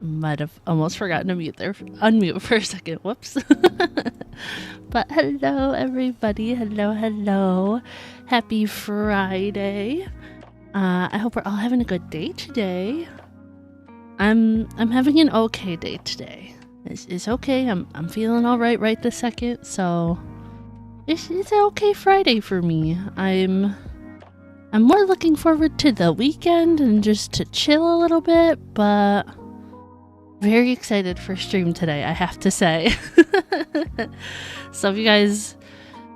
Might have almost forgotten to unmute for a second. Whoops. But hello, everybody. Hello. Happy Friday. I hope we're all having a good day today. I'm having an okay day today. It's okay. I'm feeling all right this second. So it's an okay Friday for me. I'm more looking forward to the weekend and just to chill a little bit, but very excited for stream today, I have to say. So if you guys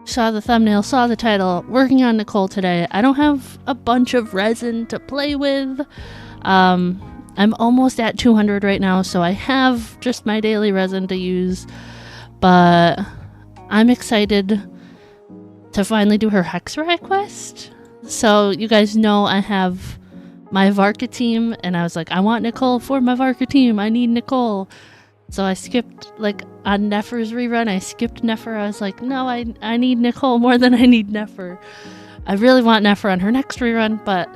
saw the thumbnail, saw the title, working on Nicole today. I don't have a bunch of resin to play with. I'm almost at 200 right now, so I have just my daily resin to use, but I'm excited to finally do her Hexerei quest. So you guys know I have my Varka team, and I was like, I want Nicole for my Varka team. I need Nicole. So I skipped, like, on Nefer's rerun, I skipped Nefer. I was like, no, I need Nicole more than I need Nefer. I really want Nefer on her next rerun, but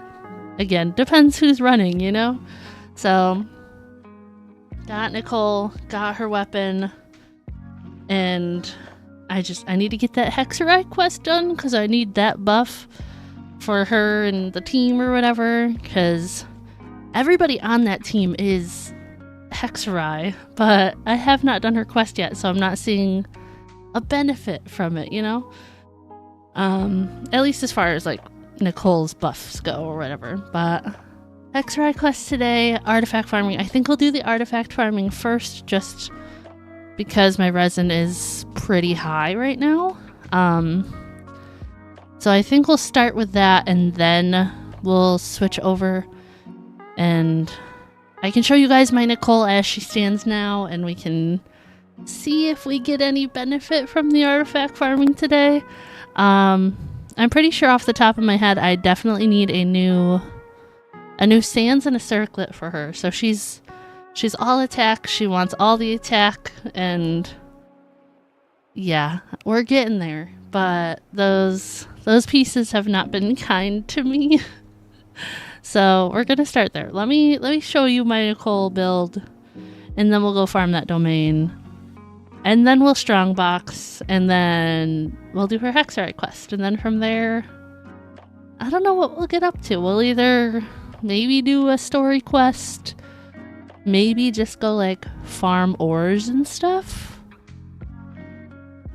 again, depends who's running, you know? So, got Nicole, got her weapon, and I need to get that Hexerei quest done, because I need that buff for her and the team or whatever, because everybody on that team is Hexerei, but I have not done her quest yet, so I'm not seeing a benefit from it, you know? At least as far as, like, Nicole's buffs go or whatever, but Hexerei quest today, artifact farming. I think we'll do the artifact farming first, just because my resin is pretty high right now. So I think we'll start with that, and then we'll switch over, and I can show you guys my Nicole as she stands now, and we can see if we get any benefit from the artifact farming today. I'm pretty sure off the top of my head, I definitely need a new sands and a circlet for her. So she's all attack. She wants all the attack, and yeah, we're getting there. But those pieces have not been kind to me. So we're gonna start there. Let me show you my Nicole build, and then we'll go farm that domain, and then we'll strongbox, and then we'll do her Hexerei quest, and then from there, I don't know what we'll get up to. We'll either maybe do a story quest, maybe just go like farm ores and stuff.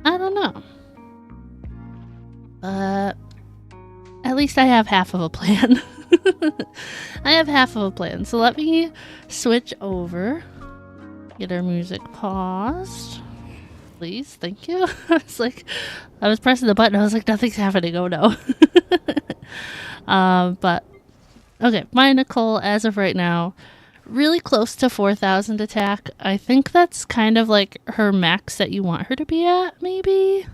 I don't know. But at least I have half of a plan. I have half of a plan. So let me switch over. Get our music paused. Please, thank you. I was pressing the button. I was like, nothing's happening. Oh no. But okay, my Nicole as of right now, really close to 4,000 attack. I think that's kind of like her max that you want her to be at, maybe?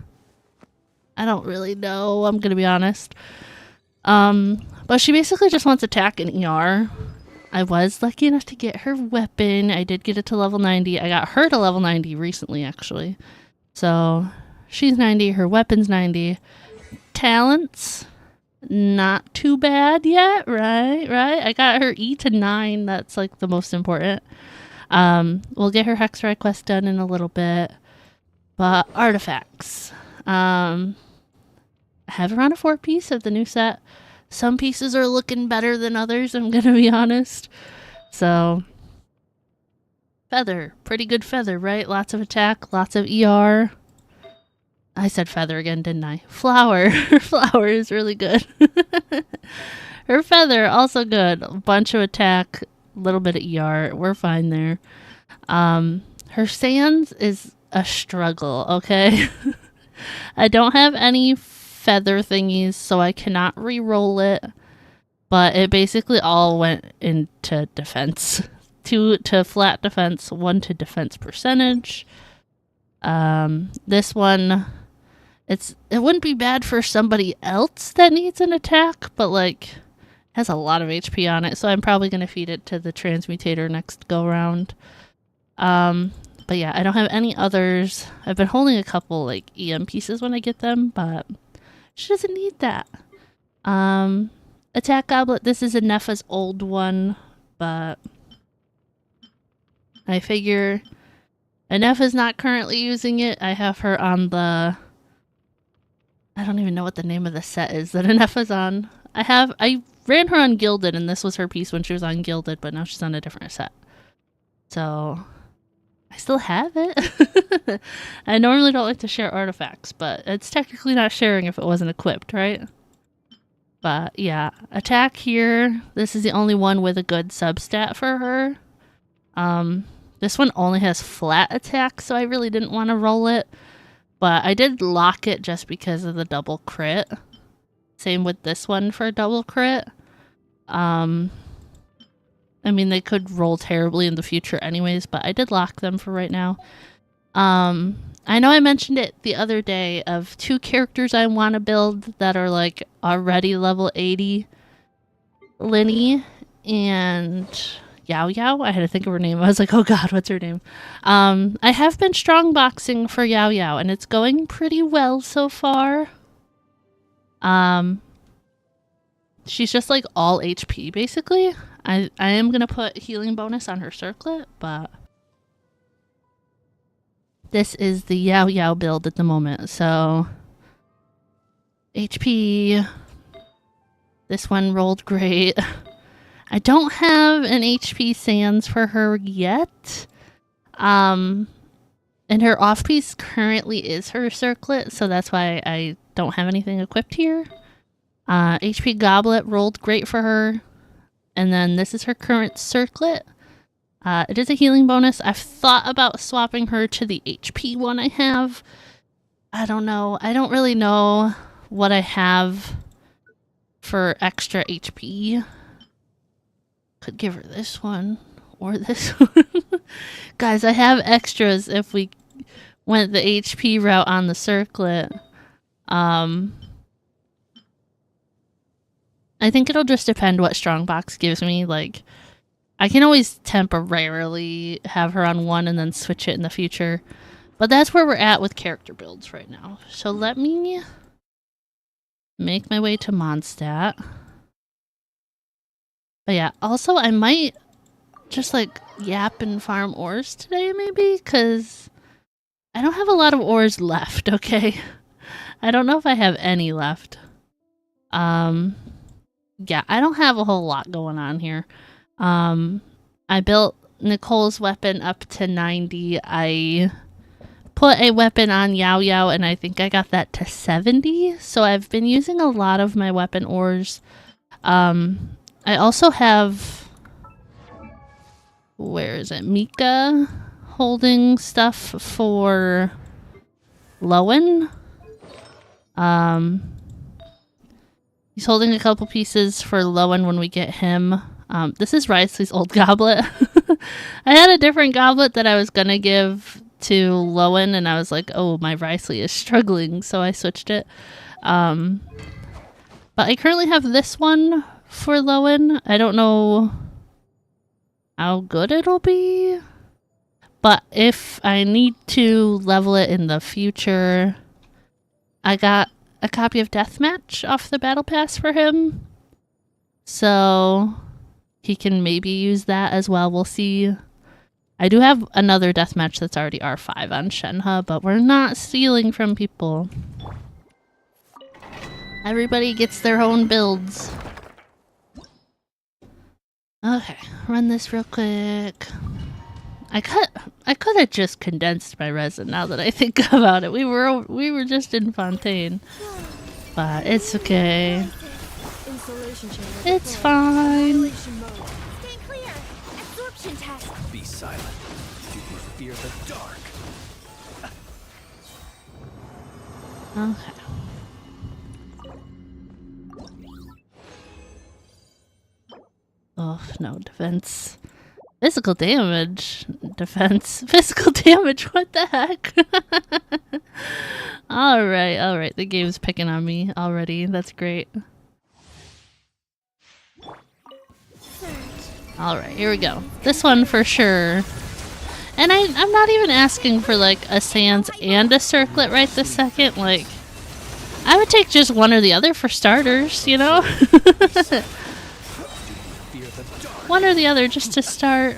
I don't really know, I'm gonna be honest. But she basically just wants attack and ER. I was lucky enough to get her weapon. I did get it to level 90. I got her to level 90 recently, actually. So she's 90, her weapon's 90. Talents, not too bad yet, right? I got her E to 9. That's like the most important. We'll get her Hexerei quest done in a little bit. But artifacts. I have around a 4-piece of the new set. Some pieces are looking better than others, I'm gonna be honest. So, feather. Pretty good feather, right? Lots of attack, lots of ER. I said feather again, didn't I? Flower. Her flower is really good. Her feather, also good. A bunch of attack, a little bit of ER. We're fine there. Her sands is a struggle, okay? I don't have any feather thingies, so I cannot re-roll it, but it basically all went into defense. 2 to flat defense, 1 to defense percentage. This one, it wouldn't be bad for somebody else that needs an attack, but like has a lot of HP on it, so I'm probably going to feed it to the transmutator next go round. But yeah, I don't have any others. I've been holding a couple like EM pieces when I get them, but she doesn't need that. Attack goblet, this is a Nefa's old one, but I figure Anef is not currently using it. I have her on the... I don't even know what the name of the set is that Anef is on. I ran her on Gilded, and this was her piece when she was on Gilded, but now she's on a different set. So I still have it. I normally don't like to share artifacts, but it's technically not sharing if it wasn't equipped, right? But yeah, attack here. This is the only one with a good substat for her. This one only has flat attack, so I really didn't want to roll it. But I did lock it just because of the double crit. Same with this one for a double crit. I mean, they could roll terribly in the future anyways, but I did lock them for right now. I know I mentioned it the other day of 2 characters I want to build that are like already level 80. Linny and Yao Yao. I had to think of her name. I was like, oh god, what's her name? I have been strongboxing for Yao Yao, and it's going pretty well so far. She's just like all HP basically. I am gonna put healing bonus on her circlet, but this is the Yao Yao build at the moment. So HP, this one rolled great. I don't have an HP Sans for her yet. And her off piece currently is her circlet, so that's why I don't have anything equipped here. HP Goblet rolled great for her. And then this is her current circlet. It is a healing bonus. I've thought about swapping her to the HP one I have. I don't know. I don't really know what I have for extra HP. Could give her this one or this one. Guys, I have extras if we went the HP route on the circlet. I think it'll just depend what Strongbox gives me. Like, I can always temporarily have her on one and then switch it in the future. But that's where we're at with character builds right now. So let me make my way to Mondstadt. But yeah, also I might just like yap and farm ores today maybe, because I don't have a lot of ores left, okay? I don't know if I have any left. Yeah, I don't have a whole lot going on here. I built Nicole's weapon up to 90. I put a weapon on Yao Yao, and I think I got that to 70. So I've been using a lot of my weapon ores. I also have... Where is it? Mika holding stuff for Lowen. He's holding a couple pieces for Lowen when we get him. This is Risley's old goblet. I had a different goblet that I was gonna give to Lowen, and I was like, oh, my Risley is struggling, so I switched it. But I currently have this one for Lowen. I don't know how good it'll be, but if I need to level it in the future, I got a copy of Deathmatch off the battle pass for him, so he can maybe use that as well. We'll see. I do have another deathmatch that's already R5 on Shenhe, but we're not stealing from people. Everybody gets their own builds. Okay, run this real quick. I could have just condensed my resin now that I think about it. We were just in Fontaine. But it's okay. It's fine. Stay clear. Absorption test. Be silent. Do you fear the dark? Okay. Oh, no, defense. Physical damage. Defense. Physical damage, what the heck? Alright. The game's picking on me already. That's great. Alright, here we go. This one for sure. And I'm not even asking for like a Sans and a Circlet right this second. Like, I would take just one or the other for starters, you know? One or the other just to start.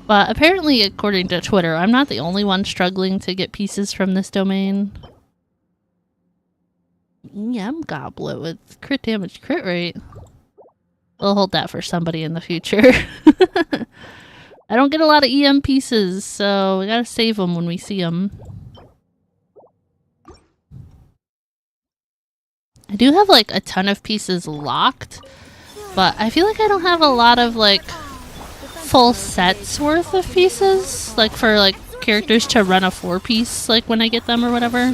But apparently, according to Twitter, I'm not the only one struggling to get pieces from this domain. Yeah, I'm Goblet with crit damage, crit rate. We'll hold that for somebody in the future. I don't get a lot of EM pieces, so we gotta save them when we see them. I do have like a ton of pieces locked, but I feel like I don't have a lot of like full sets worth of pieces, like for like characters to run a 4-piece like when I get them or whatever.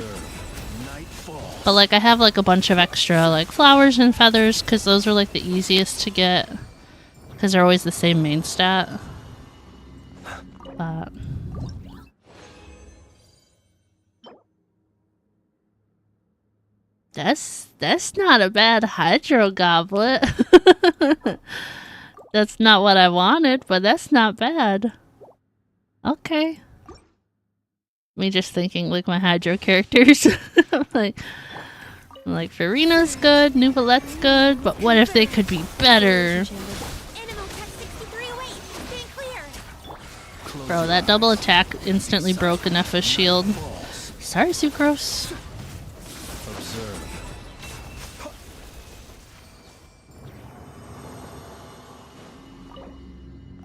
But like I have like a bunch of extra like flowers and feathers because those are like the easiest to get because they're always the same main stat. But that's not a bad hydro goblet. That's not what I wanted, but that's not bad. Okay. Me just thinking like my hydro characters. like Farina's good, Nuvalette's good, but what if they could be better? Bro, that double attack instantly broke enough of shield. Sorry, Sucrose.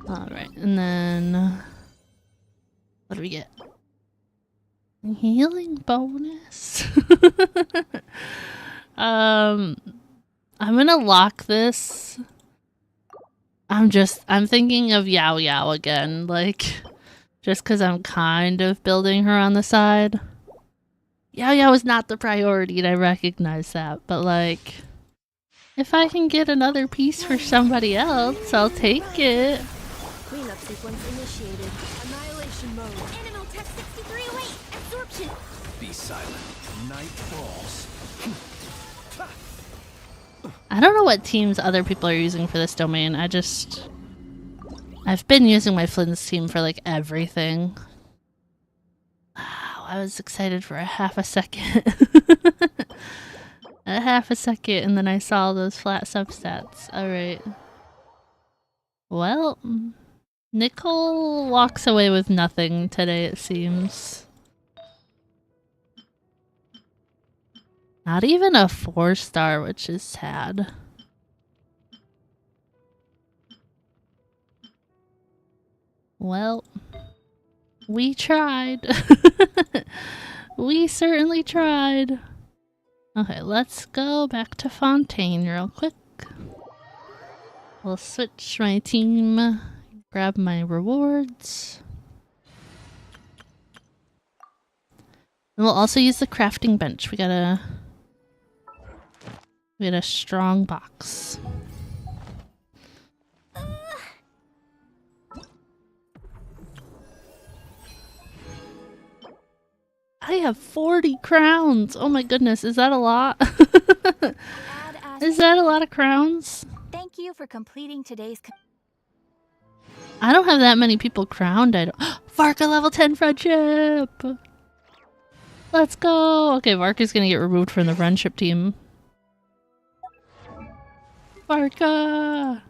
Alright, and then... what do we get? Healing bonus? I'm gonna lock this. I'm thinking of Yao Yao again, like, just because I'm kind of building her on the side. Yao Yao is not the priority, and I recognize that, but like, if I can get another piece for somebody else, I'll take it. Cleanup sequence initiated. Annihilation mode. Animal tech 6308. Absorption. Be silent. Night falls. I don't know what teams other people are using for this domain. I've been using my Flynn's team for like everything. Wow, I was excited for a half a second. A half a second, and then I saw those flat substats. Alright. Well, Nicole walks away with nothing today, it seems. Not even a 4-star, which is sad. Well, we tried. We certainly tried. Okay, let's go back to Fontaine real quick. We'll switch my team, grab my rewards. And we'll also use the crafting bench. We got a strong box. I have 40 crowns. Oh my goodness, is that a lot? Is that a lot of crowns? Thank you for completing today's. I don't have that many people crowned. I don't. Varka level 10 friendship. Let's go. Okay, Varka's gonna get removed from the friendship team. Varka.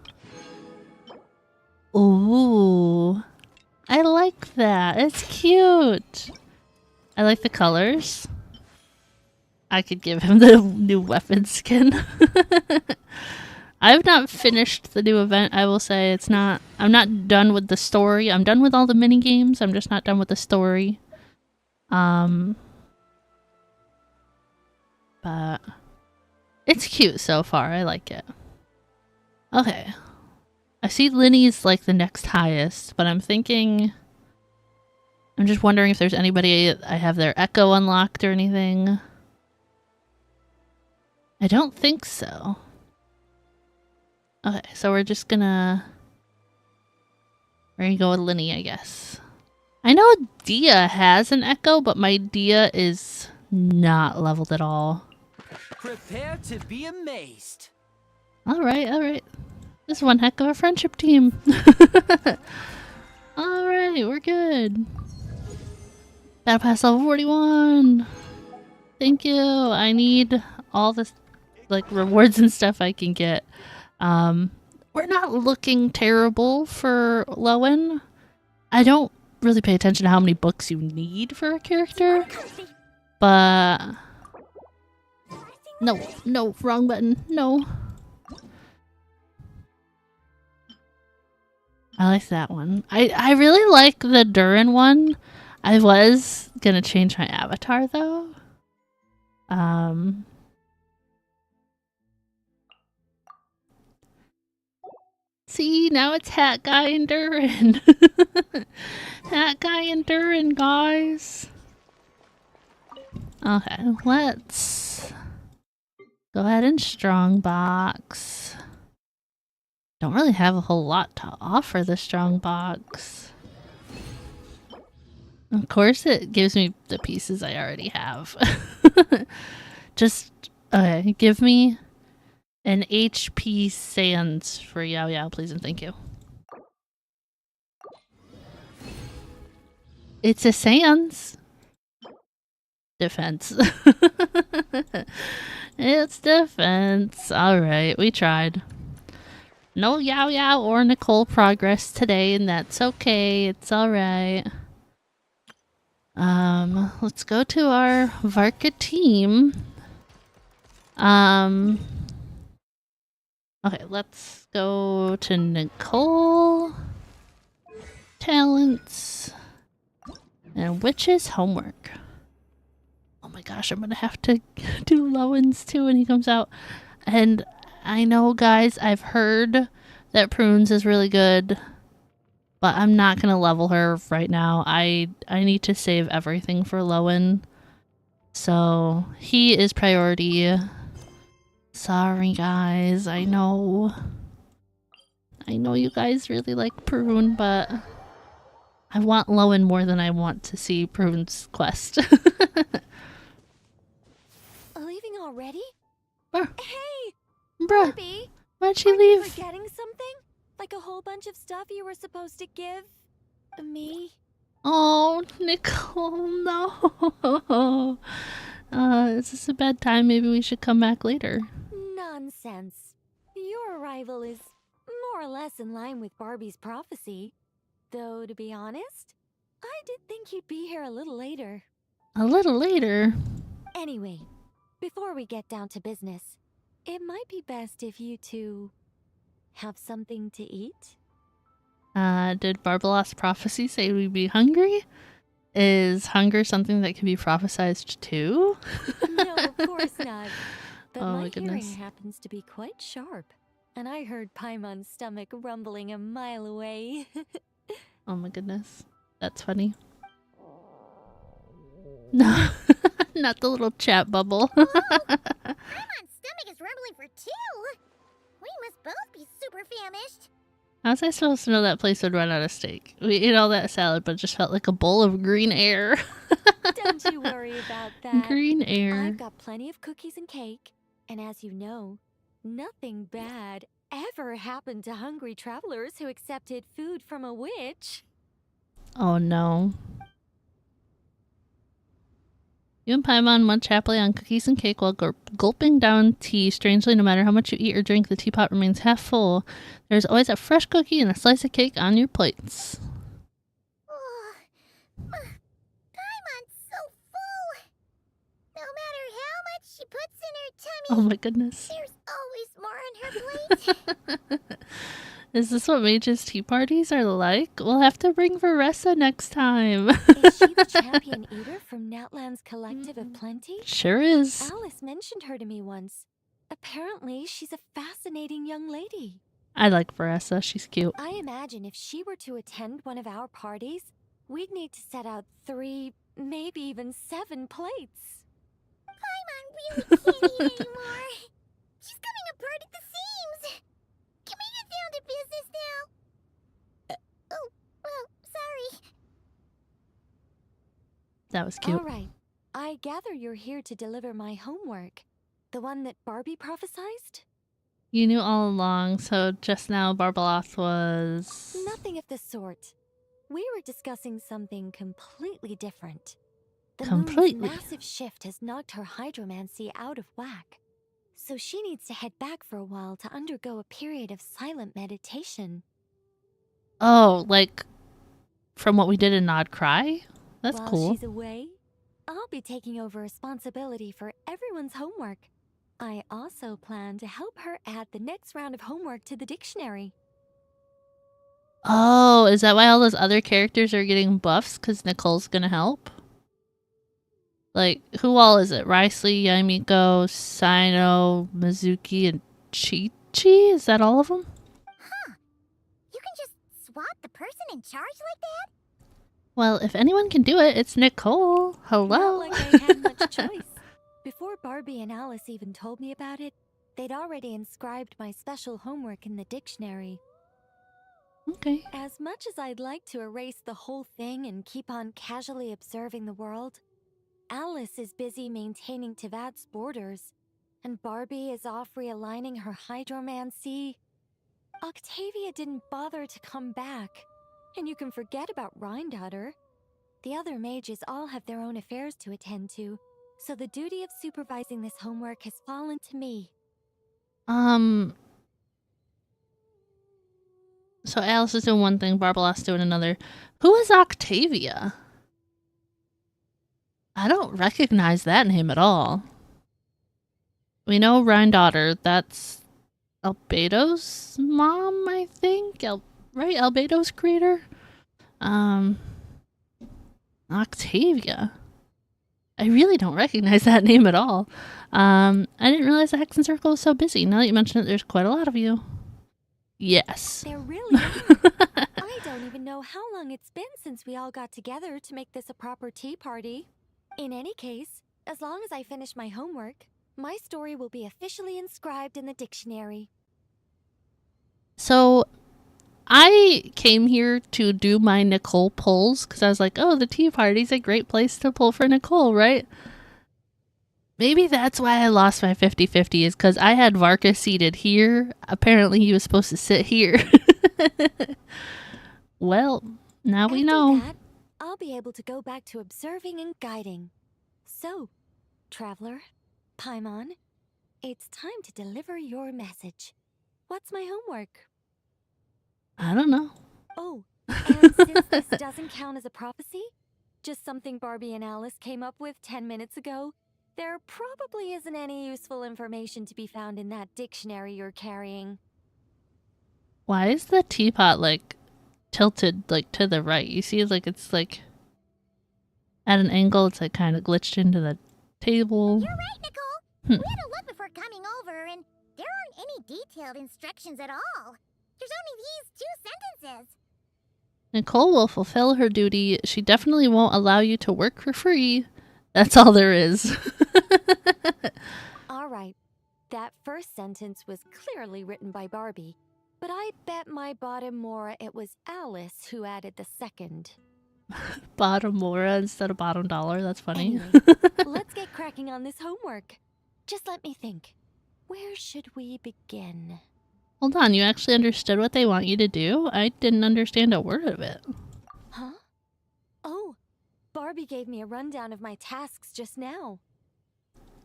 Ooh, I like that. It's cute. I like the colors. I could give him the new weapon skin. I've not finished the new event, I will say. It's not... I'm not done with the story. I'm done with all the mini games. I'm just not done with the story. But... it's cute so far. I like it. Okay. I see Linny's like the next highest, but I'm thinking... I'm just wondering if there's anybody I have their Echo unlocked or anything. I don't think so. Okay, so we're gonna go with Linny, I guess. I know Dia has an Echo, but my Dia is not leveled at all. Prepare to be amazed. Alright, alright. This is one heck of a friendship team. Alright, we're good. Battle Pass level 41. Thank you. I need all this like rewards and stuff I can get. We're not looking terrible for Lowen. I don't really pay attention to how many books you need for a character, but no, wrong button. No. I like that one. I really like the Durin one. I was gonna change my avatar though. See, now it's Hat Guy and Durin. Hat Guy and Durin, guys. Okay, let's go ahead and strongbox. Don't really have a whole lot to offer the strongbox. Of course it gives me the pieces I already have. Just, okay, give me an HP Sands for Yao Yao, please and thank you. It's a Sands. Defense. It's defense. Alright, we tried. No Yao Yao or Nicole progress today, and that's okay. It's alright. Let's go to our Varka team. Okay, let's go to Nicole. Talents. And Witch's homework. Oh my gosh, I'm gonna have to do Lowen's too when he comes out. And I know, guys, I've heard that Prunes is really good, but I'm not gonna level her right now. I need to save everything for Lowen. So he is priority. Sorry, guys. I know you guys really like Prune, but I want Lowen more than I want to see Prune's quest. Leaving already? Bruh. Hey, Bruh, Barbie, why'd she are you leave? forgetting something? Like a whole bunch of stuff you were supposed to give me? Oh, Nicole, no. Is this a bad time? Maybe we should come back later. Nonsense. Your arrival is more or less in line with Barbie's prophecy. Though, to be honest, I did think you'd be here a little later. A little later? Anyway, before we get down to business, it might be best if you two have something to eat. Did Barbalot's prophecy say we'd be hungry? Is hunger something that can be prophesized too? No, of course not. But Oh my my goodness. hearing happens to be quite sharp. And I heard Paimon's stomach rumbling a mile away. Oh my goodness. That's funny. No, not the little chat bubble. Paimon's stomach is rumbling for two. We must both be super famished. How was I supposed to know that place would run out of steak? We ate all that salad, but it just felt like a bowl of green air. Don't you worry about that. Green air. I've got plenty of cookies and cake. And as you know, nothing bad ever happened to hungry travelers who accepted food from a witch. Oh no. You and Paimon munch happily on cookies and cake while gulping down tea. Strangely, no matter how much you eat or drink, the teapot remains half full. There's always a fresh cookie and a slice of cake on your plates. Paimon's so full. No matter how much she puts in her tummy, Oh my goodness. there's always more on her plate. Is this what mages' tea parties are like? We'll have to bring Veressa next time. Is she the champion eater from Natlan's Collective of Plenty? Sure is. Alice mentioned her to me once. Apparently, she's a fascinating young lady. I like Veressa. She's cute. I imagine if she were to attend one of our parties, we'd need to set out 3, maybe even 7 plates. Paimon really can't eat anymore. She's coming apart at the seams. Can we get down to business now? Oh, well, sorry. That was cute. All right. I gather you're here to deliver my homework. The one that Barbie prophesized? You knew all along, so just now Barbaloth was... Nothing of the sort. We were discussing something completely different. The Completely. moon's massive shift has knocked her hydromancy out of whack. So she needs to head back for a while to undergo a period of silent meditation. Oh, like from what we did in Nod Cry. That's While cool. she's away, I'll be taking over responsibility for everyone's homework. I also plan to help her add the next round of homework to the dictionary. Oh, is that why all those other characters are getting buffs? Because Nicole's gonna help? Like, who all is it? Raisley, Yamiko, Sino, Mizuki, and Chi-Chi? Is that all of them? Huh. You can just swap the person in charge like that? Well, if anyone can do it, it's Nicole. Hello. Not like I had much choice. Before Barbie and Alice even told me about it, they'd already inscribed my special homework in the dictionary. Okay. As much as I'd like to erase the whole thing and keep on casually observing the world, Alice is busy maintaining Tivat's borders, and Barbie is off realigning her hydromancy. Octavia didn't bother to come back, and you can forget about Rhindaughter. The other mages all have their own affairs to attend to, so the duty of supervising this homework has fallen to me. So Alice is doing one thing, Barbala's doing another. Who is Octavia? I don't recognize that name at all. We know Rhindaughter, that's Albedo's mom, I think? Right? Albedo's creator? Octavia. I really don't recognize that name at all. I didn't realize the Hexen Circle was so busy. Now that you mention it, there's quite a lot of you. Yes. There really are. I don't even know how long it's been since we all got together to make this a proper tea party. In any case, as long as I finish my homework, my story will be officially inscribed in the dictionary. So, I came here to do my Nicole pulls because I was like, oh, the tea party's a great place to pull for Nicole, right? Maybe that's why I lost my 50-50 is because I had Varka seated here. Apparently he was supposed to sit here. Well, now we know. After that, I'll be able to go back to observing and guiding. So, Traveler, Paimon, it's time to deliver your message. What's my homework? I don't know. Oh, and since this doesn't count as a prophecy, just something Barbie and Alice came up with 10 minutes ago, there probably isn't any useful information to be found in that dictionary you're carrying. Why is the teapot, like, tilted, like, to the right? You see, like, it's, like, at an angle, it's, like, kind of glitched into the table. You're right, Nicole. We had a look before coming over, and there aren't any detailed instructions at all. There's only these 2 sentences. Nicole will fulfill her duty. She definitely won't allow you to work for free. That's all there is. All right, that first sentence was clearly written by Barbie, but I bet my bottom more it was Alice who added the second. Bottom Mora instead of bottom dollar. That's funny. Anyway, let's get cracking on this homework. Just let me think. Where should we begin? Hold on, you actually understood what they want you to do? I didn't understand a word of it. Huh? Oh, Barbie gave me a rundown of my tasks just now.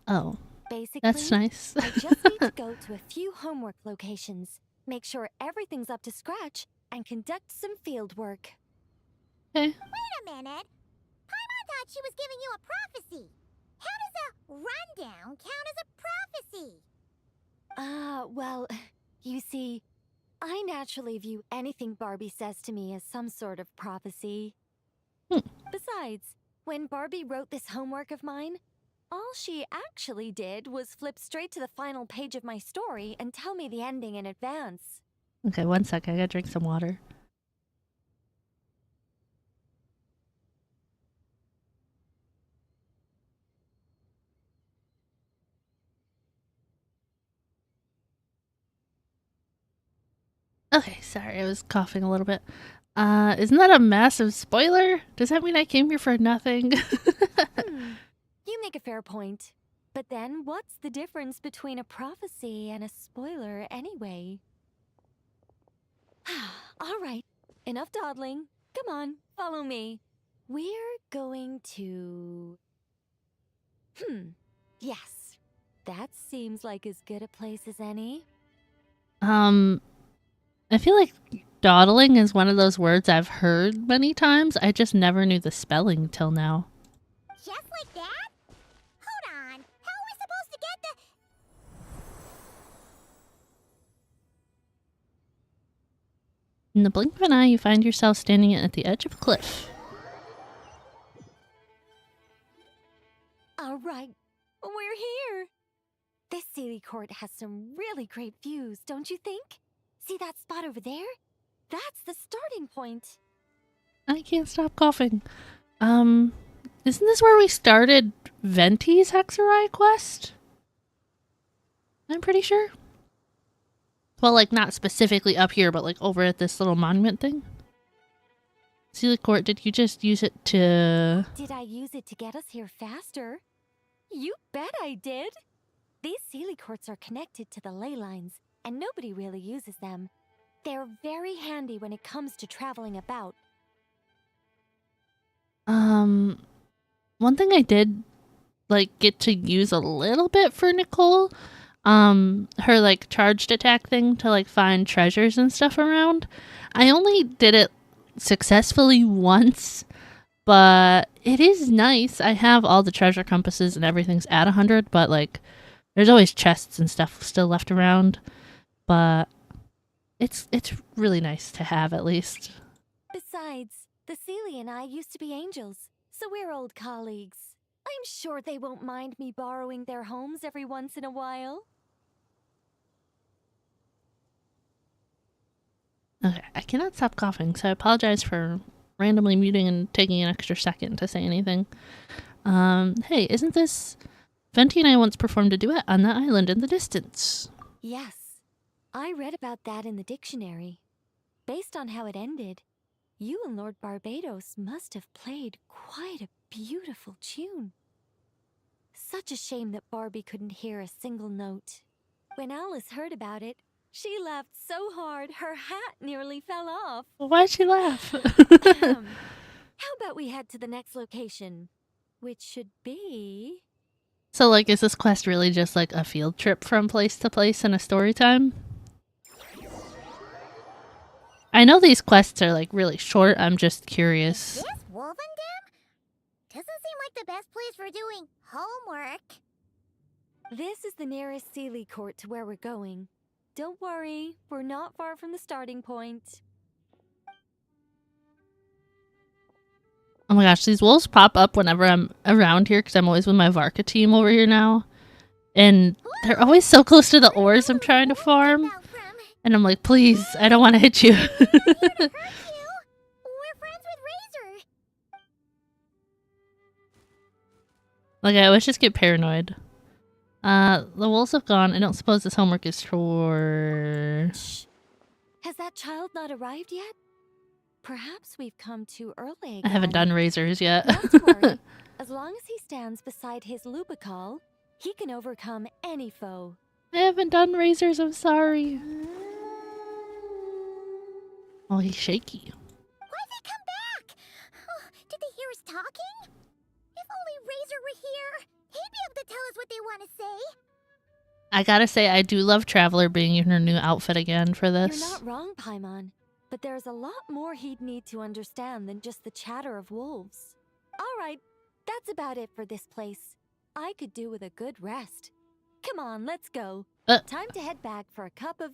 Oh, Basically, that's nice. I just need to go to a few homework locations, make sure everything's up to scratch, and conduct some field work. Okay. Wait a minute. Paimon thought she was giving you a prophecy. How does a rundown count as a prophecy? Well, you see, I naturally view anything Barbie says to me as some sort of prophecy. Besides, when Barbie wrote this homework of mine, all she actually did was flip straight to the final page of my story and tell me the ending in advance. Okay, one sec. I gotta drink some water. Okay, sorry, I was coughing a little bit. Isn't that a massive spoiler? Does that mean I came here for nothing? You make a fair point. But then, what's the difference between a prophecy and a spoiler anyway? All right, enough dawdling. Come on, follow me. We're going to... Yes, that seems like as good a place as any. I feel like dawdling is one of those words I've heard many times. I just never knew the spelling till now. Just like that? Hold on. How are we supposed to get the... In the blink of an eye, you find yourself standing at the edge of a cliff. All right, we're here. This Sealy Court has some really great views, don't you think? See that spot over there? That's the starting point. I can't stop coughing. Isn't this where we started Venti's Hexerei quest? I'm pretty sure. Well, like, not specifically up here, but, like, over at this little monument thing. Sealy Court, did you just use it to... Did I use it to get us here faster? You bet I did! These Sealy Courts are connected to the ley lines, and nobody really uses them. They're very handy when it comes to traveling about. One thing I did, like, get to use a little bit for Nicole, her, like, charged attack thing to, like, find treasures and stuff around. I only did it successfully once, but it is nice. I have all the treasure compasses and everything's at 100, but, like, there's always chests and stuff still left around, but it's really nice to have, at least. Besides, the Sealy and I used to be angels, so we're old colleagues. I'm sure they won't mind me borrowing their homes every once in a while. Okay, I cannot stop coughing, so I apologize for randomly muting and taking an extra second to say anything. Hey, isn't this... Venti and I once performed a duet on that island in the distance. Yes, I read about that in the dictionary. Based on how it ended, you and Lord Barbados must have played quite a beautiful tune. Such a shame that Barbie couldn't hear a single note. When Alice heard about it, she laughed so hard her hat nearly fell off. Why'd she laugh? How about we head to the next location, which should be... So, like, is this quest really just, like, a field trip from place to place and a story time? I know these quests are, like, really short. I'm just curious. This Wolvendam? Doesn't seem like the best place for doing homework. This is the nearest Sealy Court to where we're going. Don't worry, we're not far from the starting point. Oh my gosh, these wolves pop up whenever I'm around here because I'm always with my Varka team over here now. And they're always so close to the ores I'm trying to farm. And I'm like, please, I don't want to hit you. We're friends with Razor. Like, I always just get paranoid. The wolves have gone. I don't suppose this homework is for... Shh. Has that child not arrived yet? Perhaps we've come too early again. I haven't done razors yet. Not to worry. As long as he stands beside his Lubicol, he can overcome any foe. I haven't done razors, I'm sorry. Oh, he's shaky. Why'd they come back? Oh, did they hear us talking? If only Razor were here, he'd be able to tell us what they want to say. I gotta say, I do love Traveler being in her new outfit again for this. You're not wrong, Paimon. But there's a lot more he'd need to understand than just the chatter of wolves. All right, that's about it for this place. I could do with a good rest. Come on, let's go. Time to head back for a cup of...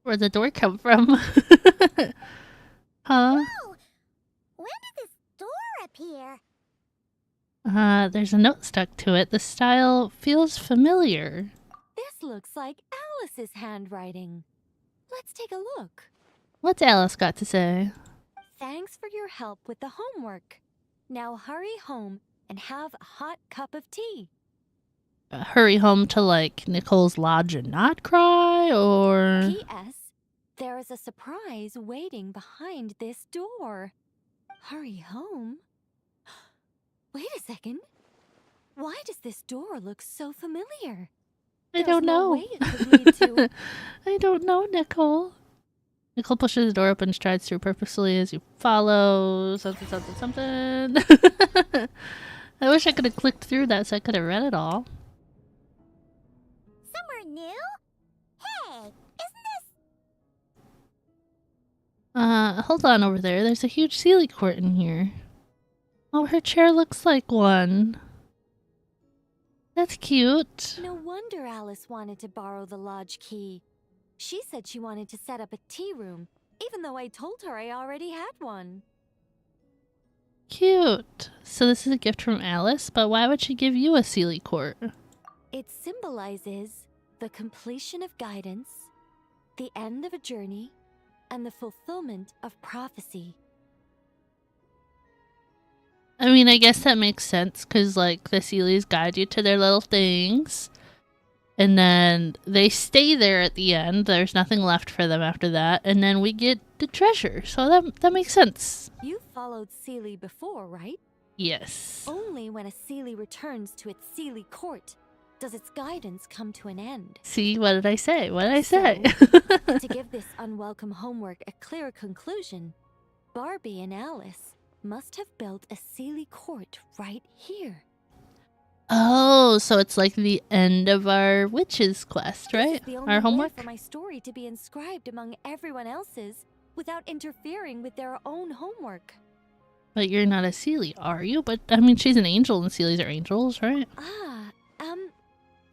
Where'd the door come from? Huh? Whoa! When did this door appear? There's a note stuck to it. The style feels familiar. This looks like Alice's handwriting. Let's take a look. What's Alice got to say? Thanks for your help with the homework. Now hurry home and have a hot cup of tea. Hurry home to, like, Nicole's lodge and not cry, or... P.S. There is a surprise waiting behind this door. Hurry home? Wait a second. Why does this door look so familiar? I don't know. No way it could lead to... I don't know, Nicole. Nicole pushes the door open and strides through purposefully as you follow. Something, something, something. I wish I could have clicked through that so I could have read it all. Somewhere new? Hey, isn't this... Hold on over there. There's a huge Sealy court in here. Oh, her chair looks like one. That's cute. No wonder Alice wanted to borrow the lodge key. She said she wanted to set up a tea room, even though I told her I already had one. Cute. So this is a gift from Alice, but why would she give you a Sealy court? It symbolizes the completion of guidance, the end of a journey, and the fulfillment of prophecy. I mean, I guess that makes sense, because, like, the Sealies guide you to their little things, and then they stay there at the end. There's nothing left for them after that, and then we get the treasure, so that makes sense. You followed Sealy before, right? Yes. Only when a Sealy returns to its Sealy court does its guidance come to an end. See, what did I say? What did I say? To give this unwelcome homework a clear conclusion, Barbie and Alice must have built a Sealy court right here. Oh, so it's like the end of our witches quest, right? This is the only Our way homework? for my story to be inscribed among everyone else's without interfering with their own homework. But you're not a Sealy, are you? But, I mean, she's an angel and Sealies are angels, right?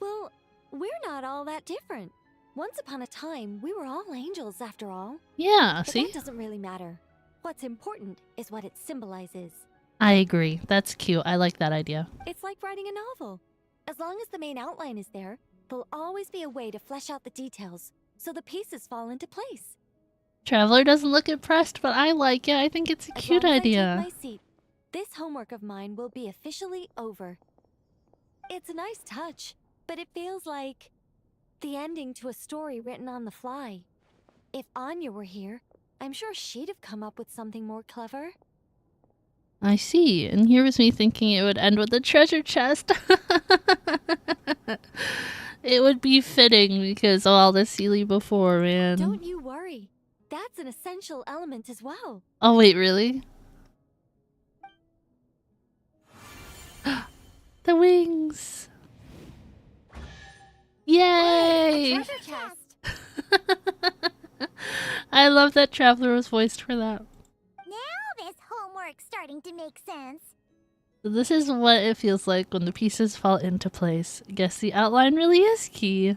Well, we're not all that different. Once upon a time, we were all angels after all. Yeah, But see? that doesn't really matter. What's important is what it symbolizes. I agree. That's cute. I like that idea. It's like writing a novel. As long as the main outline is there, there'll always be a way to flesh out the details, so the pieces fall into place. Traveler doesn't look impressed, but I like it. I think it's a As cute long as I take idea. my seat, this homework of mine will be officially over. It's a nice touch, but it feels like the ending to a story written on the fly. If Anya were here, I'm sure she'd have come up with something more clever. I see. And here was me thinking it would end with a treasure chest. It would be fitting because of all the Sealy before, man. Don't you worry. That's an essential element as well. Oh, wait, really? The wings! Yay! A treasure chest! I love that Traveler was voiced for that. Now this homework's starting to make sense. This is what it feels like when the pieces fall into place. I guess the outline really is key.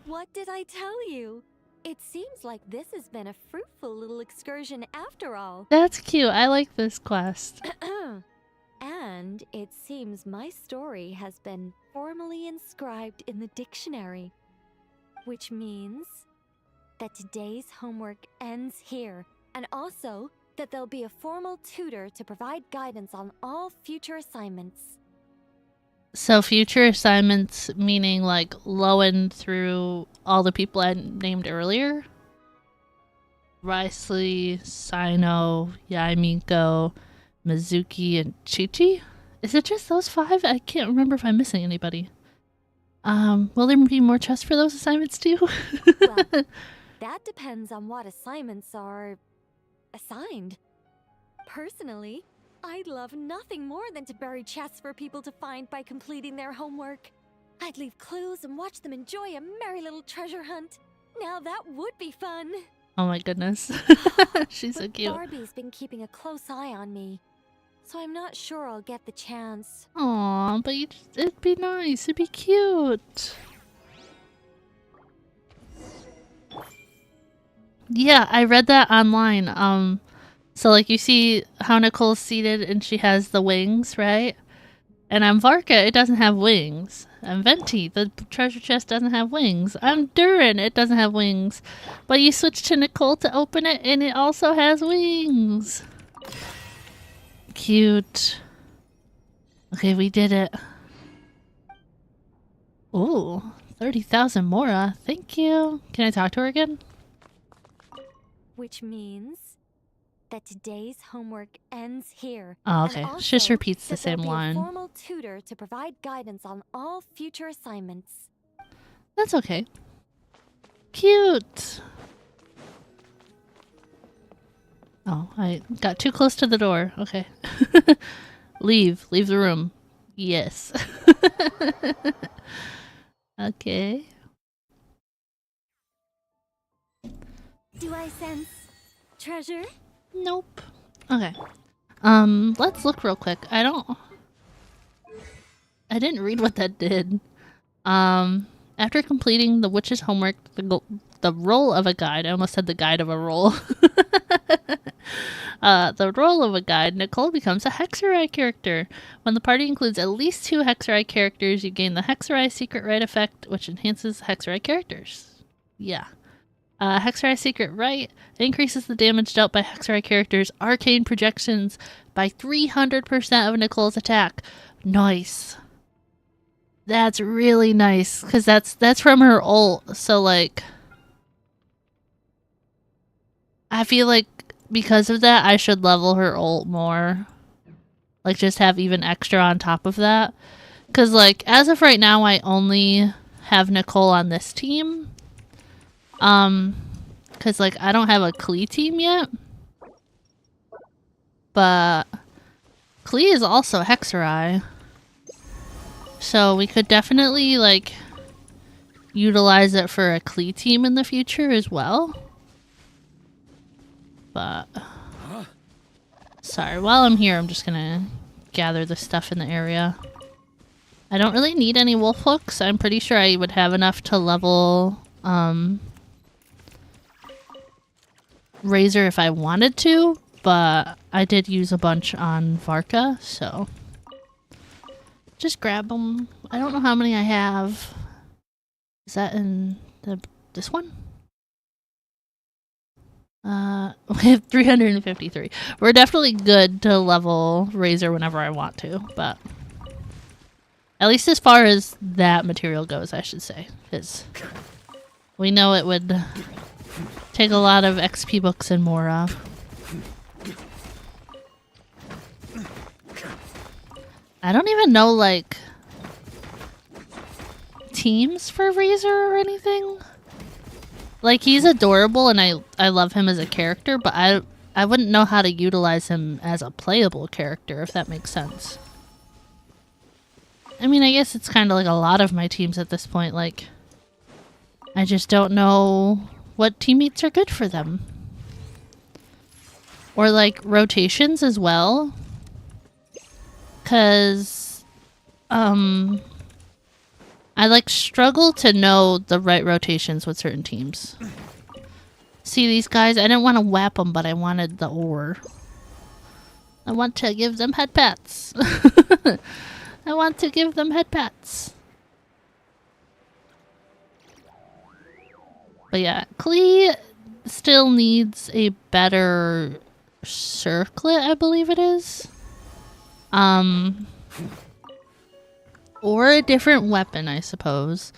What did I tell you? It seems like this has been a fruitful little excursion after all. That's cute. I like this quest. And it seems my story has been formally inscribed in the dictionary. Which means that today's homework ends here, and also that there'll be a formal tutor to provide guidance on all future assignments. So future assignments meaning like Lowen through all the people I named earlier? Risley, Sino, Yaimiko, Mizuki, and Chichi? Is it just those 5? I can't remember if I'm missing anybody. Will there be more chests for those assignments too? Well, that depends on what assignments are assigned. Personally, I'd love nothing more than to bury chests for people to find by completing their homework. I'd leave clues and watch them enjoy a merry little treasure hunt. Now that would be fun. Oh my goodness. She's so cute. Barbie's been keeping a close eye on me, so I'm not sure I'll get the chance. Aw, but it'd be nice. It'd be cute. Yeah, I read that online. So like you see how Nicole's seated and she has the wings, right? And I'm Varka, it doesn't have wings. I'm Venti, the treasure chest doesn't have wings. I'm Durin, it doesn't have wings. But you switch to Nicole to open it and it also has wings. Cute. Okay, we did it. Ooh, 30,000 Mora. Thank you. Can I talk to her again? Which means that today's homework ends here. Oh, and okay. also She just repeats the that there'll same be a line. formal tutor to provide guidance on all future assignments. That's okay. Cute. Oh, I got too close to the door. Okay. Leave. Leave the room. Yes. Okay. Do I sense Treasure? Nope. Okay. Let's look real quick. I didn't read what that did. After completing the witch's homework, the role of a guide. I almost said the guide of a role. The role of a guide, Nicole becomes a Hexerei character. When the party includes at least 2 Hexerei characters, you gain the Hexerei Secret Right effect, which enhances Hexerei characters. Yeah. Hexerei Secret Right increases the damage dealt by Hexerei characters' arcane projections by 300% of Nicole's attack. Nice. That's really nice, because that's from her ult, so like... I feel like because of that, I should level her ult more. Like, just have even extra on top of that. Because, like, as of right now, I only have Nicole on this team. Because, like, I don't have a Klee team yet. But Klee is also Hexerei. So we could definitely, like, utilize it for a Klee team in the future as well. But sorry, while I'm here, I'm just gonna gather the stuff in the area. I don't really need any wolf hooks. I'm pretty sure I would have enough to level Razor if I wanted to, but I did use a bunch on Varka, so just grab them. I don't know how many I have. Is that in this one? We have 353. We're definitely good to level Razor whenever I want to, but at least as far as that material goes, I should say, because we know it would take a lot of XP books and more of. I don't even know, like, teams for Razor or anything. Like, he's adorable and I love him as a character, but I wouldn't know how to utilize him as a playable character, if that makes sense. I mean, I guess it's kind of like a lot of my teams at this point, like, I just don't know what teammates are good for them. Or, like, rotations as well. 'Cause, I, like, struggle to know the right rotations with certain teams. See these guys? I didn't want to whap them, but I wanted the ore. I want to give them headpats. I want to give them headpats. But yeah, Klee still needs a better circlet, I believe it is. Or a different weapon, I suppose.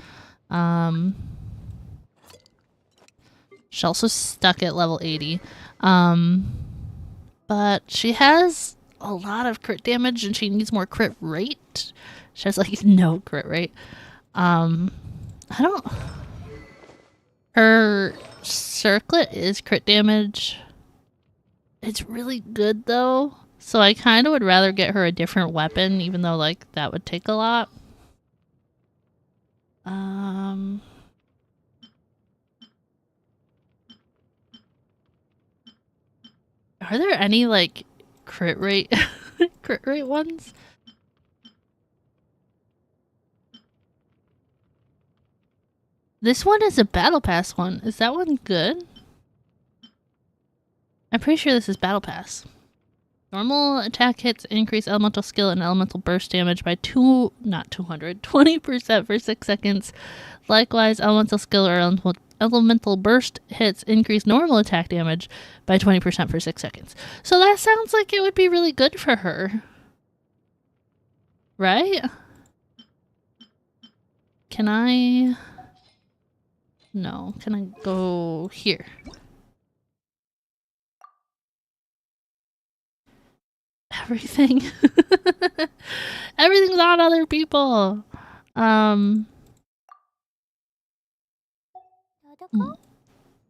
She's also stuck at level 80. But she has a lot of crit damage and she needs more crit rate. She has like no crit rate. I don't... Her circlet is crit damage. It's really good though. So I kind of would rather get her a different weapon, even though like that would take a lot. Are there any like crit rate crit rate ones? This one is a battle pass one. Is that one good? I'm pretty sure this is battle pass. Normal attack hits increase elemental skill and elemental burst damage by 20% for 6 seconds. Likewise, elemental skill or elemental burst hits increase normal attack damage by 20% for 6 seconds. So that sounds like it would be really good for her. Right? Can I... No. Can I go here? Everything. Everything's on other people.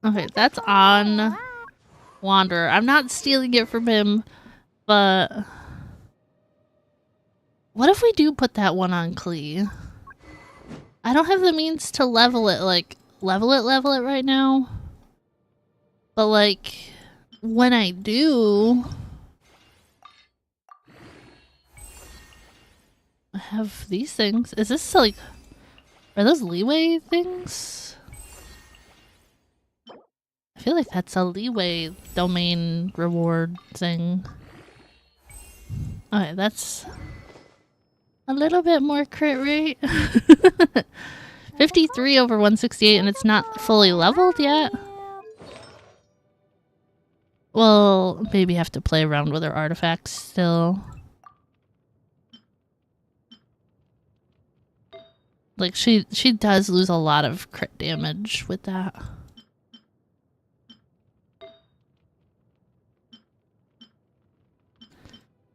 Okay, that's on Wanderer. I'm not stealing it from him, but what if we do put that one on Klee? I don't have the means to level it, like, level it right now. But, like, when I do, I have these things. Is this like, are those leeway things? I feel like that's a leeway domain reward thing. Okay, that's a little bit more crit rate. 53 over 168 and it's not fully leveled yet. Well, maybe have to play around with her artifacts still. Like she does lose a lot of crit damage with that.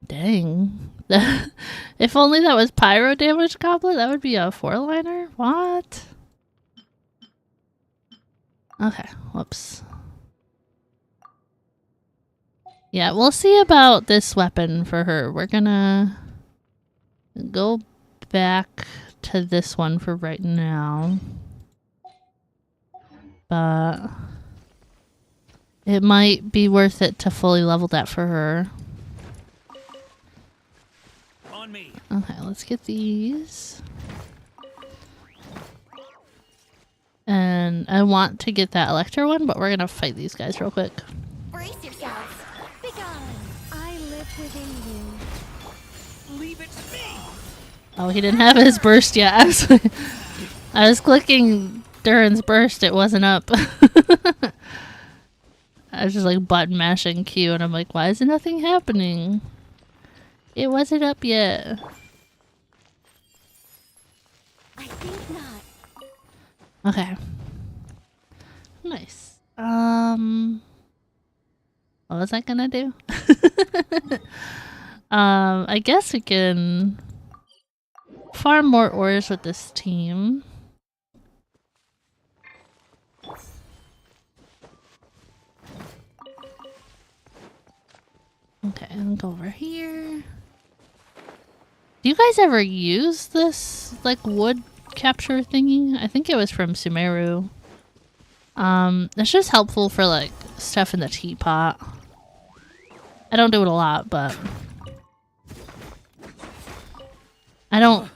Dang. If only that was pyro damage goblet, that would be a 4-liner? What? Okay, whoops. Yeah, we'll see about this weapon for her. We're gonna go back to this one for right now. But it might be worth it to fully level that for her. On me. Okay, let's get these. And I want to get that Electro one, but we're gonna fight these guys real quick. Brace yourselves. Begone. I live within you. Leave it to me. Oh, he didn't have his burst yet. I was clicking Durin's burst, it wasn't up. I was just like button mashing Q and I'm like, why is nothing happening? It wasn't up yet. I think not. Okay. Nice. What was I gonna do? I guess we can farm more ores with this team. Okay, and go over here. Do you guys ever use this, like, wood capture thingy? I think it was from Sumeru. It's just helpful for, like, stuff in the teapot. I don't do it a lot, but I don't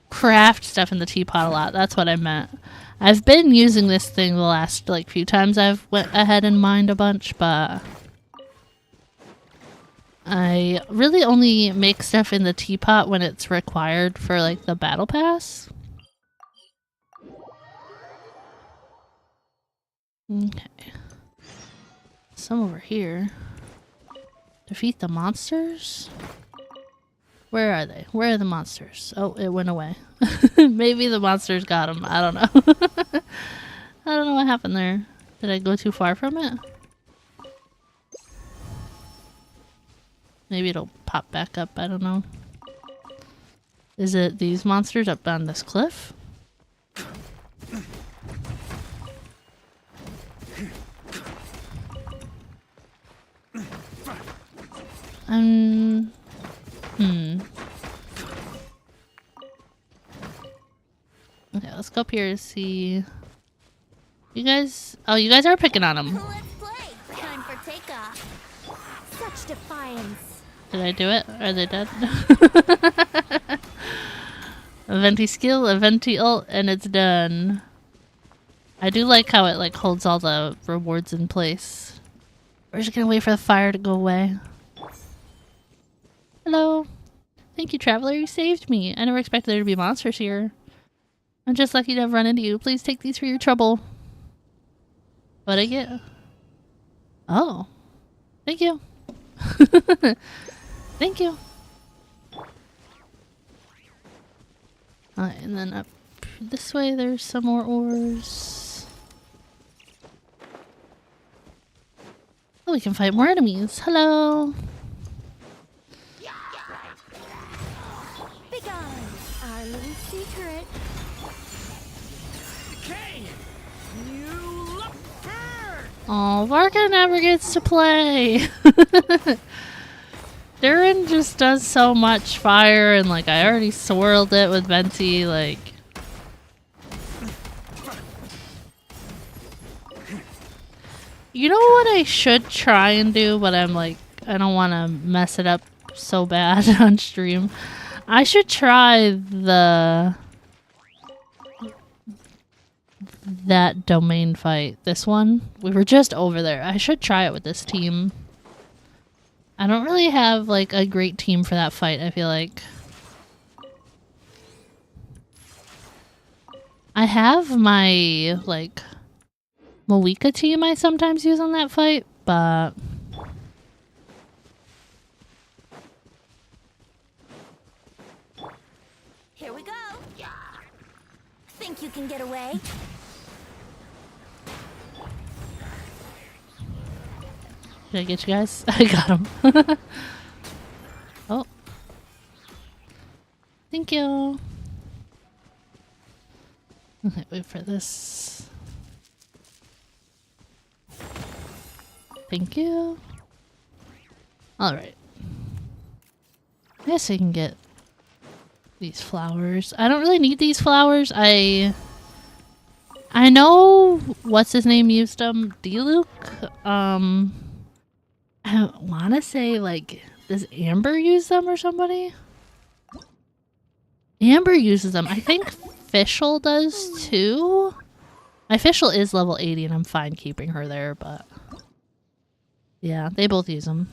craft stuff in the teapot a lot. That's what I meant. I've been using this thing the last, like, few times I've went ahead and mined a bunch, but I really only make stuff in the teapot when it's required for, like, the battle pass. Okay. Some over here. Defeat the monsters? Where are they? Where are the monsters? Oh, it went away. Maybe the monsters got them. I don't know. I don't know what happened there. Did I go too far from it? Maybe it'll pop back up. I don't know. Is it these monsters up on this cliff? Okay, let's go up here to see. You guys. Oh, you guys are picking on them. Let's play. Time for takeoff. Such defiance. Did I do it? Are they dead? A venti skill, a venti ult, and it's done. I do like how it like holds all the rewards in place. We're just gonna wait for the fire to go away. Hello. Thank you, traveler. You saved me. I never expected there to be monsters here. I'm just lucky to have run into you. Please take these for your trouble. What'd I get? Oh. Thank you. Thank you. Alright, and then up this way there's some more ores. Oh, we can fight more enemies. Hello. Begone. Our little secret. Okay. You look hurt. Oh, Varka never gets to play. Durin just does so much fire, and like I already swirled it with Venti, like. You know what I should try and do, but I'm like, I don't want to mess it up so bad on stream. I should try that domain fight. This one. We were just over there. I should try it with this team. I don't really have like a great team for that fight, I feel like. I have my like Malika team I sometimes use on that fight, but Here we go. Think you can get away? did I get you guys? I got him. Oh. Thank you. Okay, wait for this. Thank you. Alright. I guess I can get these flowers. I don't really need these flowers. I know what's his name used them. D-Luke. I want to say like, does Amber use them or somebody? Amber uses them. I think Fischl does too. My Fischl is level 80 and I'm fine keeping her there, but yeah, they both use them.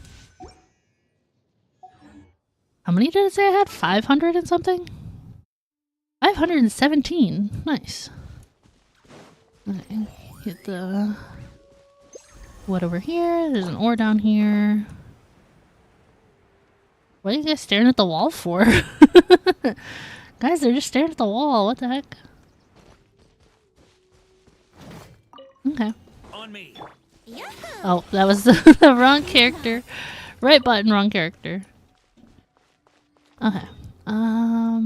How many did it say I had? 500 and something? 517. Nice. Okay, get the wood over here. There's an ore down here. What are you guys staring at the wall for? Guys, they're just staring at the wall. What the heck? Okay. On me. Oh, that was the wrong character. Right button, wrong character. Okay. I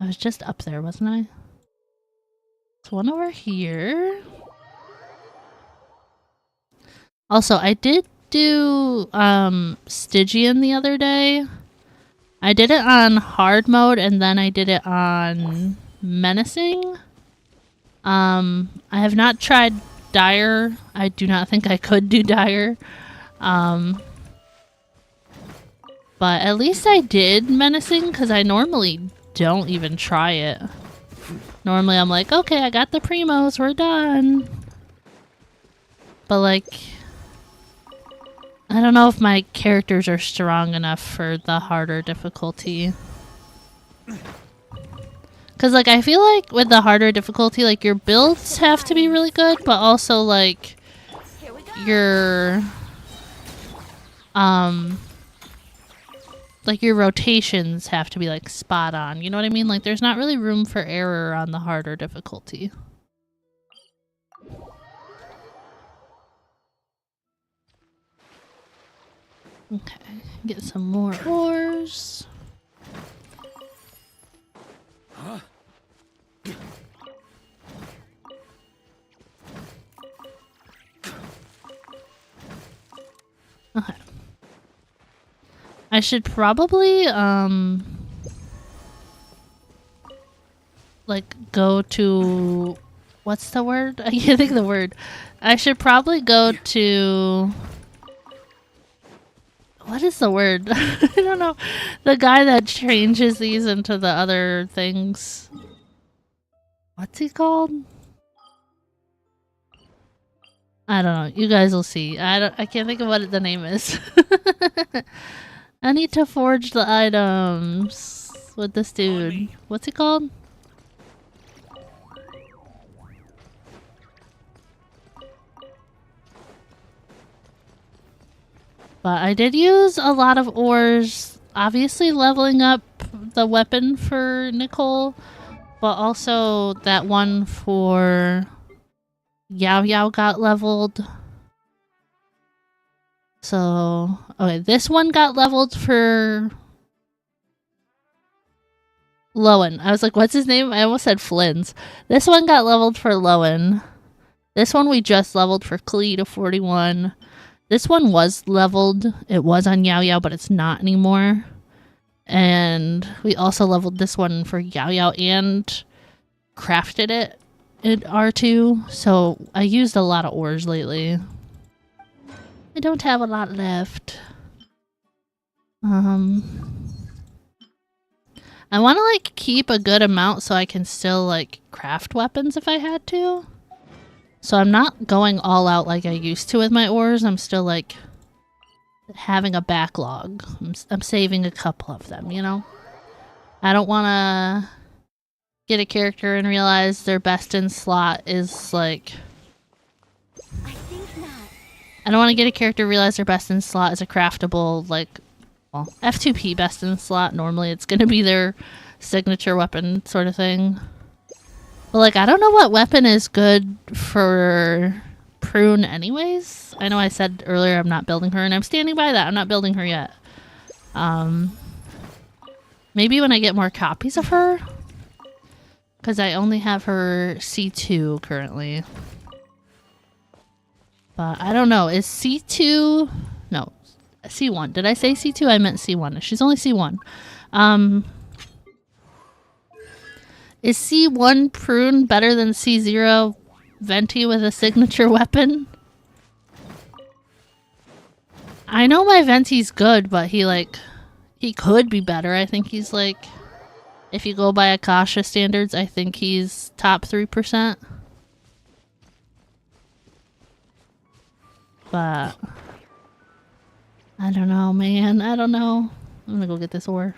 was just up there, wasn't I? There's one over here. Also, I did do Stygian the other day. I did it on hard mode and then I did it on menacing. I have not tried dire. I do not think I could do dire. But at least I did menacing because I normally don't even try it. Normally I'm like, okay, I got the primos, we're done. But like, I don't know if my characters are strong enough for the harder difficulty. Cause like I feel like with the harder difficulty, like your builds have to be really good, but also like your like your rotations have to be like spot on. You know what I mean? Like there's not really room for error on the harder difficulty. Okay, get some more ores. Huh? Okay. I should probably like go to what's the word? I can't think of the word. I should probably go to what is the word? I don't know. The guy that changes these into the other things. What's he called? I don't know. You guys will see. I can't think of what the name is. I need to forge the items with this dude. What's he called? But I did use a lot of ores, obviously leveling up the weapon for Nicole, but also that one for Yao Yao got leveled. So, okay, this one got leveled for Lowen. I was like, what's his name? I almost said Flynn's. This one got leveled for Lowen. This one we just leveled for Klee to 41. This one was leveled. It was on Yao Yao, but it's not anymore. And we also leveled this one for Yao Yao and crafted it at R2, so I used a lot of ores lately. I don't have a lot left. I want to like keep a good amount so I can still like craft weapons if I had to. So I'm not going all out like I used to with my ores. I'm still like having a backlog. I'm saving a couple of them, you know? I don't want to get a character and realize their best in slot is like... I think not. I don't want to get a character realize their best in slot is a craftable, like, well, F2P best in slot. Normally it's going to be their signature weapon sort of thing. But, like, I don't know what weapon is good for Prune anyways. I know I said earlier I'm not building her, and I'm standing by that. I'm not building her yet. Maybe when I get more copies of her. Because I only have her C2 currently. But I don't know. Is C2... No. C1. Did I say C2? I meant C1. She's only C1. Is C1 Prune better than C0 Venti with a signature weapon? I know my Venti's good, but he could be better. I think he's like, if you go by Akasha standards, I think he's top 3%. But I don't know, man. I don't know. I'm gonna go get this ore.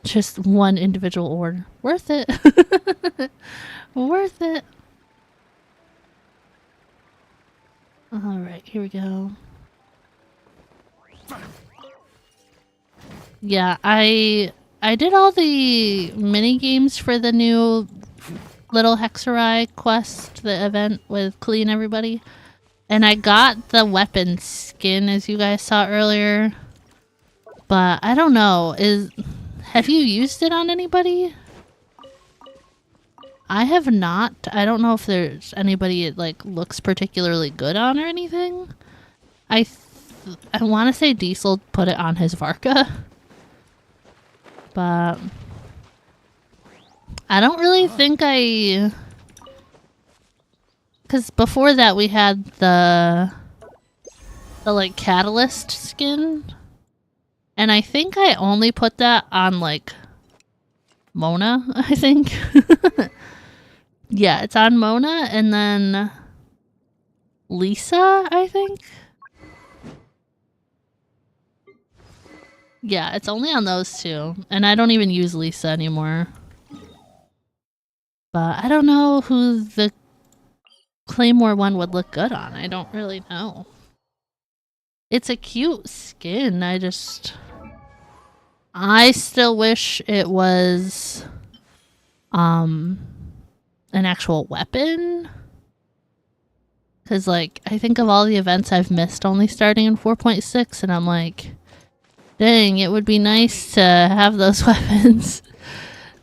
Just one individual ore. Worth it. Worth it. Alright, here we go. Yeah, I did all the mini games for the new little Hexerei quest, the event with Klee and everybody. And I got the weapon skin, as you guys saw earlier. But I don't know. Have you used it on anybody? I have not. I don't know if there's anybody it like looks particularly good on or anything. I want to say Diesel put it on his Varka. But I don't really think because before that we had the like catalyst skin. And I think I only put that on like Mona, I think. Yeah, it's on Mona and then Lisa, I think. Yeah, it's only on those two. And I don't even use Lisa anymore. But I don't know who the Claymore one would look good on. I don't really know. It's a cute skin. I still wish it was an actual weapon. Cause like I think of all the events I've missed only starting in 4.6 and I'm like, dang, it would be nice to have those weapons.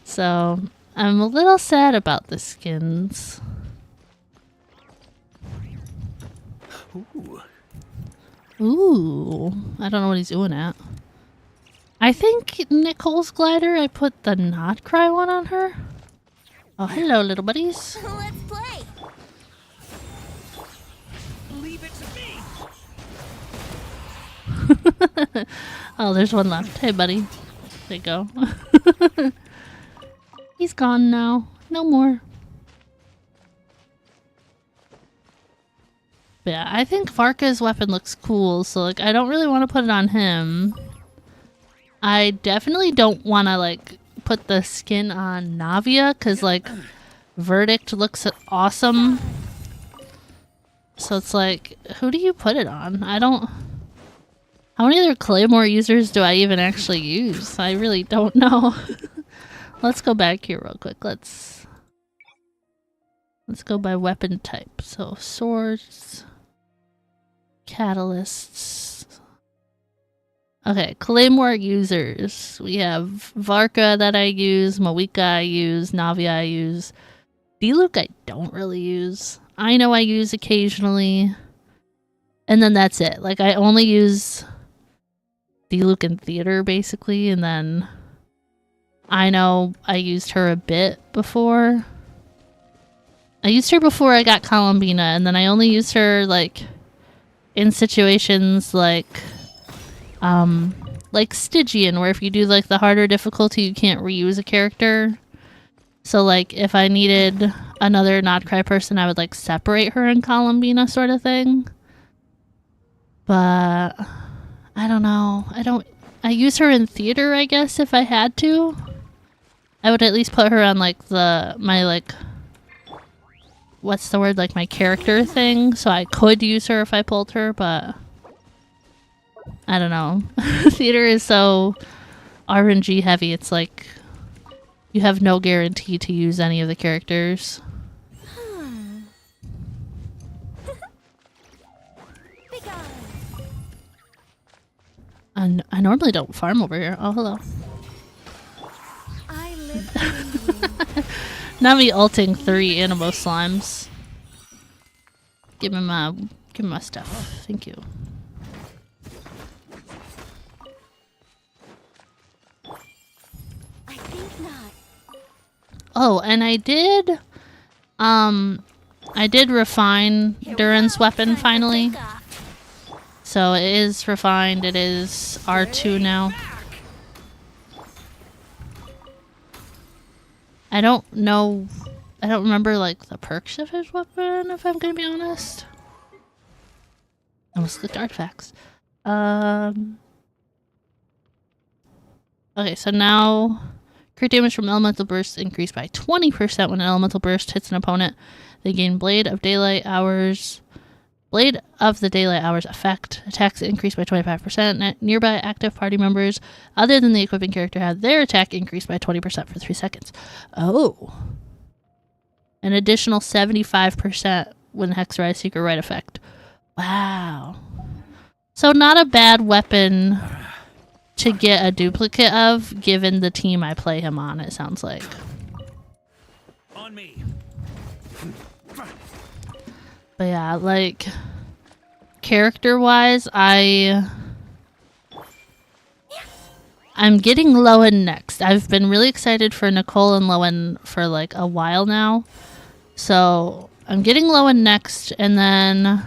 So I'm a little sad about the skins. Ooh, I don't know what he's doing at. I think Nicole's glider, I put the not cry one on her. Oh, hello, little buddies. Let's play. Leave it to me. Oh, there's one left. Hey, buddy. There you go. He's gone now. No more. But yeah, I think Varka's weapon looks cool, so like I don't really want to put it on him. I definitely don't want to like put the skin on Navia because like Verdict looks awesome. So it's like, who do you put it on? I don't... How many other Claymore users do I even actually use? I really don't know. Let's go back here real quick. Let's go by weapon type. So swords, catalysts. Okay, Claymore users. We have Varka that I use, Mawika I use, Navia I use. Diluc I don't really use. I know I use occasionally. And then that's it. Like I only use Diluc in theater, basically, and then I know I used her a bit before. I used her before I got Columbina, and then I only used her, like, in situations like Stygian, where if you do, like, the harder difficulty, you can't reuse a character. So, like, if I needed another Nodcry person, I would, like, separate her and Columbina sort of thing. But I don't know. I use her in theater, I guess, if I had to. I would at least put her on, like, my, like, what's the word? Like, my character thing. So I could use her if I pulled her, but I don't know. Theater is so RNG heavy. It's like you have no guarantee to use any of the characters. And I normally don't farm over here. Oh, hello. I live Not me ulting 3 Animo slimes. Give me my stuff. Thank you. I think not. Oh, and I did refine Duran's weapon finally. So it is refined. It is R2 now. I don't know. I don't remember, like, the perks of his weapon, if I'm gonna be honest. I almost clicked artifacts. Okay, so now crit damage from elemental bursts increased by 20% when an elemental burst hits an opponent. They gain Blade of the Daylight Hours effect. Attacks increased by 25%. Nearby active party members other than the equipping character have their attack increased by 20% for 3 seconds. Oh. An additional 75% when Hexerei Secret Right effect. Wow. So not a bad weapon to get a duplicate of, given the team I play him on, it sounds like. On me. But yeah, like, character-wise, I'm getting Lowen next. I've been really excited for Nicole and Lowen for, like, a while now. So, I'm getting Lowen next, and then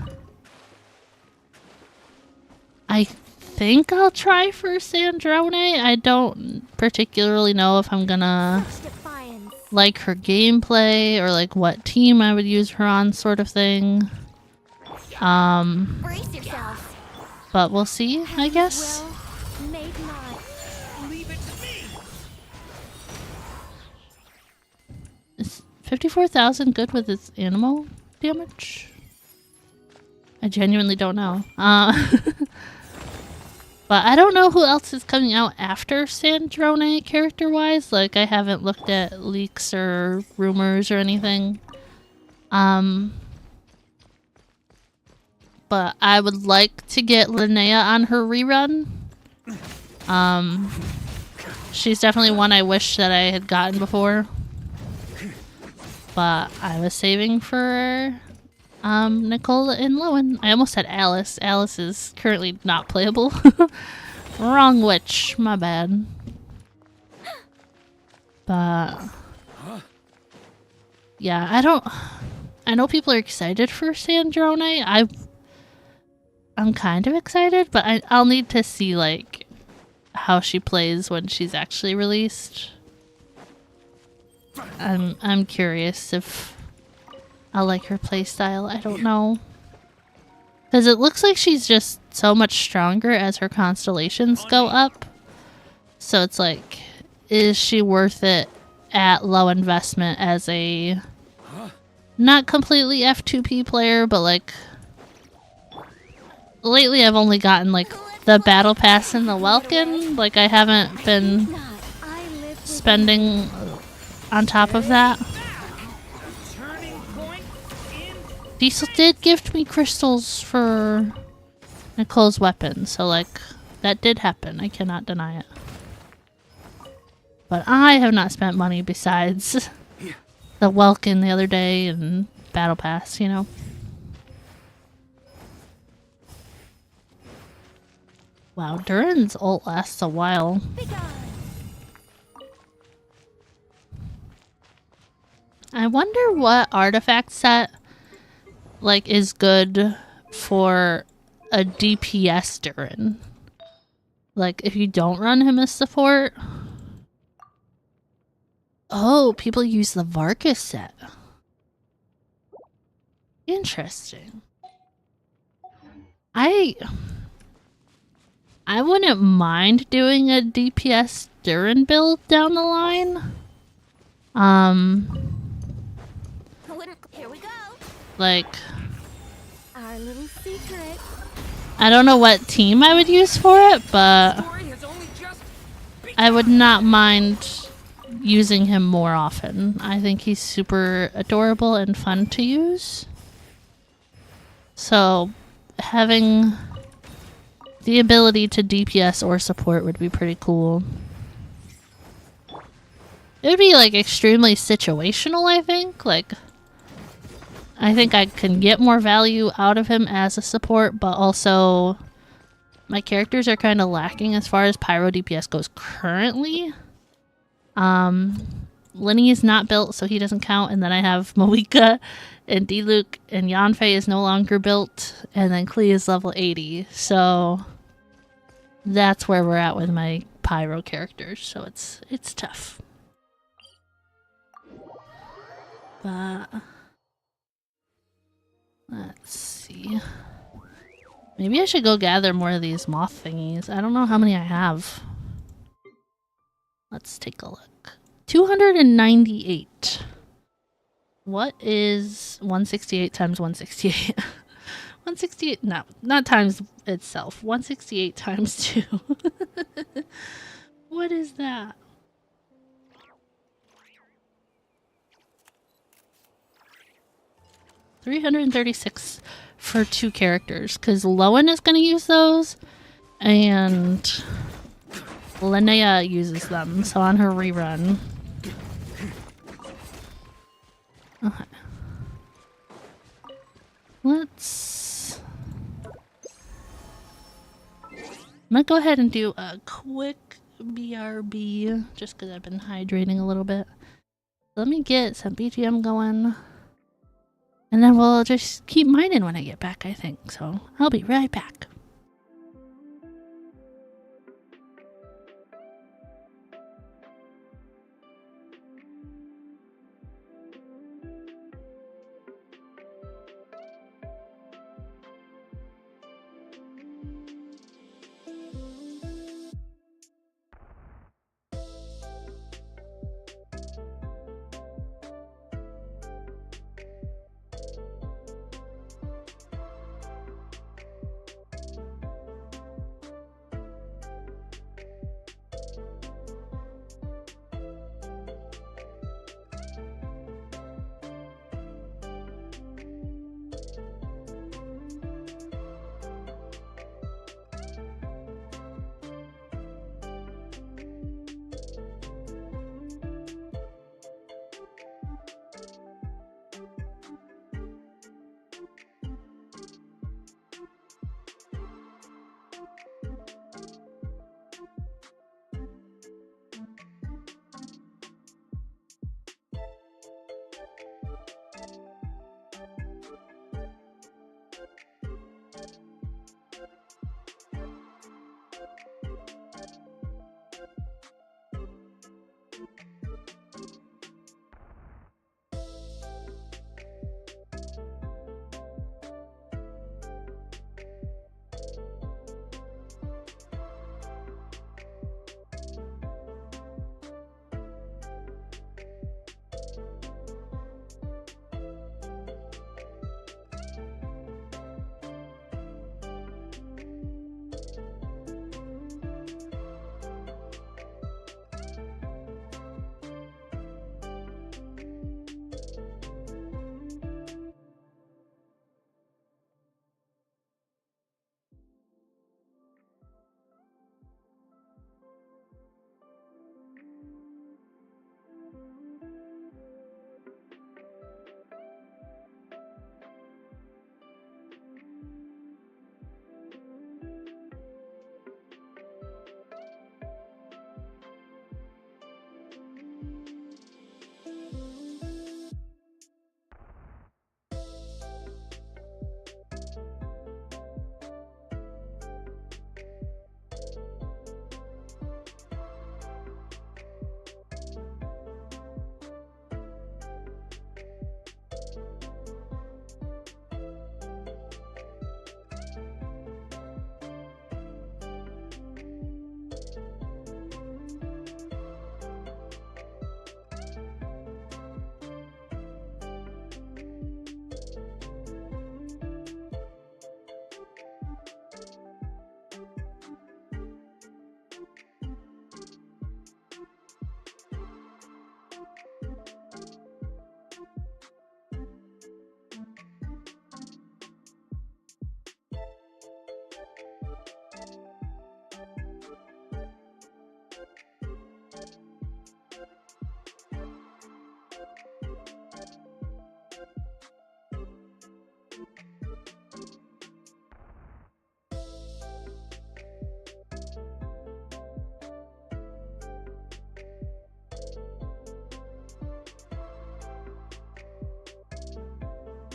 I think I'll try for Sandrone. I don't particularly know if I'm gonna like her gameplay or like what team I would use her on, sort of thing. Brace yourself. But we'll see, I guess. Made not. Leave it to me. Is 54,000 good with its animal damage? I genuinely don't know. But I don't know who else is coming out after Sandrone character-wise. Like, I haven't looked at leaks or rumors or anything. But I would like to get Linnea on her rerun. She's definitely one I wish that I had gotten before. But I was saving for Nicole and Lowen. I almost said Alice. Alice is currently not playable. Wrong witch. My bad. But yeah, I know people are excited for Sandrone. I'm kind of excited, but I'll need to see, like, how she plays when she's actually released. I'm curious if I like her playstyle. I don't know. Because it looks like she's just so much stronger as her constellations go up. So it's like, is she worth it at low investment as a not completely F2P player, but like lately I've only gotten like the battle pass and the welcome. Like I haven't been spending on top of that. Diesel did gift me crystals for Nicole's weapon, so like that did happen. I cannot deny it. But I have not spent money besides the welcome the other day and battle pass, you know. Wow, Durin's ult lasts a while. Be gone. I wonder what artifact set like is good for a DPS Durin. Like if you don't run him as support. Oh, people use the Varkas set. Interesting. I wouldn't mind doing a DPS Durin build down the line. Here we go. Like, Our little secret. I don't know what team I would use for it, but Story has only just I would not mind using him more often. I think he's super adorable and fun to use. So, having the ability to DPS or support would be pretty cool. It would be like extremely situational, I think. Like, I think I can get more value out of him as a support, but also my characters are kind of lacking as far as pyro DPS goes currently. Lenny is not built, so he doesn't count, and then I have Moika and Diluc, and Yanfei is no longer built, and then Klee is level 80, so that's where we're at with my pyro characters, so it's tough. But let's see. Maybe I should go gather more of these moth thingies. I don't know how many I have. Let's take a look. 298. What is 168 times 168? 168, no, not times itself. 168 times 2. What is that? $336 for 2 characters, because Lowen is going to use those, and Linnea uses them, so on her rerun. Okay. Let's... I'm gonna go ahead and do a quick BRB, just because I've been hydrating a little bit. Let me get some BGM going. And then we'll just keep mining when I get back, I think. So I'll be right back.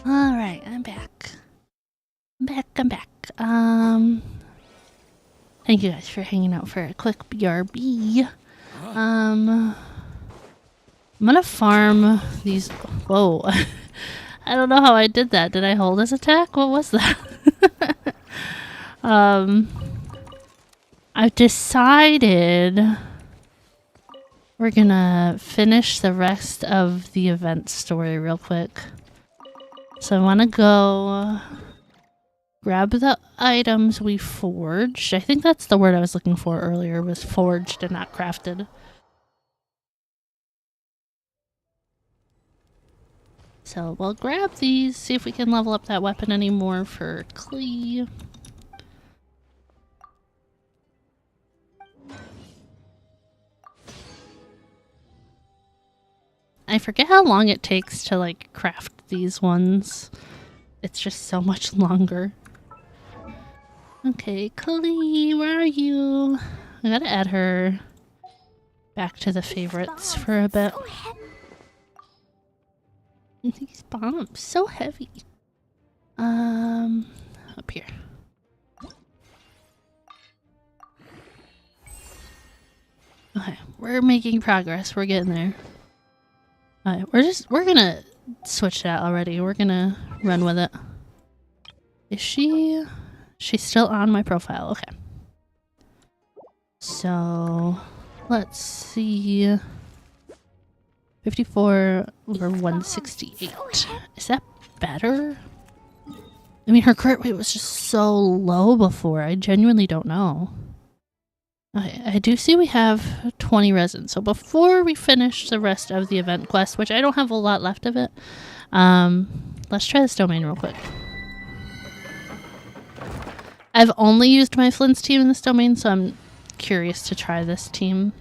Alright, I'm back. I'm back. Thank you guys for hanging out for a quick BRB. I'm gonna farm these. Whoa. I don't know how I did that. Did I hold his attack? What was that? I've decided we're gonna finish the rest of the event story real quick. So I want to go grab the items we forged. I think that's the word I was looking for earlier, was forged and not crafted. So we'll grab these, see if we can level up that weapon anymore for Klee. I forget how long it takes to like craft these ones. It's just so much longer. Okay, Klee, where are you? I gotta add her back to the favorites for a bit. These bombs, so heavy. Up here. Okay, we're making progress. We're getting there. Alright, we're gonna switch that already. We're gonna run with it. Is she? She's still on my profile. Okay. So, let's see. 54 over 168. Is that better? I mean, her crit rate was just so low before. I genuinely don't know. Okay, I do see we have 20 resin. So before we finish the rest of the event quest, which I don't have a lot left of it, let's try this domain real quick. I've only used my Flint's team in this domain, so I'm curious to try this team.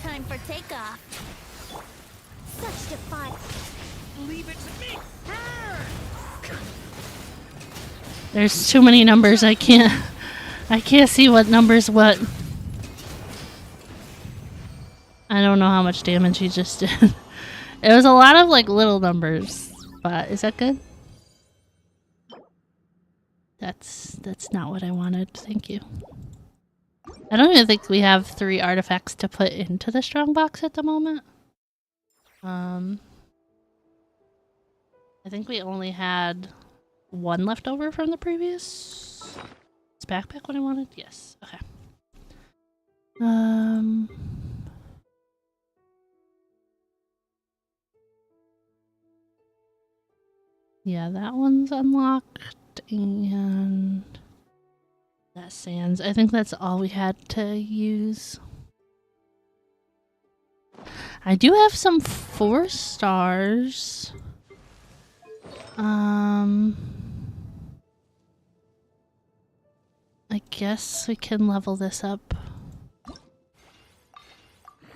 Time for takeoff. Such defiance. Leave it to me. There's too many numbers. I can't see what number's what. I don't know how much damage he just did. It was a lot of like little numbers, but is that good? That's not what I wanted. Thank you. I don't even think we have 3 artifacts to put into the strong box at the moment. I think we only had 1 left over from the previous. Is backpack what I wanted? Yes. Okay. Yeah, that one's unlocked, and that sands. I think that's all we had to use. I do have some 4 stars. I guess we can level this up.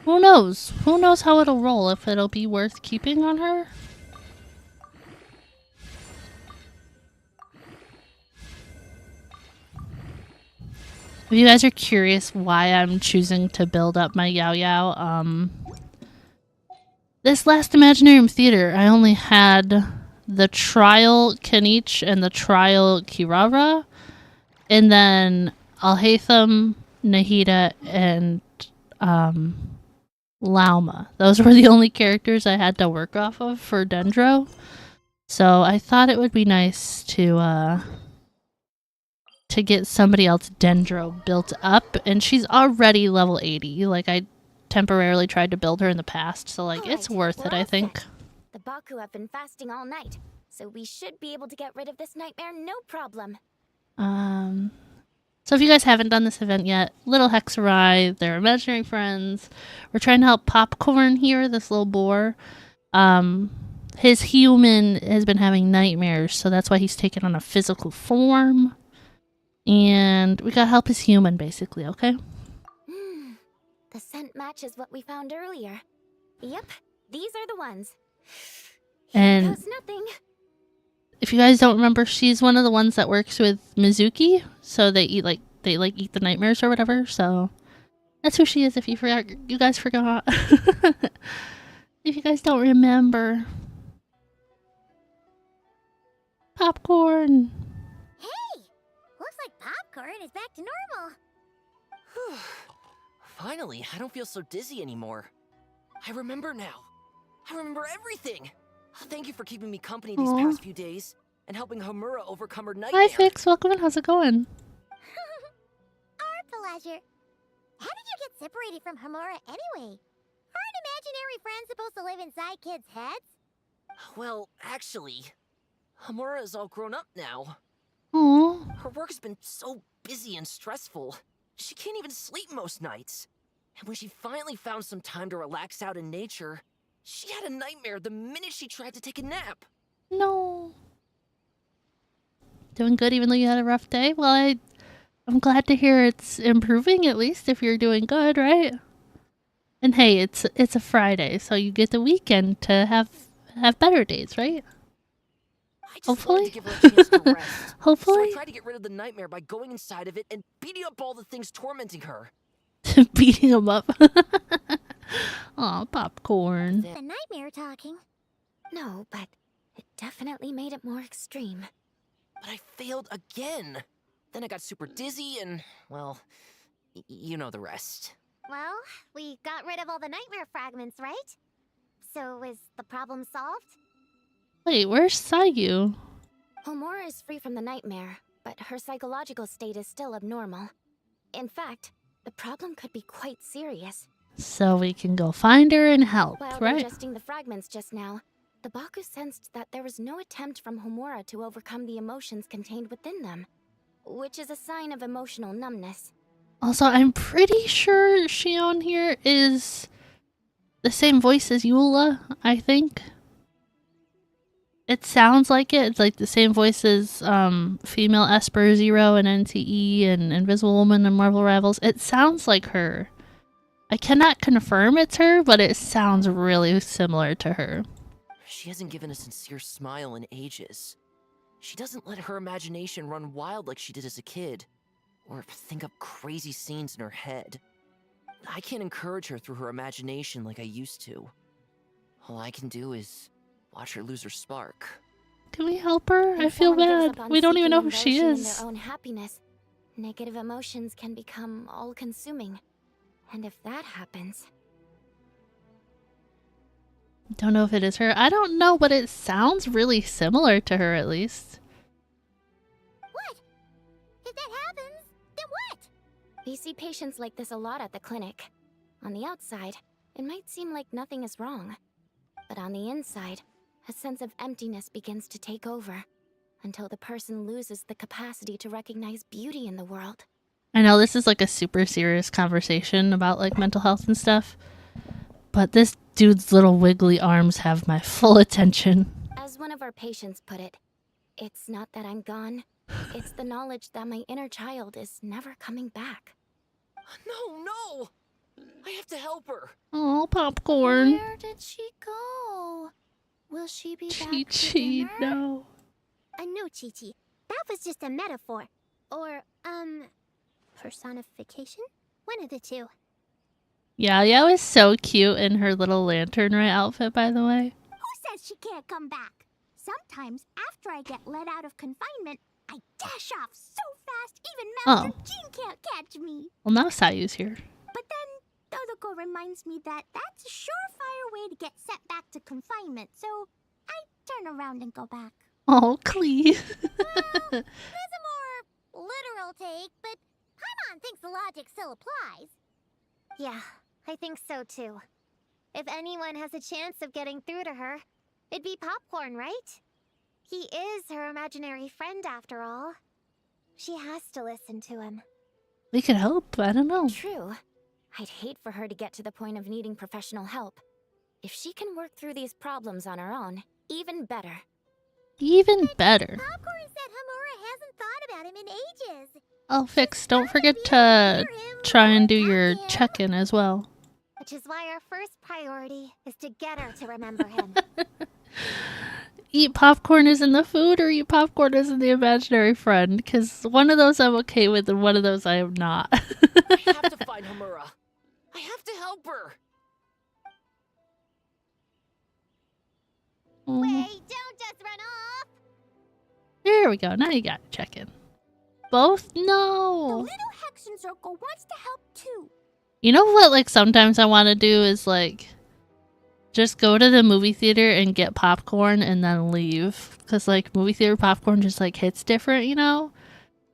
Who knows? Who knows how it'll roll, if it'll be worth keeping on her? If you guys are curious why I'm choosing to build up my Yao Yao, this last Imaginarium Theater, I only had the Trial Kanich and the Trial Kirara, and then Alhaitham, Nahida, and Lauma. Those were the only characters I had to work off of for Dendro. So I thought it would be nice to get somebody else Dendro built up, and she's already level 80. Like, I temporarily tried to build her in the past, so like it's worth it, I think. The Baku have been fasting all night, so we should be able to get rid of this nightmare no problem. So if you guys haven't done this event yet, little Hexerei, their imaginary friends, we're trying to help Popcorn here, this little boar. His human has been having nightmares, so that's why he's taken on a physical form. And we gotta help his human, basically, okay? The scent matches what we found earlier. Yep, these are the ones. And Here goes nothing. if you guys don't remember, she's one of the ones that works with Mizuki, so they eat the nightmares or whatever. So That's who she is if you forgot. You guys forgot. If you guys don't remember. Popcorn. Hey! Looks like popcorn is back to normal. Finally, I don't feel so dizzy anymore. I remember now. I remember everything. Thank you for keeping me company these Aw. past few days and helping Homura overcome her nightmare. Hi, Fix. Welcome in. How's it going? Our pleasure. How did you get separated from Homura anyway? Aren't imaginary friends supposed to live inside kids' heads? Well, actually, Homura is all grown up now. Aw. Her work has been so busy and stressful. She can't even sleep most nights. And when she finally found some time to relax out in nature, she had a nightmare the minute she tried to take a nap. No. Doing good even though you had a rough day? Well, I'm glad to hear it's improving at least if you're doing good, right? And hey, it's a Friday, so you get the weekend to have better days, right? I just Hopefully. wanted to give her a chance to rest. So Hopefully. I tried to get rid of the nightmare by going inside of it and beating up all the things tormenting her. Beating him up. Aw, popcorn. The nightmare talking. No, but it definitely made it more extreme. But I failed again. Then I got super dizzy and, well, you know the rest. Well, we got rid of all the nightmare fragments, right? So is the problem solved? Wait, where's Sayu? Homura is free from the nightmare, but her psychological state is still abnormal. In fact, the problem could be quite serious. So we can go find her and help, While right? digesting the fragments just now, the Baku sensed that there was no attempt from Homura to overcome the emotions contained within them, which is a sign of emotional numbness. Also, I'm pretty sure Shion here is the same voice as Eula, I think. It sounds like it. It's like the same voice as female Esper Zero and NTE and Invisible Woman and Marvel Rivals. It sounds like her. I cannot confirm it's her, but it sounds really similar to her. She hasn't given a sincere smile in ages. She doesn't let her imagination run wild like she did as a kid, or think up crazy scenes in her head. I can't encourage her through her imagination like I used to. All I can do is watch her lose her spark. Can we help her? When I feel someone gives bad. up on We don't even know seeking who she embellishing in is. their own happiness, negative emotions can become all-consuming. And if that happens, Don't know if it is her. I don't know, but it sounds really similar to her at least. What? If that happens, then what? we see patients like this a lot at the clinic. On the outside, it might seem like nothing is wrong. But on the inside, a sense of emptiness begins to take over, until the person loses the capacity to recognize beauty in the world. I know this is like a super serious conversation about like mental health and stuff, but this dude's little wiggly arms have my full attention. As one of our patients put it, it's not that I'm gone, it's the knowledge that my inner child is never coming back. No! I have to help her! Oh, popcorn. Where did she go? Will she be back for Chi-Chi, dinner? no. No, Chi-Chi. That was just a metaphor. Or, personification? One of the two. Yeah, was so cute in her little lantern ray outfit, by the way. Who says she can't come back? Sometimes, after I get let out of confinement, I dash off so fast even Master Jean can't catch me. Well, now Sayu's here. But then, Dodoko reminds me that that's a surefire way to get sent back to confinement, so I turn around and go back. Oh, Clee. There's a more literal take, but Paimon thinks the logic still applies. Yeah, I think so too. If anyone has a chance of getting through to her, it'd be Popcorn, right? He is her imaginary friend after all. She has to listen to him. We could hope. I don't know. True. I'd hate for her to get to the point of needing professional help. If she can work through these problems on her own, even better. Even better. Popcorn said Homura hasn't thought about him in ages. Oh, Fix, don't forget to try and do your check-in as well. Which is why our first priority is to get her to remember him. Eat popcorn as in the food or eat popcorn as in the imaginary friend? Because one of those I'm okay with and one of those I am not. I have to find Homura. I have to help her. Wait, don't just run off! There we go. Now you got to check in. Both? The No. little Hexen Circle wants to help too. You know what, like, sometimes I want to do is, like, just go to the movie theater and get popcorn and then leave. Because, like, movie theater popcorn just, like, hits different, you know?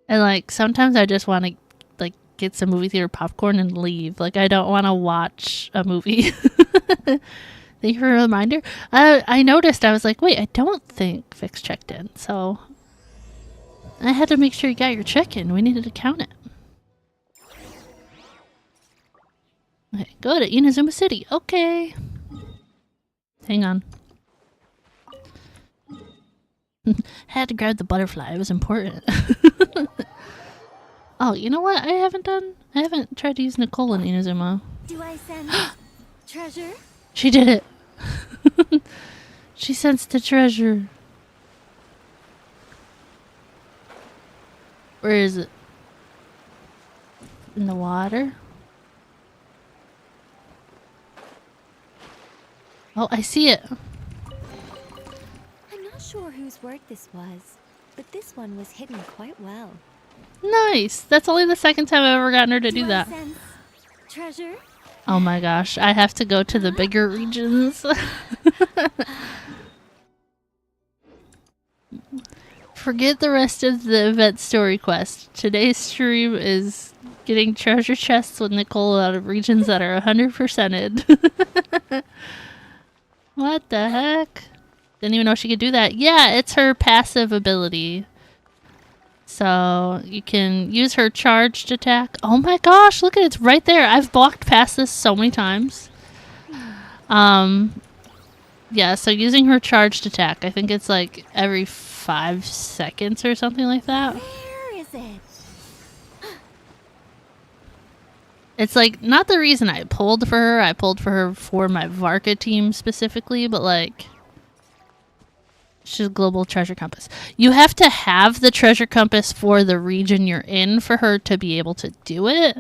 And, like, sometimes I just want to, like, get some movie theater popcorn and leave. Like, I don't want to watch a movie. Thank you for a reminder. I noticed, I was like, wait, I don't think Fix checked in. So, I had to make sure you got your check-in. We needed to count it. Okay, go to Inazuma City. Okay. Hang on. Had to grab the butterfly. It was important. Oh, you know what I haven't done? I haven't tried to use Nicole in Inazuma. Do I send treasure? She did it. She sensed the treasure. Where is it? In the water? Oh, I see it. I'm not sure whose work this was, but this one was hidden quite well. Nice. That's only the second time I've ever gotten her to do I that. sense treasure? Oh my gosh, I have to go to the bigger regions. Forget the rest of the event story quest. Today's stream is getting treasure chests with Nicole out of regions that are 100%ed. What the heck? Didn't even know she could do that. Yeah, it's her passive ability. So you can use her charged attack. Oh my gosh, look at it, it's right there. I've blocked past this so many times. Yeah, so using her charged attack, I think it's like every 5 seconds or something like that. Where is it? It's like not the reason I pulled for her. I pulled for her for my Varka team specifically, but like she's a global treasure compass. You have to have the treasure compass for the region you're in for her to be able to do it.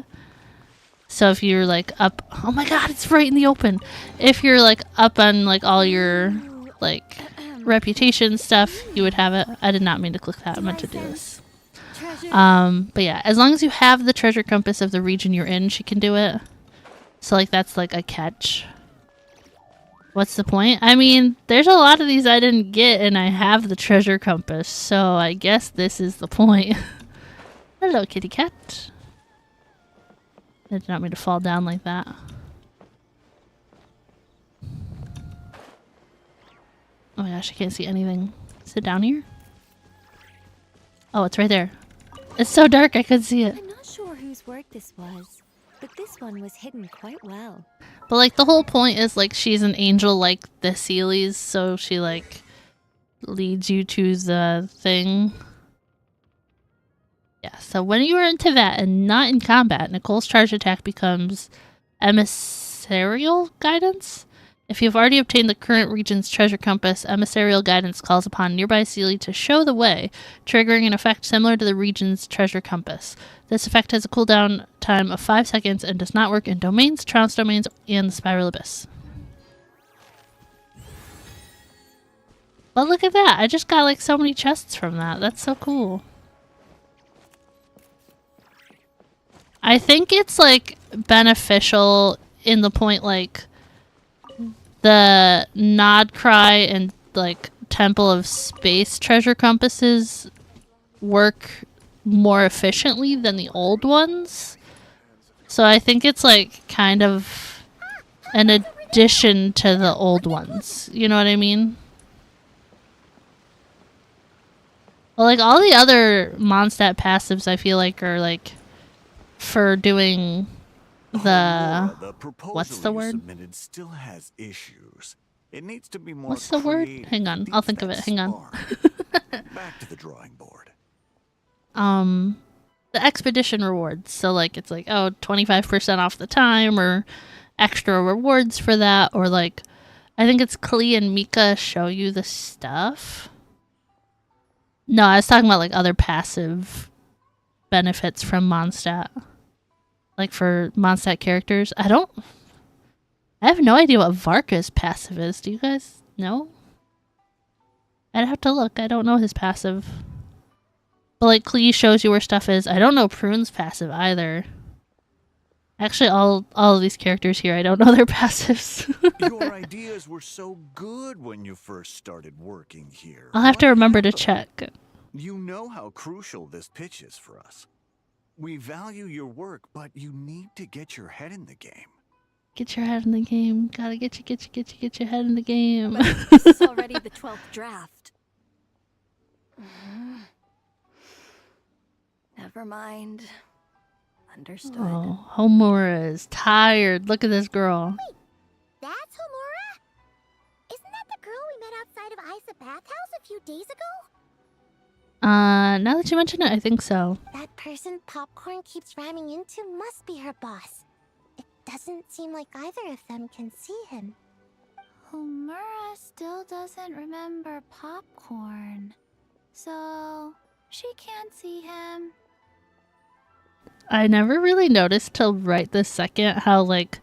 So if you're like up, oh my god, it's right in the open. If you're like up on like all your like reputation stuff, you would have it. I did not mean to click that. I meant to do this. But yeah, as long as you have the treasure compass of the region you're in, she can do it. So like that's like a catch. What's the point? I mean, there's a lot of these I didn't get and I have the treasure compass, so I guess this is the point. Hello, kitty cat. I did not mean to fall down like that. Oh my gosh, I can't see anything. Is it down here? Oh, it's right there. It's so dark I couldn't see it. I'm not sure whose work this was, but this one was hidden quite well. But like the whole point is like she's an angel like the Sealies, so she like leads you to the thing. Yeah, so when you are in Teyvat and not in combat, Nicole's charge attack becomes emissarial guidance. If you've already obtained the current region's treasure compass, emissarial guidance calls upon nearby Sealy to show the way, triggering an effect similar to the region's treasure compass. This effect has a cooldown time of 5 seconds and does not work in domains, trance domains, and the spiral abyss. But look at that! I just got like so many chests from that. That's so cool. I think it's like beneficial in the point like the Nod Cry and like Temple of Space treasure compasses work more efficiently than the old ones. So I think it's like kind of an addition to the old ones. You know what I mean? Well, like all the other Mondstadt passives I feel like are like for doing the what's the word? Still has issues. It needs to be more What's the word? creative. Hang on, I'll think of it. Hang on. Back to the drawing board. The expedition rewards. So like it's like 25% off the time or extra rewards for that, or like I think it's Klee and Mika show you the stuff. No, I was talking about like other passive benefits from Mondstadt. Like for Mondstadt characters. I have no idea what Varka's passive is. Do you guys know? I'd have to look. I don't know his passive. But like Klee shows you where stuff is. I don't know Prune's passive either. Actually, all of these characters here, I don't know their passives. Your ideas were so good when you first started working here. I'll have to What remember to happened? check. You know how crucial this pitch is for us. We value your work, but you need to get your head in the game. Get your head in the game. Gotta get your head in the game. This is already the 12th draft. Never mind. Understood. Oh, Homura is tired. Look at this girl. That's Homura? Isn't that the girl we met outside of Isa Bathhouse a few days ago? Now that you mention it, I think so. That person Popcorn keeps ramming into must be her boss. It doesn't seem like either of them can see him. Homura still doesn't remember Popcorn, so she can't see him. I never really noticed till right this second how, like,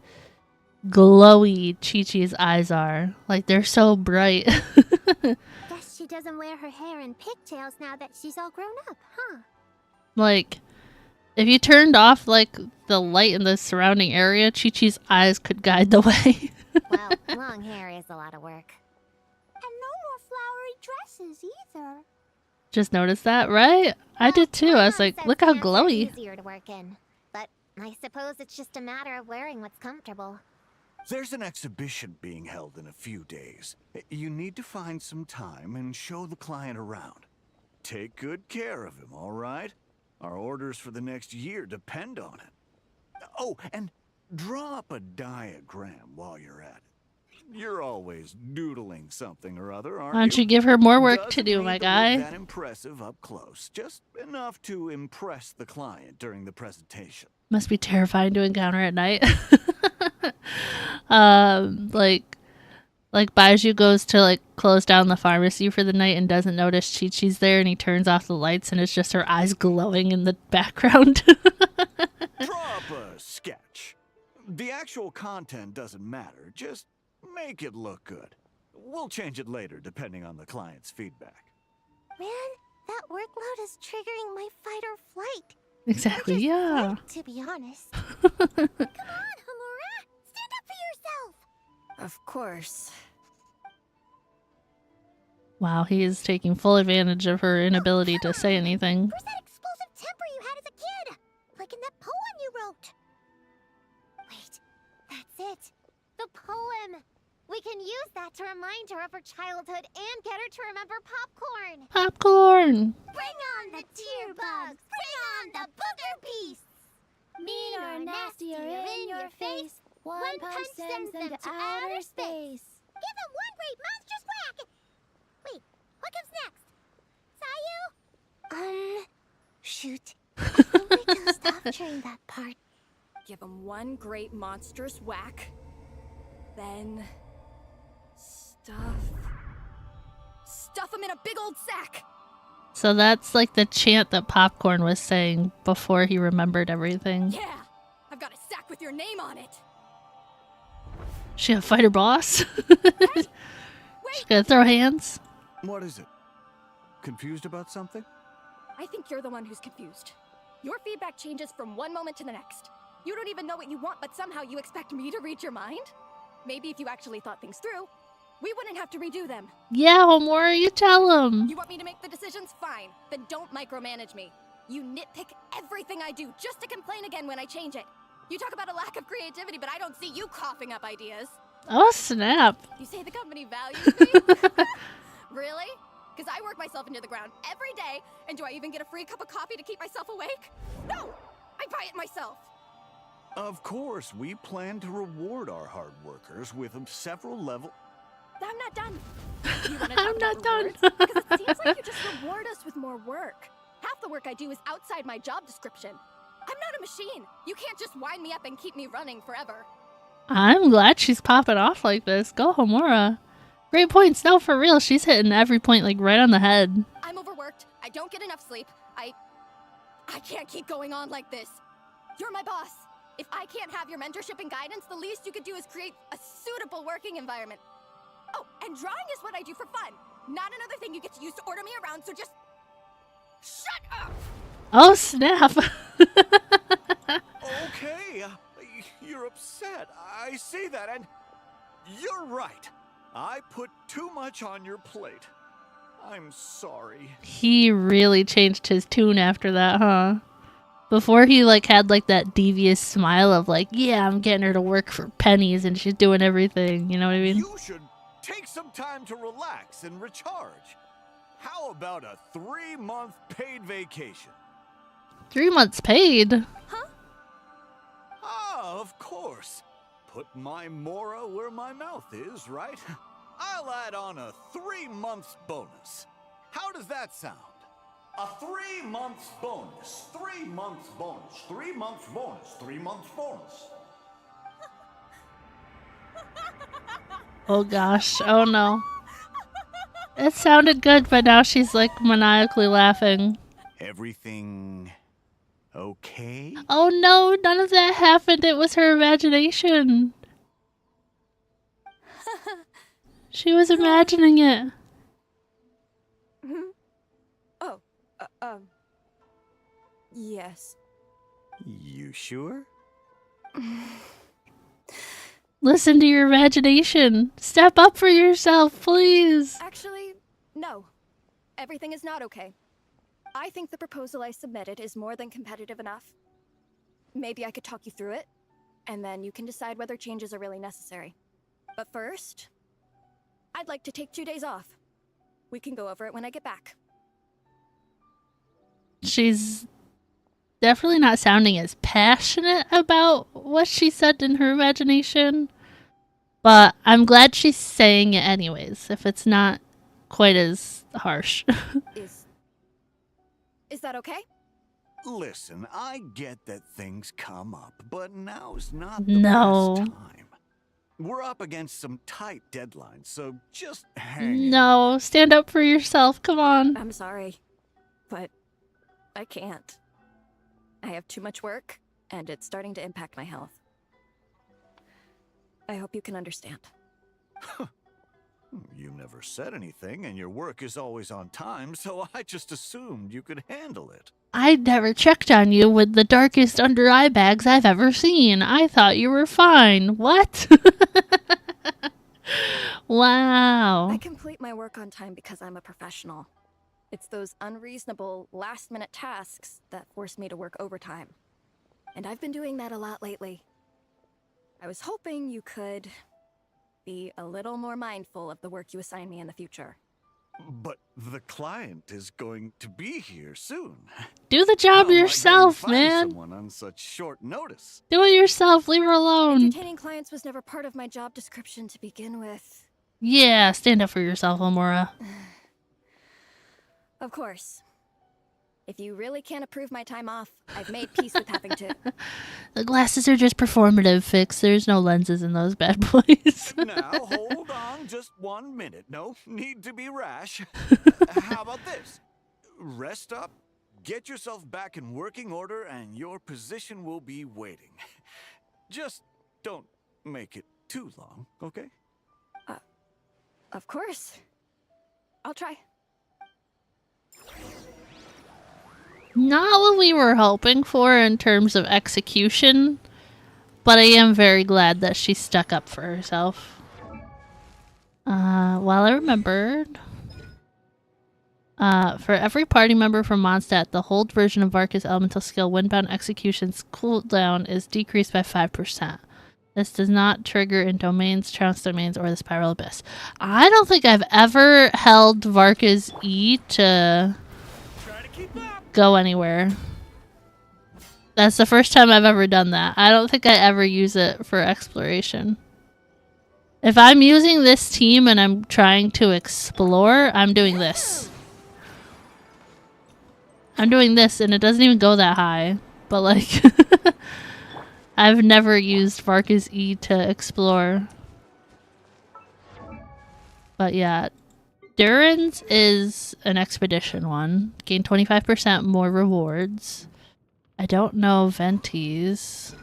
glowy Chi-Chi's eyes are. Like, they're so bright. Guess she doesn't wear her hair in pigtails now that she's all grown up, huh? Like, if you turned off, like, the light in the surrounding area, Chi-Chi's eyes could guide the way. Well, long hair is a lot of work. And no more flowery dresses either. Just noticed that, right? I did too. I was like, look how glowy. Easier to work in, but I suppose it's just a matter of wearing what's comfortable. There's an exhibition being held in a few days. You need to find some time and show the client around. Take good care of him, all right? Our orders for the next year depend on it. Oh, and draw up a diagram while you're at it. You're always doodling something or other, aren't you? Why don't you give her more work to Doesn't do, need my to look guy? that impressive up close, just enough to impress the client during the presentation. Must be terrifying to encounter at night. Like Baiju goes to like close down the pharmacy for the night and doesn't notice Chi-Chi's there, and he turns off the lights and it's just her eyes glowing in the background. Draw up a sketch. The actual content doesn't matter, just make it look good. We'll change it later depending on the client's feedback. Man, that workload is triggering my fight or flight. Exactly, Just yeah. flight, to be honest. Come on, Homura! Stand up for yourself! Of course. Wow, he is taking full advantage of her inability to say anything. Where's that explosive temper you had as a kid? Like in that poem you wrote. Wait, that's it. The poem. We can use that to remind her of her childhood and get her to remember Popcorn. Popcorn! Bring on the tear bugs. Bring on the booger beasts. Mean or nasty or in your face, one punch sends them to outer space. Give them one great monstrous whack. Wait, what comes next? Sayu? Shoot. I think I can stop during that part. Give him one great monstrous whack. Then... Stuff him in a big old sack! So that's like the chant that Popcorn was saying before he remembered everything. Yeah! I've got a sack with your name on it! She a fighter boss? Wait! She's gonna throw hands? What is it? Confused about something? I think you're the one who's confused. Your feedback changes from one moment to the next. You don't even know what you want, but somehow you expect me to read your mind? Maybe if you actually thought things through, we wouldn't have to redo them. Yeah, Homura, you tell him. You want me to make the decisions? Fine. Then don't micromanage me. You nitpick everything I do just to complain again when I change it. You talk about a lack of creativity, but I don't see you coughing up ideas. Oh, snap. You say the company values me? Really? Because I work myself into the ground every day, and do I even get a free cup of coffee to keep myself awake? No! I buy it myself. Of course, we plan to reward our hard workers with several level... I'm not done. You wanna I'm talk not about done. rewards? Because it seems like you just reward us with more work. Half the work I do is outside my job description. I'm not a machine. You can't just wind me up and keep me running forever. I'm glad she's popping off like this. Go, Homura. Great points. No, for real. She's hitting every point like right on the head. I'm overworked. I don't get enough sleep. I can't keep going on like this. You're my boss. If I can't have your mentorship and guidance, the least you could do is create a suitable working environment. Oh, and drawing is what I do for fun. Not another thing you get to use to order me around, so just... shut up! Oh, snap. Okay, you're upset. I see that, and you're right. I put too much on your plate. I'm sorry. He really changed his tune after that, huh? Before he like had like that devious smile of like, yeah, I'm getting her to work for pennies and she's doing everything. You know what I mean? You should take some time to relax and recharge. How about a 3-month paid vacation? 3 months paid? Ah, of course. Put my mora where my mouth is, right? I'll add on a 3 months bonus. How does that sound? A 3 months bonus. 3 months bonus. 3 months bonus. 3 months bonus. Oh gosh, oh no. It sounded good, but now she's like maniacally laughing. Everything okay? Oh no, none of that happened. It was her imagination. She was imagining it. Oh, yes. You sure? Listen to your imagination. Step up for yourself, please. Actually, no. Everything is not okay. I think the proposal I submitted is more than competitive enough. Maybe I could talk you through it, and then you can decide whether changes are really necessary. But first, I'd like to take 2 days off. We can go over it when I get back. She's definitely not sounding as passionate about what she said in her imagination. But I'm glad she's saying it anyways, if it's not quite as harsh. Is that okay? Listen, I get that things come up, but now's not the best time. We're up against some tight deadlines, so just hang in. No, stand up for yourself. Come on. I'm sorry, but I can't. I have too much work, and it's starting to impact my health. I hope you can understand. You never said anything, and your work is always on time, so I just assumed you could handle it. I never checked on you with the darkest under eye bags I've ever seen. I thought you were fine. What? Wow. I complete my work on time because I'm a professional. It's those unreasonable, last-minute tasks that force me to work overtime. And I've been doing that a lot lately. I was hoping you could be a little more mindful of the work you assign me in the future. But the client is going to be here soon. Do the job How am I yourself, going to find man. someone on such short notice? Do it yourself. Leave her alone. Entertaining clients was never part of my job description to begin with. Yeah, stand up for yourself, Amora. Of course. If you really can't approve my time off, I've made peace with having to. The glasses are just performative, Fix. There's no lenses in those bad boys. Now, hold on just 1 minute. No need to be rash. How about this? Rest up, get yourself back in working order, and your position will be waiting. Just don't make it too long, okay? Of course. I'll try. Not what we were hoping for in terms of execution, but I am very glad that she stuck up for herself. While I remembered, for every party member from Mondstadt, the hold version of Varka's elemental skill Windbound Execution's cooldown is decreased by 5%. This does not trigger in domains, trounce domains, or the spiral abyss. I don't think I've ever held Varka's E to go anywhere. That's the first time I've ever done that. I don't think I ever use it for exploration. If I'm using this team and I'm trying to explore, I'm doing this. I'm doing this and it doesn't even go that high. But like, I've never used Varka's E to explore. But yeah. Durin's is an expedition one. Gain 25% more rewards. I don't know Venti's.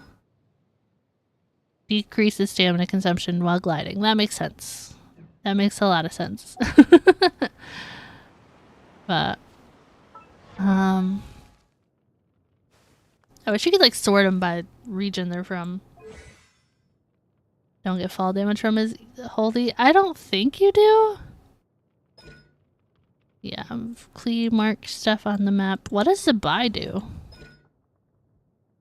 Decreases stamina consumption while gliding. That makes sense. That makes a lot of sense. But, I wish you could like sort them by region they're from. Don't get fall damage from his holy. I don't think you do. Yeah, cleave mark stuff on the map. What does Zabai do?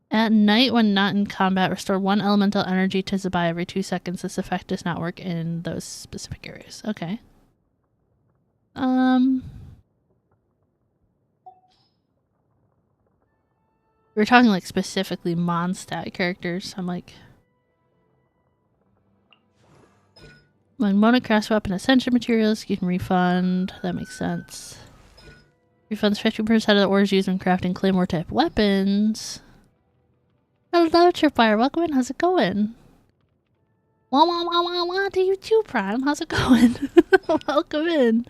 At night, when not in combat, restore 1 elemental energy to Zabai every 2 seconds. This effect does not work in those specific areas. Okay. We're talking like specifically Mondstadt characters. I'm like, when monocraft weapon ascension materials, you can refund. That makes sense. Refunds 50% of the ores used when crafting claymore type weapons. Hello, Tripwire. Welcome in. How's it going? Wah wah wah wah wah to you too, Prime. How's it going? Welcome in.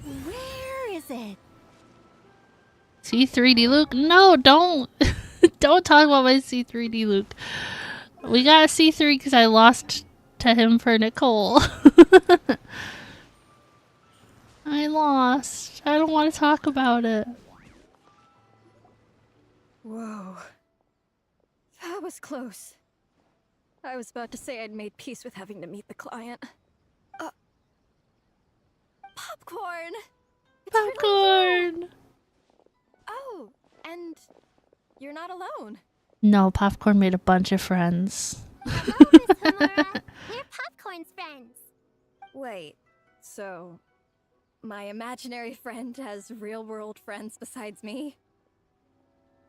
Where is it? C3D Luke? No, don't. Don't talk about my C3D Luke. We got a C3 because I lost to him for Nicole. I lost. I don't want to talk about it. Whoa. That was close. I was about to say I'd made peace with having to meet the client. Popcorn! It's Popcorn! Oh, and you're not alone. No, Popcorn made a bunch of friends. Hello, Miss Homura. We're Popcorn's friends. Wait, so my imaginary friend has real-world friends besides me?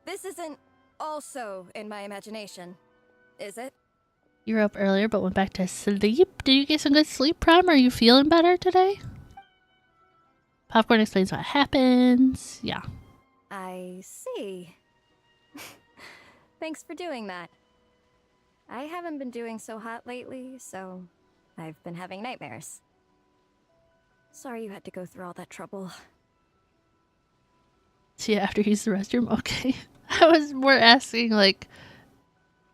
This isn't also in my imagination, is it? You were up earlier but went back to sleep. Did you get some good sleep, Prime? Are you feeling better today? Popcorn explains what happens. Yeah. I see. Thanks for doing that. I haven't been doing so hot lately, so I've been having nightmares. Sorry you had to go through all that trouble. See you after you use the restroom? Okay. I was more asking, like,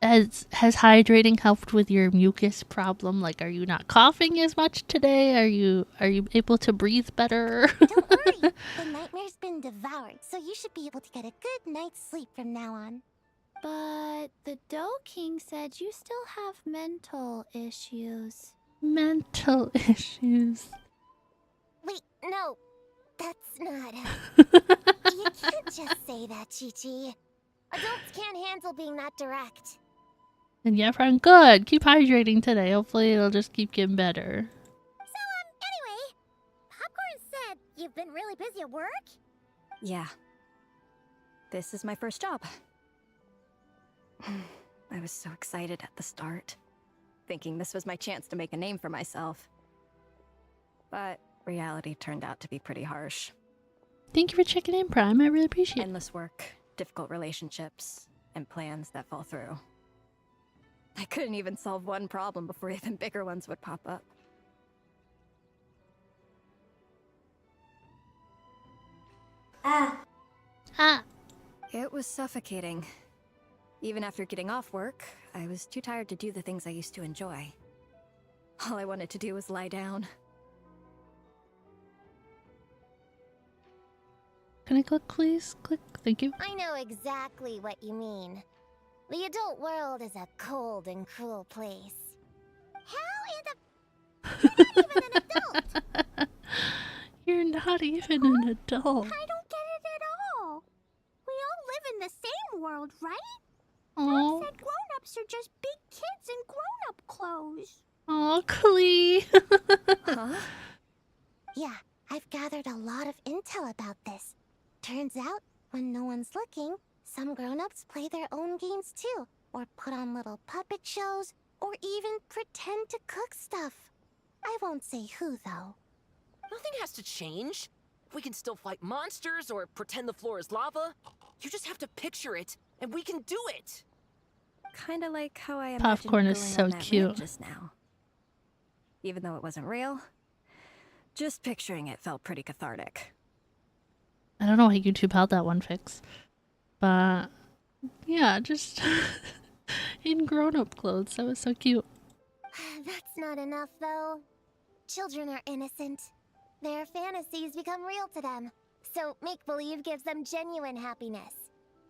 has hydrating helped with your mucus problem? Like, are you not coughing as much today? Are you able to breathe better? Don't worry. The nightmare's been devoured, so you should be able to get a good night's sleep from now on. But the Dough King said you still have mental issues. Mental issues. Wait, no. That's not... You can't just say that, Chi-Chi. Adults can't handle being that direct. And yeah, Prime, good. Keep hydrating today. Hopefully it'll just keep getting better. So, anyway, Popcorn said you've been really busy at work? Yeah. This is my first job. I was so excited at the start, thinking this was my chance to make a name for myself. But reality turned out to be pretty harsh. Thank you for checking in, Prime. I really appreciate it. Endless work, difficult relationships, and plans that fall through. I couldn't even solve one problem before even bigger ones would pop up. It was suffocating. Even after getting off work, I was too tired to do the things I used to enjoy. All I wanted to do was lie down. Can I click, please? Click. Thank you. I know exactly what you mean. The adult world is a cold and cruel place. How in the... You're not even an adult! You're not even an adult. I don't get it at all. We all live in the same world, right? Oh, Said grown-ups are just big kids in grown-up clothes. oh, Clee. Huh? Yeah, I've gathered a lot of intel about this. Turns out, when no one's looking, some grown-ups play their own games too, or put on little puppet shows, or even pretend to cook stuff. I won't say who, though. Nothing has to change. We can still fight monsters or pretend the floor is lava. You just have to picture it, and we can do it. Kinda like how I imagined Popcorn is going so on that cute. rant just now. Even though it wasn't real, just picturing it felt pretty cathartic. I don't know why YouTube held that one fix. But yeah, just in grown-up clothes. That was so cute. That's not enough, though. Children are innocent. Their fantasies become real to them. So make-believe gives them genuine happiness.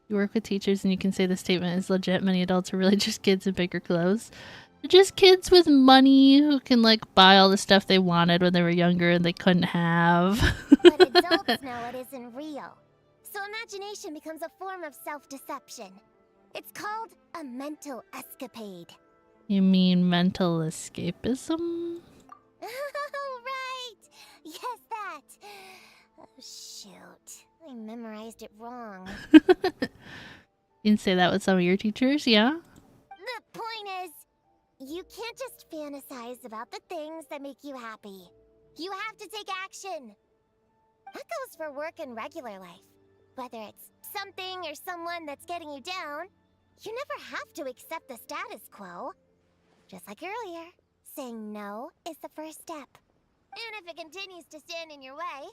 You work with teachers and you can say the statement is legit. Many adults are really just kids in bigger clothes. They're just kids with money who can like buy all the stuff they wanted when they were younger and they couldn't have. But adults know it isn't real. So imagination becomes a form of self-deception. It's called a mental escapade. You mean mental escapism? Oh, right! Yes, that! Oh, shoot. I memorized it wrong. You can say that with some of your teachers, yeah? The point is, you can't just fantasize about the things that make you happy. You have to take action. That goes for work and regular life. Whether it's something or someone that's getting you down, you never have to accept the status quo. Just like earlier, saying no is the first step. And if it continues to stand in your way,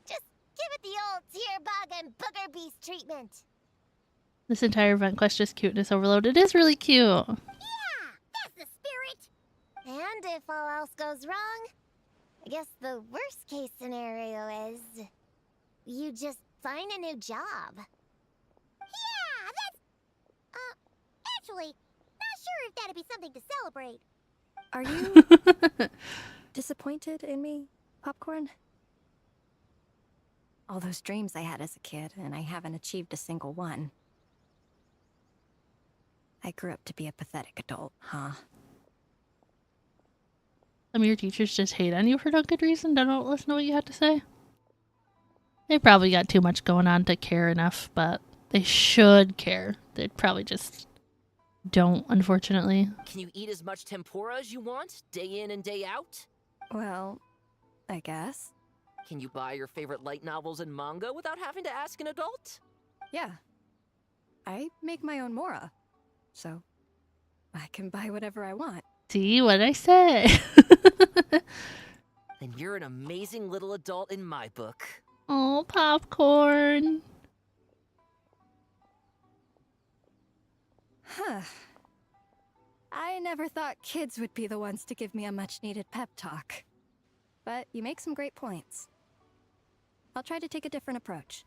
just give it the old tear bug and booger beast treatment. This entire event quest is cuteness overload. It is really cute. Yeah, that's the spirit. And if all else goes wrong, I guess the worst case scenario is you just find a new job. Yeah, that's... actually, not sure if that'd be something to celebrate. Are you disappointed in me, Popcorn? All those dreams I had as a kid, and I haven't achieved a single one. I grew up to be a pathetic adult, huh? Some of your teachers just hate on you for no good reason. They don't listen to what you have to say. They probably got too much going on to care enough, but they should care. They probably just don't, unfortunately. Can you eat as much tempura as you want, day in and day out? Well, I guess. Can you buy your favorite light novels and manga without having to ask an adult? Yeah. I make my own mora, so I can buy whatever I want. See what I say? Then you're an amazing little adult in my book. Oh, Popcorn. Huh. I never thought kids would be the ones to give me a much-needed pep talk. But you make some great points. I'll try to take a different approach.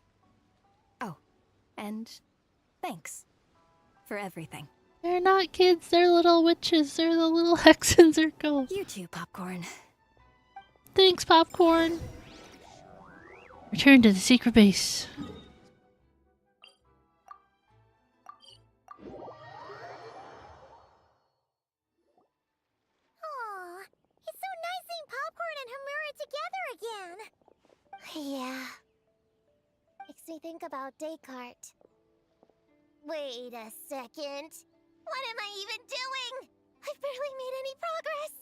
Oh, and thanks for everything. They're not kids, they're little witches. They're the little hex and circle. You too, Popcorn. Thanks, Popcorn. Return to the secret base. Aw, it's so nice seeing Popcorn and Homura together again. Yeah. Makes me think about Descartes. Wait a second. What am I even doing? I've barely made any progress.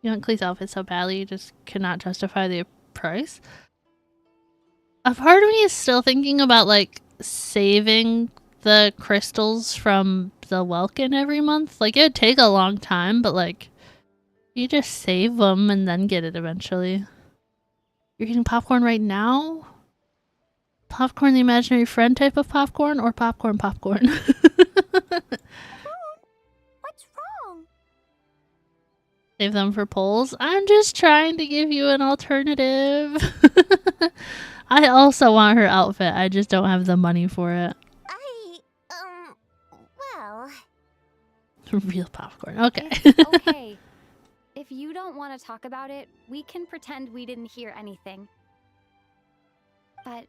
You want Clee's outfit so badly you just cannot justify the price? A part of me is still thinking about like saving the crystals from the Welkin every month. Like it would take a long time, but like you just save them and then get it eventually. You're getting popcorn right now? Popcorn the imaginary friend type of popcorn or popcorn? What's wrong? Save them for polls. I'm just trying to give you an alternative. I also want her outfit. I just don't have the money for it. Well... Real popcorn. Okay. Okay. If you don't want to talk about it, we can pretend we didn't hear anything. But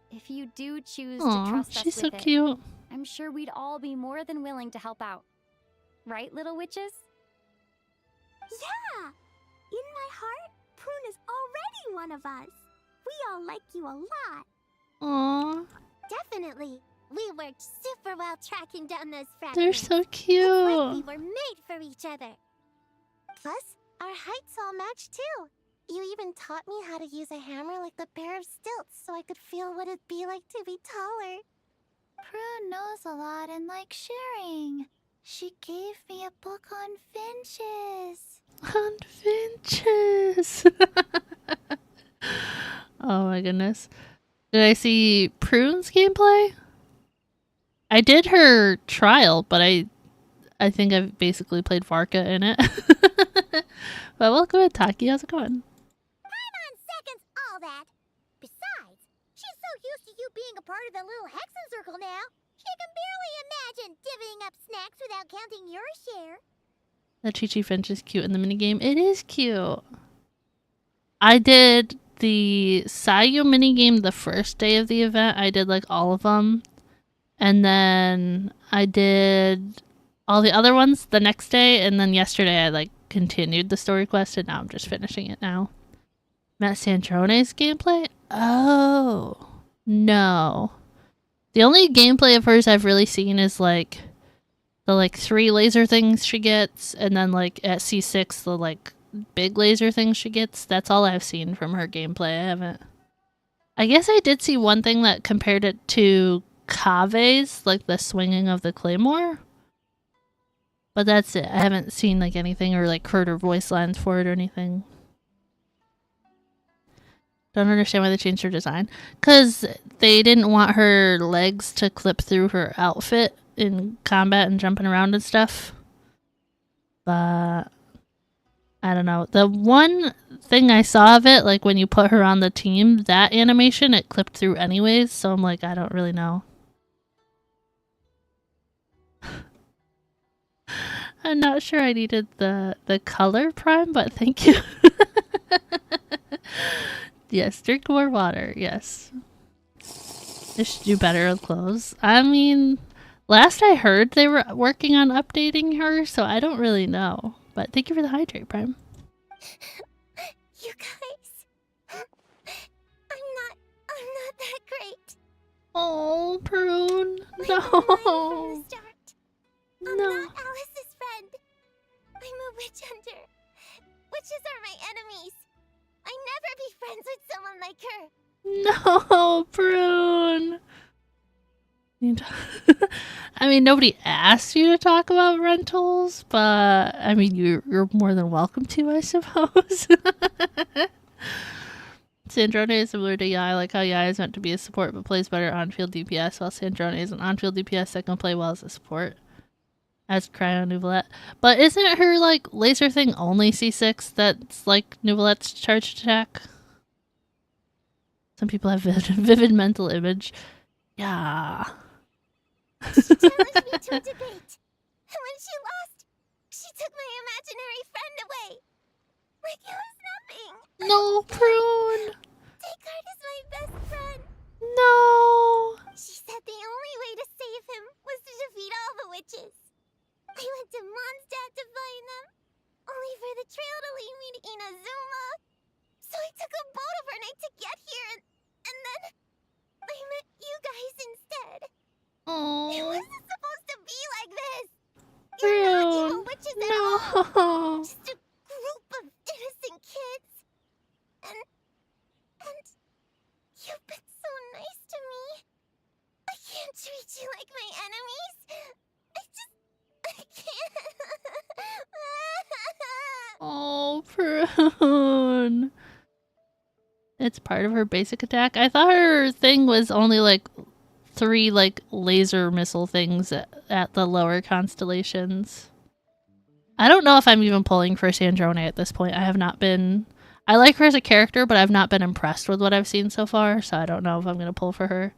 if you do choose to Aw, trust us she's so with it, cute. I'm sure we'd all be more than willing to help out. Right, little witches? Yeah! In my heart, Prune is already one of us. We all like you a lot. Aw, Definitely. We worked super well tracking down those fragments. they're so It's like cute. we were made for each other. Plus, our heights all match too. You even taught me how to use a hammer like the pair of stilts so I could feel what it'd be like to be taller. Prune knows a lot and likes sharing. She gave me a book on finches. On finches. Oh my goodness. Did I see Prune's gameplay? I did her trial, but I think I've basically played Varka in it. But welcome in, Taki. How's it going? Paimon seconds all that. Besides, she's so used to you being a part of the little Hexen circle now, she can barely imagine divvying up snacks without counting your share. The Chi-Chi Finch is cute in the minigame. It is cute. I did the Sayu minigame the first day of the event. I did like all of them. And then I did all the other ones the next day. And then yesterday I like continued the story quest. And now I'm just finishing it now. Met Sandrone's gameplay? Oh, no. The only gameplay of hers I've really seen is like the like 3 laser things she gets. And then like at C6, the like big laser things she gets. That's all I've seen from her gameplay. I haven't. I guess I did see one thing that compared it to Kave's, like the swinging of the claymore. But that's it. I haven't seen like anything or like heard her voice lines for it or anything. Don't understand why they changed her design. Because they didn't want her legs to clip through her outfit in combat and jumping around and stuff. But I don't know. The one thing I saw of it, like when you put her on the team, that animation, it clipped through anyways. So I'm like, I don't really know. I'm not sure I needed the color prime, but thank you. Yes, drink more water. Yes. They should do better with clothes. I mean, last I heard they were working on updating her, so I don't really know. But thank you for the hydrate, Prime. You guys, I'm not that great. Oh, Prune. I'm No. from the start. I'm No. not Alice's friend. I'm a witch hunter. Witches are my enemies. I never be friends with someone like her. No, Prune. I mean, nobody asked you to talk about rentals, but I mean, you're more than welcome to, I suppose. Sandrone is similar to Yai, like how Yai is meant to be a support but plays better on-field DPS, while Sandrone is an on-field DPS that can play well as a support. As Cryo Nouvelette. But isn't her, like, laser thing only C6 that's, like, Nouvelette's charged attack? Some people have vivid mental image. Yeah. She challenged me to a debate. And when she lost, she took my imaginary friend away. Like it was nothing. No, Prune. Descartes is my best friend. No. She said the only way to save him was to defeat all the witches. I went to Mondstadt to find them, only for the trail to lead me to Inazuma. So I took a boat overnight to get here, and then I met you guys instead. Oh. It wasn't supposed to be like this. You're not evil witches at all. No. Just a group of innocent kids. And you've been so nice to me. I can't treat you like my enemies. I can't. Oh, Prune. It's part of her basic attack. I thought her thing was only like 3 like laser missile things at the lower constellations. I don't know if I'm even pulling for Sandrone at this point. I have not been. I like her as a character, but I've not been impressed with what I've seen so far, so I don't know if I'm going to pull for her.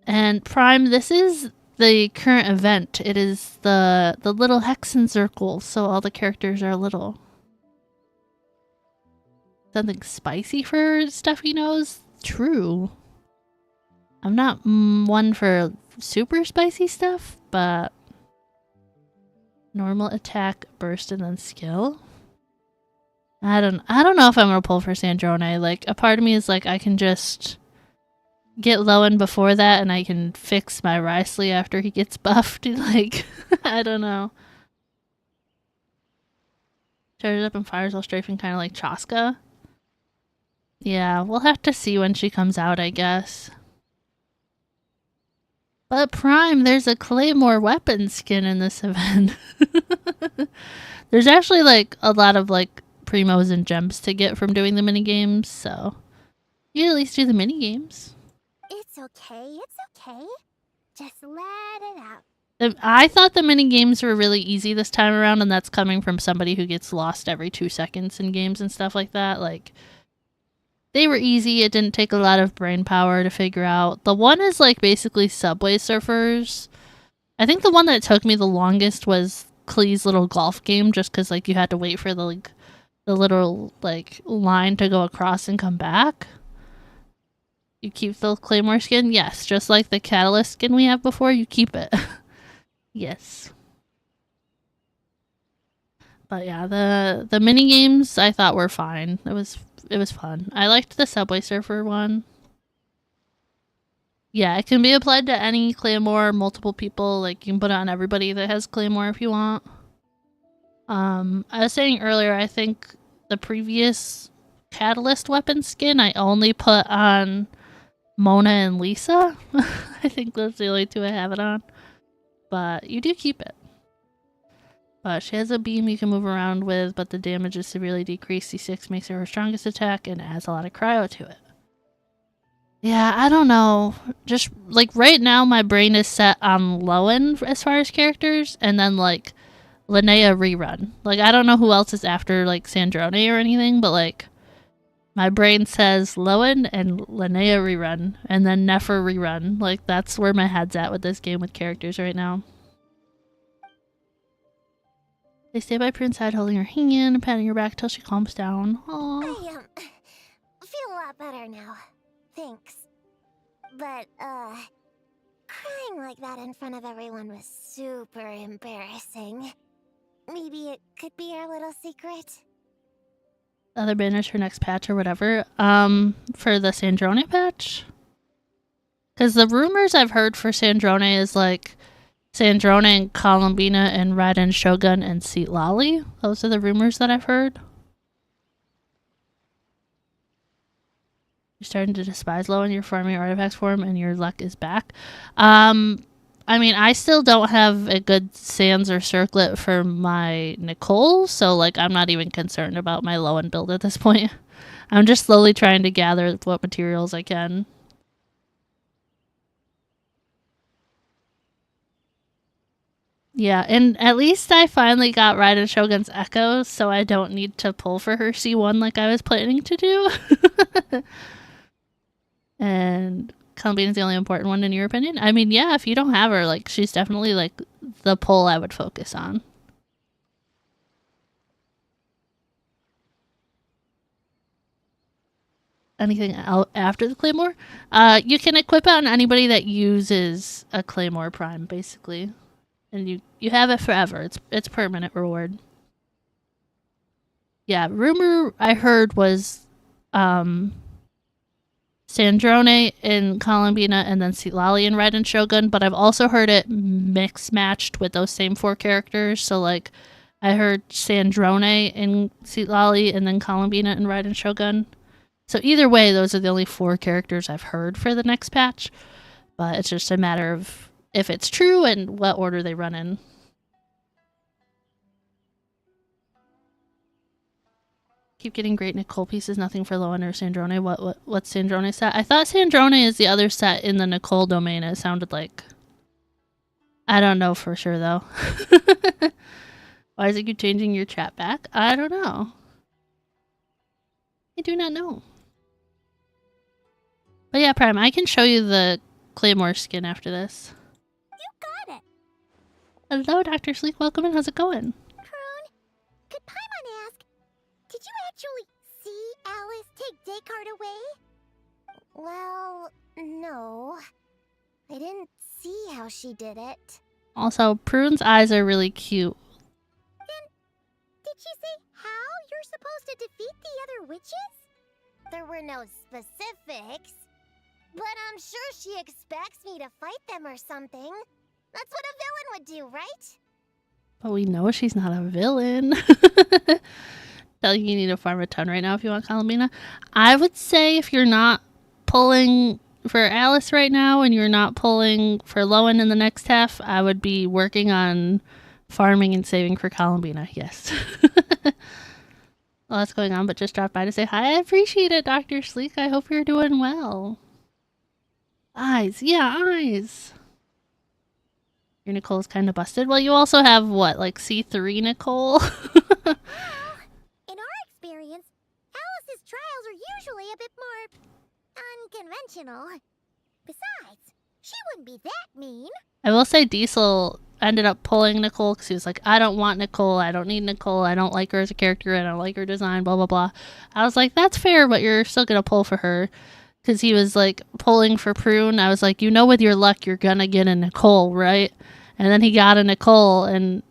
And Prime, this is the current event. It is the little Hexen circle, so all the characters are little. Something spicy for stuffy nose? True. I'm not one for super spicy stuff, but normal attack, burst, and then skill. I don't know if I'm gonna pull for Sandrone. Like, a part of me is like, I can just get Lowen before that, and I can fix my Risley after he gets buffed. Like, I don't know. Charges up and fires while strafing, kind of like Chaska. Yeah, we'll have to see when she comes out, I guess. But Prime, there's a Claymore weapon skin in this event. There's actually like a lot of like primos and gems to get from doing the minigames, so You at least do the mini games. It's okay, it's okay. Just let it out. I thought the mini games were really easy this time around, and that's coming from somebody who gets lost every 2 seconds in games and stuff like that. Like, they were easy. It didn't take a lot of brain power to figure out. The one is like basically Subway Surfers. I think the one that took me the longest was Klee's little golf game, just because like you had to wait for the little like line to go across and come back. You keep the Claymore skin? Yes, just like the Catalyst skin we have before, you keep it. Yes. But yeah, the mini games I thought were fine. It was fun. I liked the Subway Surfer one. Yeah, it can be applied to any Claymore, multiple people. Like, you can put it on everybody that has Claymore if you want. I was saying earlier, I think the previous Catalyst weapon skin I only put on Mona and Lisa. I think those are the only 2 I have it on. But you do keep it. But she has a beam you can move around with, but the damage is severely decreased. C6 makes her strongest attack and adds a lot of cryo to it. Yeah, I don't know. Just, like, right now my brain is set on Lowen as far as characters, and then, like, Linnea rerun. Like, I don't know who else is after, like, Sandrone or anything, but, like, my brain says Lowen and Linnea rerun, and then Nefer rerun. Like, that's where my head's at with this game with characters right now. They stay by Prune's side, holding her hand and patting her back till she calms down. Aww. I feel a lot better now. Thanks. But, crying like that in front of everyone was super embarrassing. Maybe it could be our little secret? The other banners for next patch or whatever. For the Sandrone patch? Because the rumors I've heard for Sandrone is, like, Sandrone and Columbina and Raiden Shogun and Seat Lolly. Those are the rumors that I've heard. You're starting to despise Lowen, you're farming artifacts for him, and your luck is back. I mean, I still don't have a good Sands or Circlet for my Nicole, so, like, I'm not even concerned about my Lowen build at this point. I'm just slowly trying to gather what materials I can. Yeah, and at least I finally got Raiden Shogun's Echo, so I don't need to pull for her C1 like I was planning to do. And Columbina's the only important one in your opinion? I mean, yeah, if you don't have her, like, she's definitely, like, the pull I would focus on. Anything after the Claymore? You can equip it on anybody that uses a Claymore Prime, basically. And you have it forever. It's permanent reward. Yeah, rumor I heard was Sandrone and Columbina and then Seatlali and Raiden Shogun, but I've also heard it mix-matched with those same 4 characters. So, like, I heard Sandrone and Seatlali and then Columbina and Raiden Shogun. So either way, those are the only 4 characters I've heard for the next patch. But it's just a matter of if it's true and what order they run in. Keep getting great Nicole pieces, nothing for Lowen or Sandrone. What's Sandrone set? I thought Sandrone is the other set in the Nicole domain, it sounded like. I don't know for sure though. Why is it keep changing your chat back? I don't know. I do not know. But yeah, Prime, I can show you the Claymore skin after this. You got it! Hello, Dr. Sleek. Welcome in. How's it going? Prune, could Paimon ask, did you actually see Alice take Descartes away? Well, no. I didn't see how she did it. Also, Prune's eyes are really cute. Then, did she say how you're supposed to defeat the other witches? There were no specifics. But I'm sure she expects me to fight them or something. That's what a villain would do, right? But we know she's not a villain. Tell you need to farm a ton right now if you want Columbina. I would say if you're not pulling for Alice right now and you're not pulling for Lowen in the next half, I would be working on farming and saving for Columbina, yes. a lot's going on, but just dropped by to say hi. I appreciate it, Dr. Sleek. I hope you're doing well. Eyes. Yeah, eyes. Your Nicole's kind of busted. Well, you also have, what, like C3 Nicole? Well, in our experience, Alice's trials are usually a bit more unconventional. Besides, she wouldn't be that mean. I will say Diesel ended up pulling Nicole because he was like, I don't want Nicole. I don't need Nicole. I don't like her as a character. I don't like her design, blah, blah, blah. I was like, that's fair, but you're still going to pull for her. Because he was like pulling for Prune. I was like, you know, with your luck, you're going to get a Nicole, right? And then he got a Nicole, and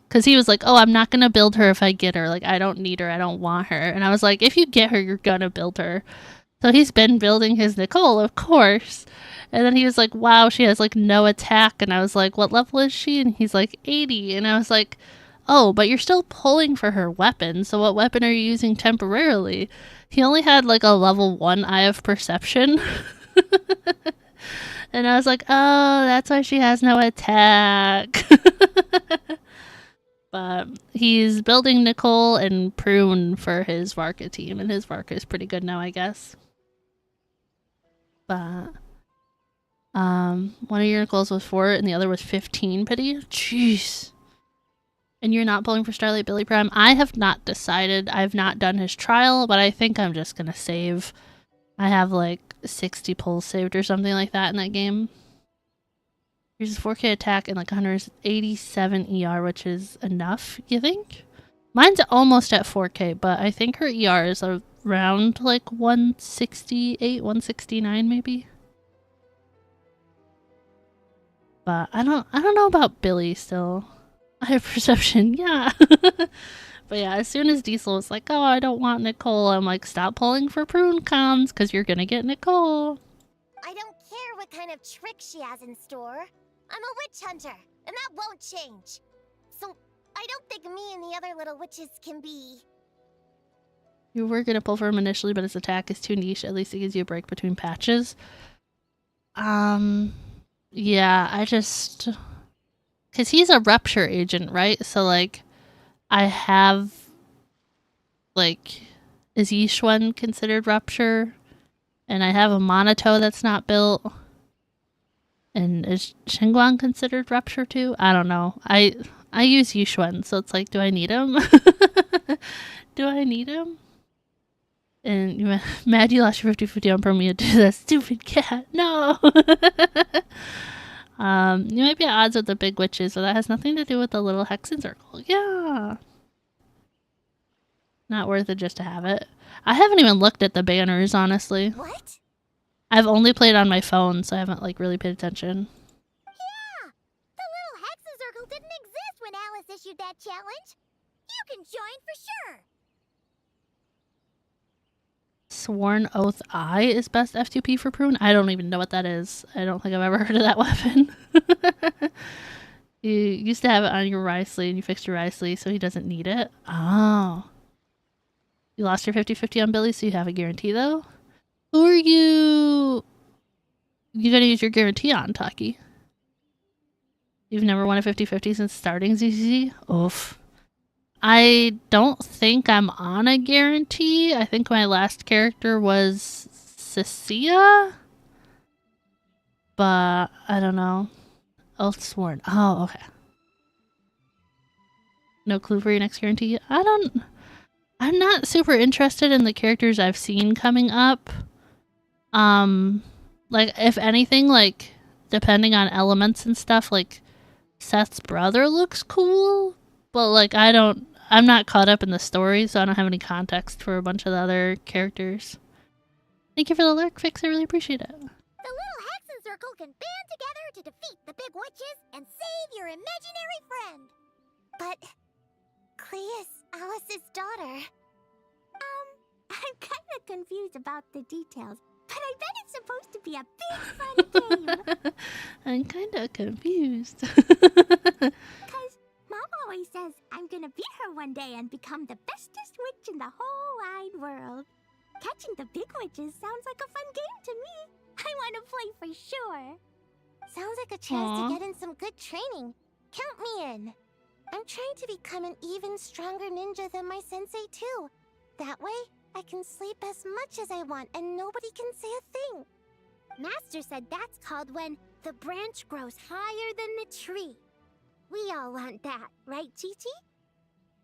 because he was like, oh, I'm not going to build her if I get her. Like, I don't need her. I don't want her. And I was like, if you get her, you're going to build her. So he's been building his Nicole, of course. And then he was like, wow, she has like no attack. And I was like, what level is she? And he's like 80. And I was like, oh, but you're still pulling for her weapon. So what weapon are you using temporarily? He only had like a level 1 Eye of Perception. And I was like, oh, that's why she has no attack. But he's building Nicole and Prune for his Varka team. And his Varka is pretty good now, I guess. But one of your Nicoles was 4 and the other was 15 pity. Jeez. And you're not pulling for Starlight Billy Prime? I have not decided. I've not done his trial, but I think I'm just gonna save. I have like 60 pulls saved or something like that in that game. Here's a 4K attack and like 187 ER, which is enough, you think? Mine's almost at 4K, but I think her ER is around like 168, 169 maybe. But I don't know about Billy still. I have perception, yeah. But yeah, as soon as Diesel was like, oh, I don't want Nicole, I'm like, stop pulling for Prune cons, because you're gonna get Nicole. I don't care what kind of trick she has in store. I'm a witch hunter, and that won't change. So, I don't think me and the other little witches can be. You were gonna pull for him initially, but his attack is too niche. At least it gives you a break between patches. Yeah, I just... Because he's a rupture agent, right? So, like, I have... Like, is Yishuan considered rupture? And I have a Monoto that's not built. And is Xinguang considered rupture too? I don't know. I use Yishuan, so it's like, do I need him? Do I need him? And you mad you lost your 50-50 on Promia to that stupid cat. No! You might be at odds with the big witches, so that has nothing to do with the little hexen circle. Yeah! Not worth it just to have it. I haven't even looked at the banners, honestly. What? I've only played on my phone, so I haven't like really paid attention. Yeah! The little hexen circle didn't exist when Alice issued that challenge. You can join for sure! Sworn Oath Eye is best F2P for Prune? I don't even know what that is. I don't think I've ever heard of that weapon. You used to have it on your Risley and you fixed your Risley, so he doesn't need it. Oh. You lost your 50-50 on Billy, so you have a guarantee though? Who are you gonna use your guarantee on, Taki? You've never won a 50-50 since starting ZCZ? Oof. I don't think I'm on a guarantee. I think my last character was Cecilia? But I don't know. Oathsworn. Oh, okay. No clue for your next guarantee? I'm not super interested in the characters I've seen coming up. Like, if anything, like, depending on elements and stuff, like, Seth's brother looks cool, but, like, I'm not caught up in the story, so I don't have any context for a bunch of the other characters. Thank you for the lurk, Fix, I really appreciate it. The little hexen circle can band together to defeat the big witches and save your imaginary friend. But Clea's Alice's daughter. I'm kinda confused about the details, but I bet it's supposed to be a big fun game. I'm kinda confused. Cause Mom always says I'm gonna beat her one day and become the bestest witch in the whole wide world. Catching the big witches sounds like a fun game to me. I wanna play for sure. Sounds like a chance to get in some good training. Count me in. I'm trying to become an even stronger ninja than my sensei too. That way, I can sleep as much as I want and nobody can say a thing. Master said that's called when the branch grows higher than the tree. We all want that, right, Chi-Chi?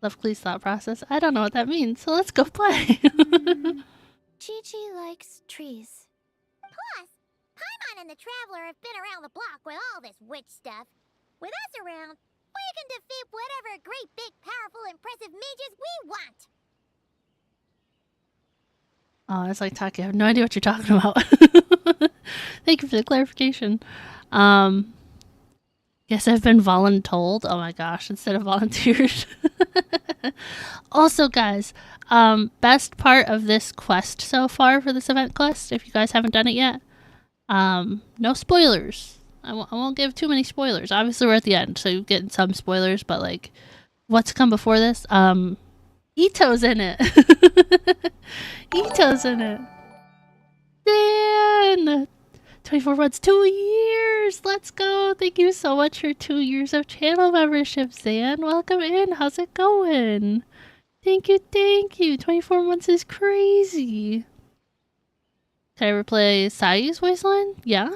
Lovely's thought process. I don't know what that means, so let's go play. Chi-Chi likes trees. Plus, Paimon and the Traveler have been around the block with all this witch stuff. With us around, we can defeat whatever great, big, powerful, impressive mages we want. Oh, it's like Taki. I have no idea what you're talking about. Thank you for the clarification. Guess I've been voluntold. Oh my gosh, instead of volunteered. Also, guys, best part of this quest so far for this event quest, if you guys haven't done it yet, no spoilers. I won't give too many spoilers. Obviously, we're at the end, so you're getting some spoilers, but like, what's come before this? Ito's in it. Ito's in it. Dan! 24 months, 2 years! Let's go! Thank you so much for 2 years of channel membership, Zan. Welcome in. How's it going? Thank you, thank you. 24 months is crazy. Can I replay Sayu's voice line? Yeah?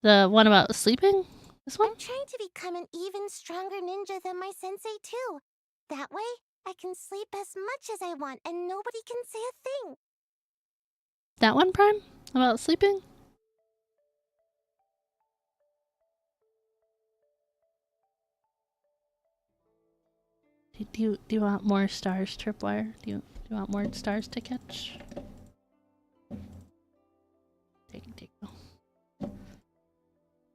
The one about sleeping? This one? I'm trying to become an even stronger ninja than my sensei, too. That way, I can sleep as much as I want and nobody can say a thing. That one, Prime? About sleeping? Do you want more stars, Tripwire? Do you want more stars to catch? There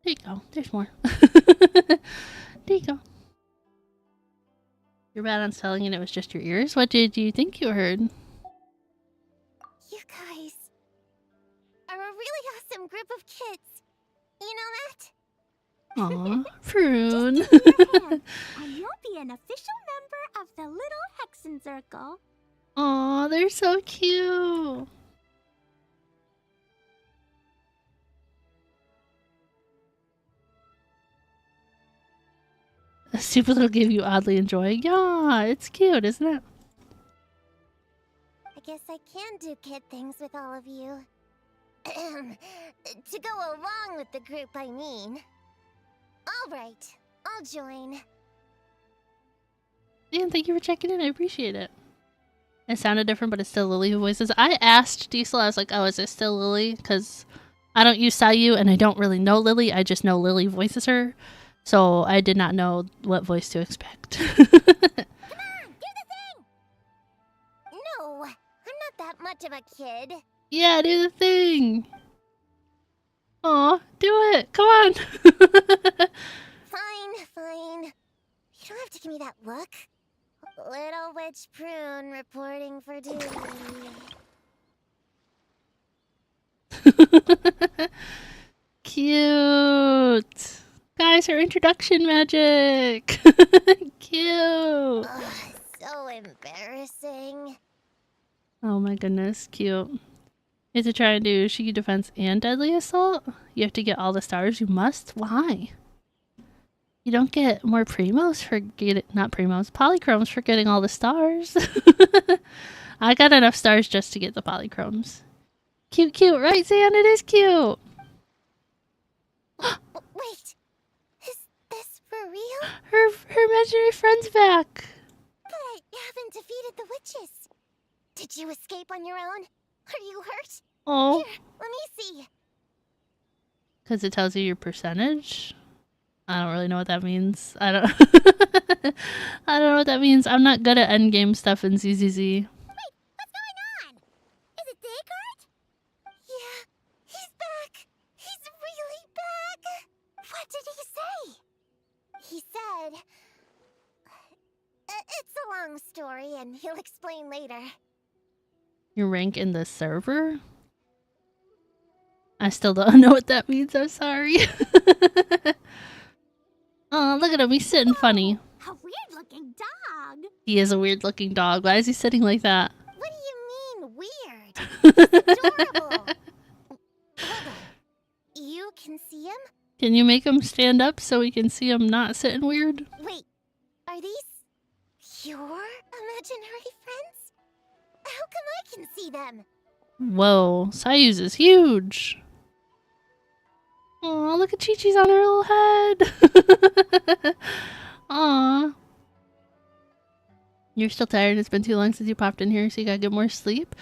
you go. There's more. There you go. You're bad on selling and it was just your ears? What did you think you heard? You guys are a really awesome group of kids. You know that? Aw, Prune. Just give me your hand, and you'll be an official member of the Little Hexen Circle. Aw, they're so cute. A super little give you oddly enjoy. Yeah, it's cute, isn't it? I guess I can do kid things with all of you. To go along with the group, I mean. Alright, I'll join. And thank you for checking in. I appreciate it. It sounded different, but it's still Lily who voices. I asked Diesel, I was like, oh, is it still Lily? Because I don't use Sayu and I don't really know Lily. I just know Lily voices her. So I did not know what voice to expect. Come on, do the thing! No, I'm not that much of a kid. Yeah, do the thing. Aw, do it. Come on. Fine. You don't have to give me that look. Little Witch Prune reporting for duty. Cute. Guys, her introduction magic. Cute. Ugh, so embarrassing. Oh my goodness, cute. You have to try and do Shiki Defense and Deadly Assault? You have to get all the stars? You must? Why? You don't get more primos for getting, not primos, polychromes for getting all the stars. I got enough stars just to get the polychromes. Cute, right, Zan? It is cute. Wait, is this for real? Her imaginary friend's back. But I haven't defeated the witches. Did you escape on your own? Are you hurt? Oh. Here, let me see. Because it tells you your percentage? I don't really know what that means. I don't I don't know what that means. I'm not good at endgame stuff in ZZZ. Wait, what's going on? Is it Descartes? Yeah, he's back. He's really back. What did he say? He said... it's a long story and he'll explain later. Your rank in the server? I still don't know what that means. I'm sorry. Oh, look at him. He's sitting funny. A weird-looking dog. He is a weird-looking dog. Why is he sitting like that? What do you mean, weird? He's adorable. Hold on. You can see him? Can you make him stand up so we can see him not sitting weird? Wait, are these Your imaginary friends? How come I can see them? Whoa, Sayu's is huge. Aw, look at Chi-Chi's on her little head. Aw. You're still tired. It's been too long since you popped in here, so you gotta get more sleep.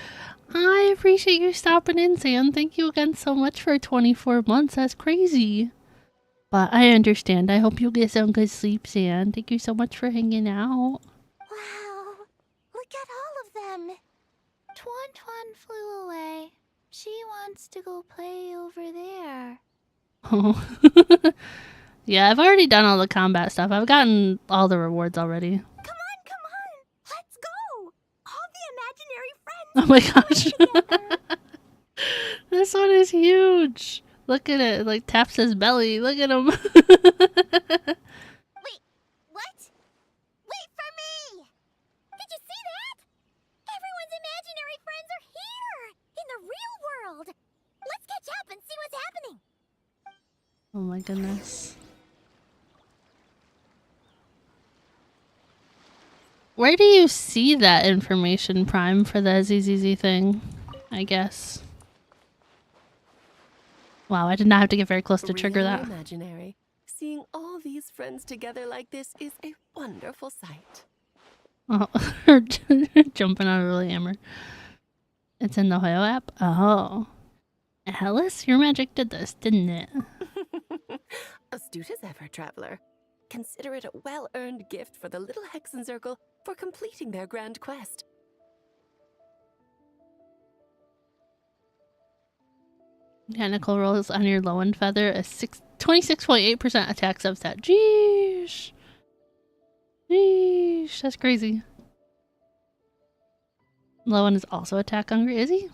I appreciate you stopping in, Sam. Thank you again so much for 24 months. That's crazy. But I understand. I hope you'll get some good sleep, Sam. Thank you so much for hanging out. Wow, look at all of them. Twan flew away. She wants to go play over there. Oh. Yeah, I've already done all the combat stuff. I've gotten all the rewards already. Come on, let's go. Oh All the imaginary friends. my gosh. This one is huge. Look at it. It, like, taps his belly. Look at him. Wait, what? Wait for me. Did you see that? Everyone's imaginary friends are here in the real world. Let's catch up and see what's happening. Oh my goodness. Where do you see that information, Prime, for the ZZZ thing? I guess. Wow, I did not have to get very close to trigger Really that. Imaginary. Seeing all these friends together like this is a wonderful sight. Oh, jumping out of the hammer. It's in the Hoyo app? Oh. Alice, your magic did this, didn't it? Astute as ever, traveler. Consider it a well-earned gift for the little Hexen Circle for completing their grand quest. Yeah, Nicole rolls on your low end feather a 26.8% attack substat. Jeesh. Jeesh. That's crazy. Lowen is also attack hungry, is he?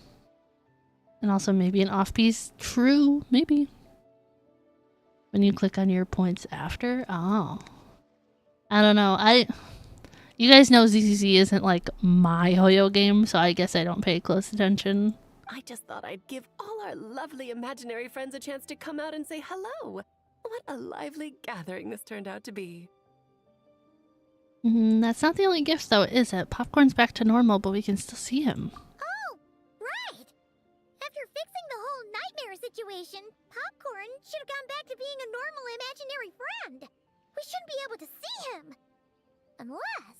And also maybe an off piece. True, maybe. When you click on your points after. Oh. I don't know. You guys know ZZZ isn't like my Hoyo game, so I guess I don't pay close attention. I just thought I'd give all our lovely imaginary friends a chance to come out and say hello. What a lively gathering this turned out to be. That's not the only gift though, is it? Popcorn's back to normal, but we can still see him. Oh, right. After fixing the whole nightmare situation, Popcorn should have gone back to being a normal imaginary friend. We shouldn't be able to see him. Unless...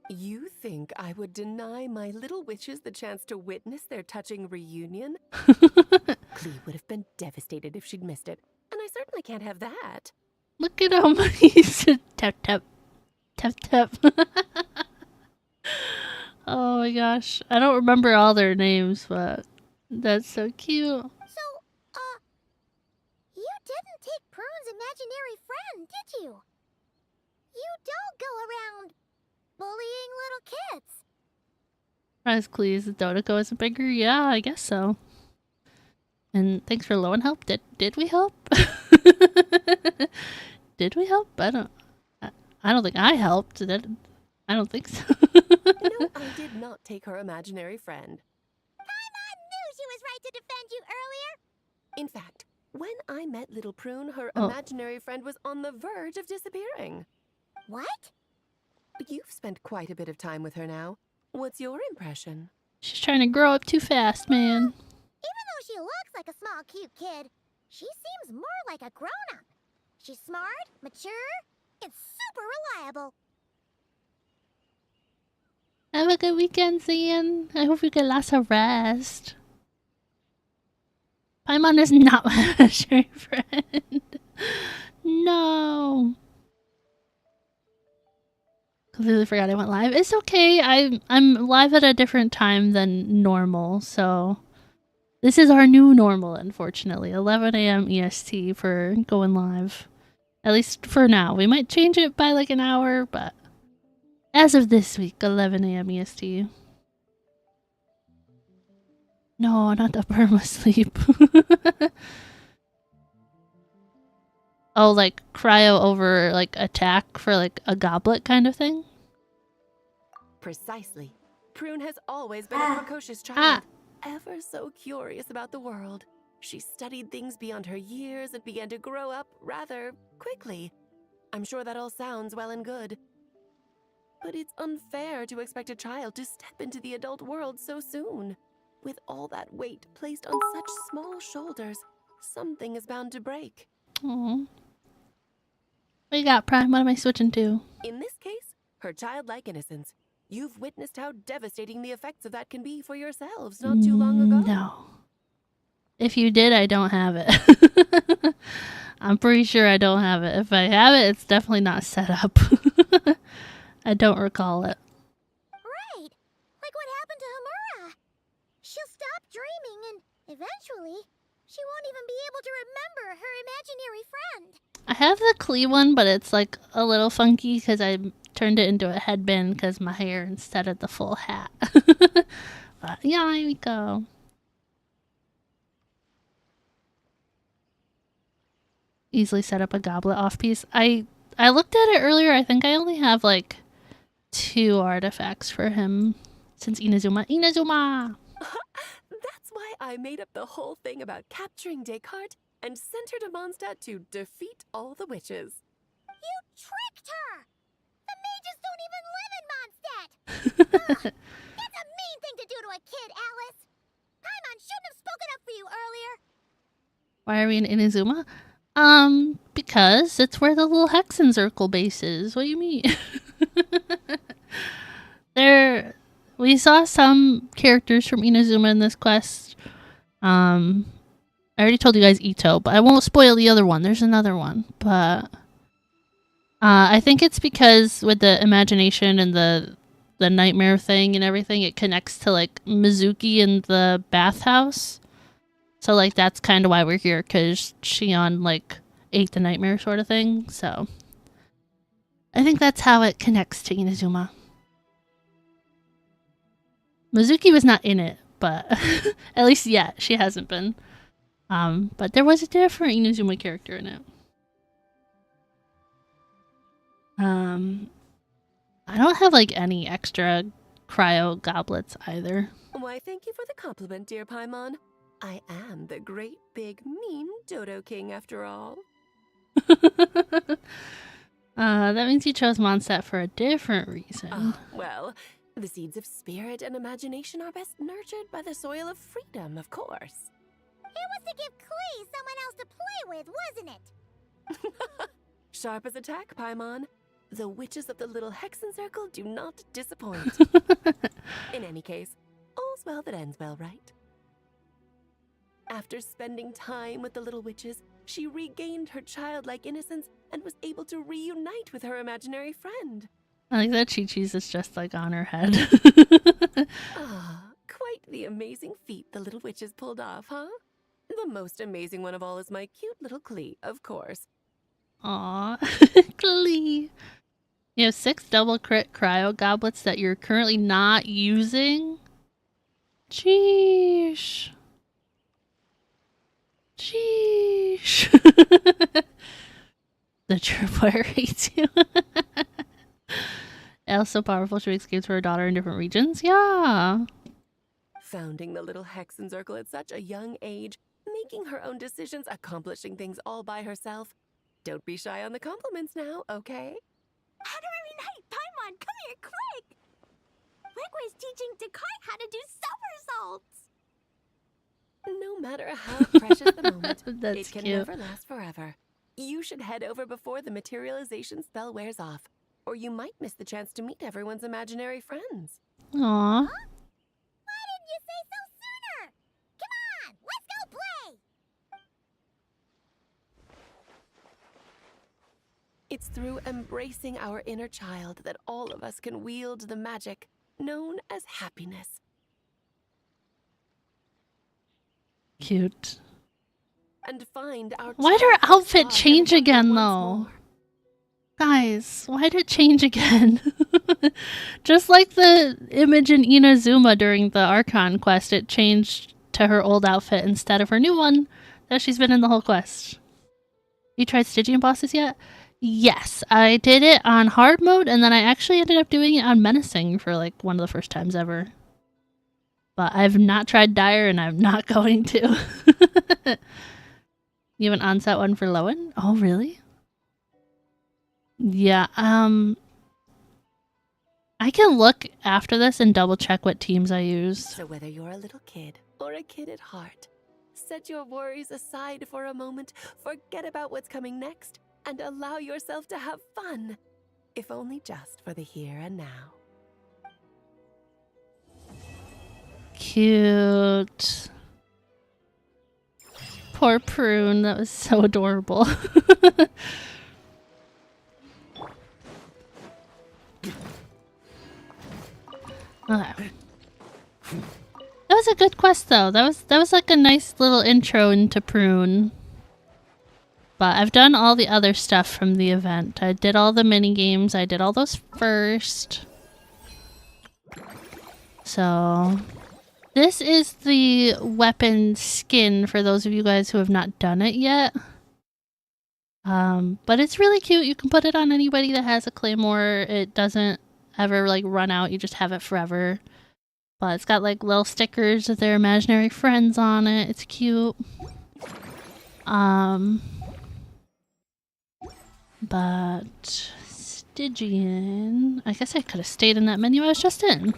You think I would deny my little witches the chance to witness their touching reunion? Clee would have been devastated if she'd missed it, and I certainly can't have that. Look at him. He's a tap tap. Tap tap. Oh my gosh. I don't remember all their names, but that's so cute. So, you didn't take Prune's imaginary friend, did you? You don't go around bullying little kids. As Cleese, Dodoko isn't bigger? Yeah, I guess so. And thanks for low and help. Did we help? Did we help? I don't think I helped. I don't think so. No, I did not take her imaginary friend. Paimon knew she was right to defend you earlier. In fact, when I met little Prune, her Oh. imaginary friend was on the verge of disappearing. What? You've spent quite a bit of time with her now. What's your impression? She's trying to grow up too fast, man. Even though she looks like a small, cute kid, she seems more like a grown-up. She's smart, mature, and super reliable. Have a good weekend, Zian. I hope you get lots of rest. Paimon is not my imaginary friend. No. Completely forgot I went live. It's okay. I'm live at a different time than normal, so this is our new normal, unfortunately. 11 a.m. EST for going live. At least for now. We might change it by like an hour, but as of this week, 11 a.m. EST. No, not the perma sleep. Oh, like cryo over like attack for like a goblet kind of thing? Precisely. Prune has always been a precocious child, ever so curious about the world. She studied things beyond her years and began to grow up rather quickly. I'm sure that all sounds well and good. But it's unfair to expect a child to step into the adult world so soon. With all that weight placed on such small shoulders, something is bound to break. Aww. What you got, Prime? What am I switching to? In this case, her childlike innocence. You've witnessed how devastating the effects of that can be for yourselves not too long ago. No. If you did, I don't have it. I'm pretty sure I don't have it. If I have it, it's definitely not set up. I don't recall it. Right! Like what happened to Homura. She'll stop dreaming and eventually she won't even be able to remember her imaginary friend. I have the Klee one, but it's like a little funky because I turned it into a headband because my hair instead of the full hat. But yeah, here we go. Easily set up a goblet off piece. I looked at it earlier. I think I only have like 2 artifacts for him since Inazuma. Inazuma! That's why I made up the whole thing about capturing Descartes and sent her to Mondstadt to defeat all the witches. You tricked her! The mages don't even live in Mondstadt! Ugh, that's a mean thing to do to a kid, Alice! Paimon shouldn't have spoken up for you earlier! Why are we in Inazuma? Because it's where the little Hexen Circle base is. What do you mean? We saw some characters from Inazuma in this quest. I already told you guys Ito, but I won't spoil the other one. There's another one, but I think it's because with the imagination and the nightmare thing and everything, it connects to like Mizuki and the bathhouse. So like that's kind of why we're here, because Shion like ate the nightmare sort of thing. So I think that's how it connects to Inazuma. Mizuki was not in it, but at least yet she hasn't been. But there was a different Inazuma character in it. I don't have like any extra cryo goblets either. Why, thank you for the compliment, dear Paimon. I am the great big mean Dodo King after all. That means you chose Mondstadt for a different reason. Well, the seeds of spirit and imagination are best nurtured by the soil of freedom, of course. It was to give Klee someone else to play with, wasn't it? Sharp as a tack, Paimon. The witches of the little Hexen Circle do not disappoint. In any case, all's well that ends well, right? After spending time with the little witches, she regained her childlike innocence and was able to reunite with her imaginary friend. I like that Chi-Chi's is just like on her head. Quite the amazing feat the little witches pulled off, huh? The most amazing one of all is my cute little Klee, of course. Aw, Klee. You have 6 double crit cryo goblets that you're currently not using? Sheesh. Sheesh. The tripwire hates you. Elle's so powerful she escapes for her daughter in different regions? Yeah. Founding the little Hexen Circle at such a young age, making her own decisions, accomplishing things all by herself. Don't be shy on the compliments now, okay? Headhorimiya, Paimon, come here, quick! Wigway's teaching Descartes how to do somersaults! No matter how precious the moment, That's it can cute. never last forever. You should head over before the materialization spell wears off, or you might miss the chance to meet everyone's imaginary friends. Aw. Why didn't you say so sooner? Come on, let's go play! It's through embracing our inner child that all of us can wield the magic known as happiness. Cute. And find our Why'd her childhood outfit star change and again, once though? more. Guys, why'd it change again? Just like the image in Inazuma during the Archon quest, it changed to her old outfit instead of her new one that she's been in the whole quest. You tried Stygian bosses yet? Yes, I did it on hard mode, and then I actually ended up doing it on menacing for like one of the first times ever. But I've not tried Dire, and I'm not going to. You have an onset one for Lowen? Oh, really? Yeah, I can look after this and double check what teams I used. So whether you're a little kid or a kid at heart, set your worries aside for a moment, forget about what's coming next, and allow yourself to have fun. If only just for the here and now. Cute. Poor Prune, that was so adorable. Okay. That was a good quest though. That was like a nice little intro into Prune. But I've done all the other stuff from the event. I did all the mini games. I did all those first. So this is the weapon skin for those of you guys who have not done it yet. But it's really cute. You can put it on anybody that has a claymore. It doesn't ever like run out. You just have it forever. But it's got like little stickers of their imaginary friends on it. It's cute. But Stygian, I guess I could have stayed in that menu I was just in.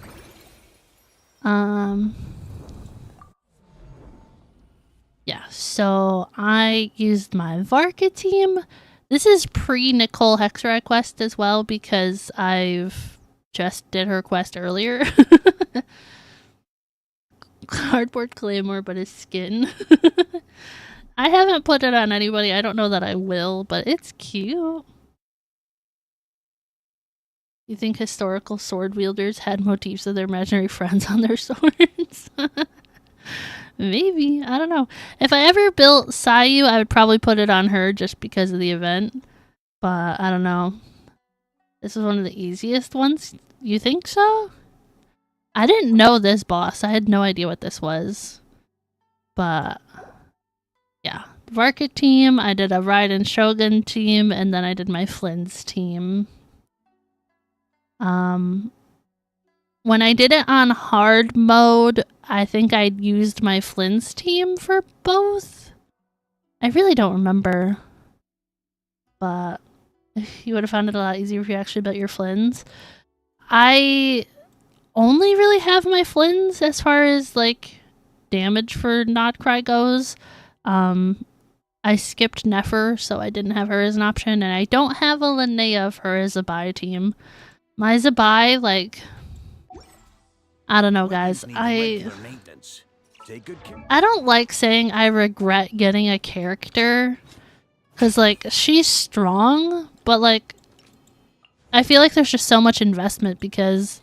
Yeah, so I used my Varka team. This is pre-Nicole Hexerei quest as well because I've just did her quest earlier. Cardboard claymore, but his skin. I haven't put it on anybody. I don't know that I will, but it's cute. You think historical sword wielders had motifs of their imaginary friends on their swords? Maybe. I don't know. If I ever built Sayu, I would probably put it on her just because of the event. But I don't know. This is one of the easiest ones. You think so? I didn't know this boss. I had no idea what this was. But yeah. Varka team, I did a Raiden Shogun team, and then I did my Flynn's team. When I did it on hard mode, I think I used my Flynn's team for both. I really don't remember. But you would have found it a lot easier if you actually built your Flynn's. I only really have my Flynn's as far as like damage for Notcry goes. I skipped Nefer, so I didn't have her as an option, and I don't have a Linnea for her Zabai team. My Zabai, like, I don't know, guys. I don't like saying I regret getting a character, because, like, she's strong, but, like, I feel like there's just so much investment, because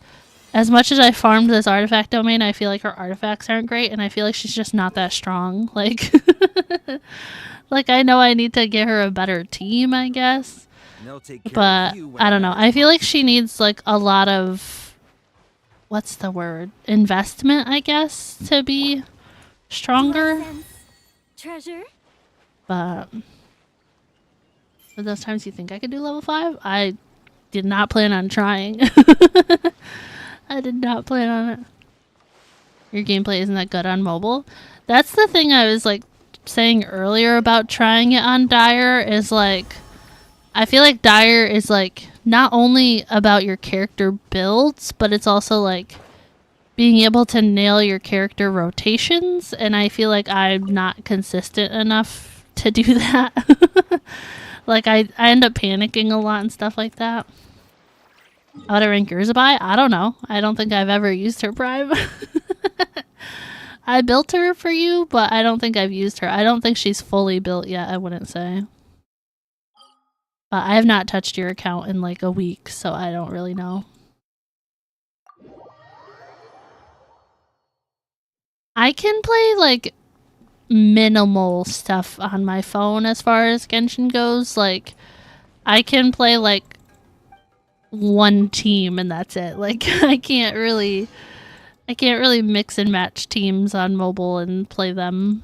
as much as I farmed this artifact domain, I feel like her artifacts aren't great, and I feel like she's just not that strong. Like, like I know I need to get her a better team, I guess. But I don't know. I feel like she needs like a lot of, what's the word? Investment, I guess, to be stronger. Treasure? But for those times you think I could do level 5, I did not plan on trying. I did not plan on it. Your gameplay isn't that good on mobile. That's the thing I was like saying earlier about trying it on Dire is like, I feel like Dire is like not only about your character builds, but it's also like being able to nail your character rotations, and I feel like I'm not consistent enough to do that. Like I end up panicking a lot and stuff like that. How to rank Urzabai? I don't know. I don't think I've ever used her prime. I built her for you, but I don't think I've used her. I don't think she's fully built yet, I wouldn't say. But I have not touched your account in like a week, so I don't really know. I can play like minimal stuff on my phone as far as Genshin goes. Like, I can play like one team and that's it. Like, I can't really mix and match teams on mobile and play them.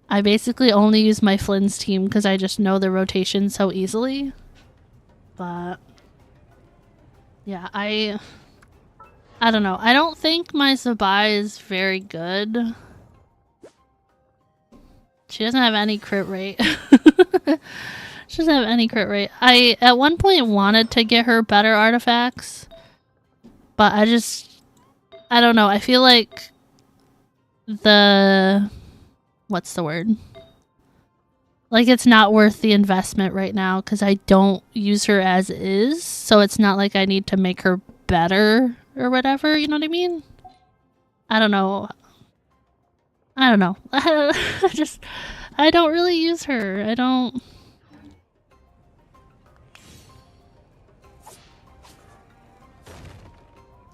I basically only use my Flynn's team because I just know the rotation so easily. But yeah, I don't know. I don't think my Zabai is very good. She doesn't have any crit rate. She doesn't have any crit rate. I at one point wanted to get her better artifacts. But I don't know. I feel like what's the word? Like, it's not worth the investment right now because I don't use her as is. So it's not like I need to make her better or whatever. You know what I mean? I don't know. I don't know. I don't really use her. I don't.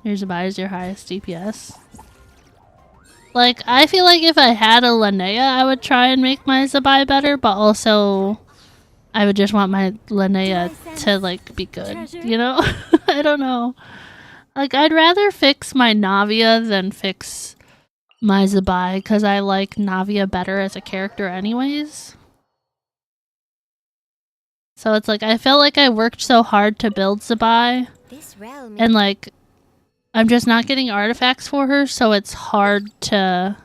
Your Zabai is your highest DPS. Like, I feel like if I had a Linnea, I would try and make my Zabai better, but also I would just want my Linnea to, like, be good, you know? I don't know. Like, I'd rather fix my Navia than fix my Zabai, because I like Navia better as a character anyways. So it's like, I felt like I worked so hard to build Zabai, and, like, I'm just not getting artifacts for her, so it's hard to...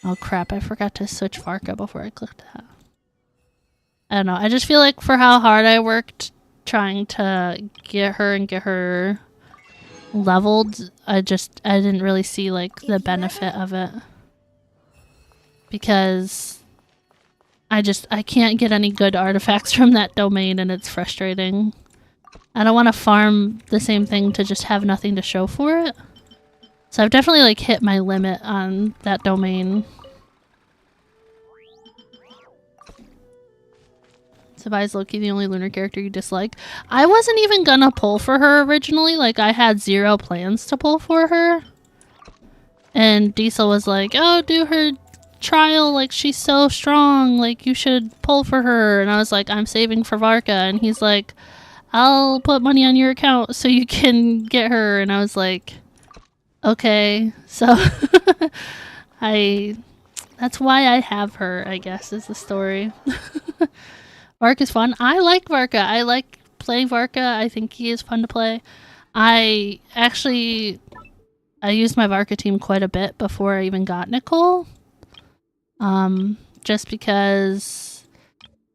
Oh crap, I forgot to switch Varka before I clicked that. I don't know, I just feel like for how hard I worked trying to get her leveled, I didn't really see, like, the benefit of it. Because I can't get any good artifacts from that domain, and it's frustrating. I don't want to farm the same thing to just have nothing to show for it. So I've definitely, like, hit my limit on that domain. Sabai's Loki the only lunar character you dislike? I wasn't even gonna pull for her originally. Like, I had 0 plans to pull for her. And Diesel was like, oh, do her trial, like, she's so strong, like, you should pull for her. And I was like, I'm saving for Varka. And he's like, I'll put money on your account so you can get her. And I was like, okay. So that's why I have her, I guess, is the story. Varka's fun. I like Varka. I like playing Varka. I think he is fun to play. I used my Varka team quite a bit before I even got Nicole. Just because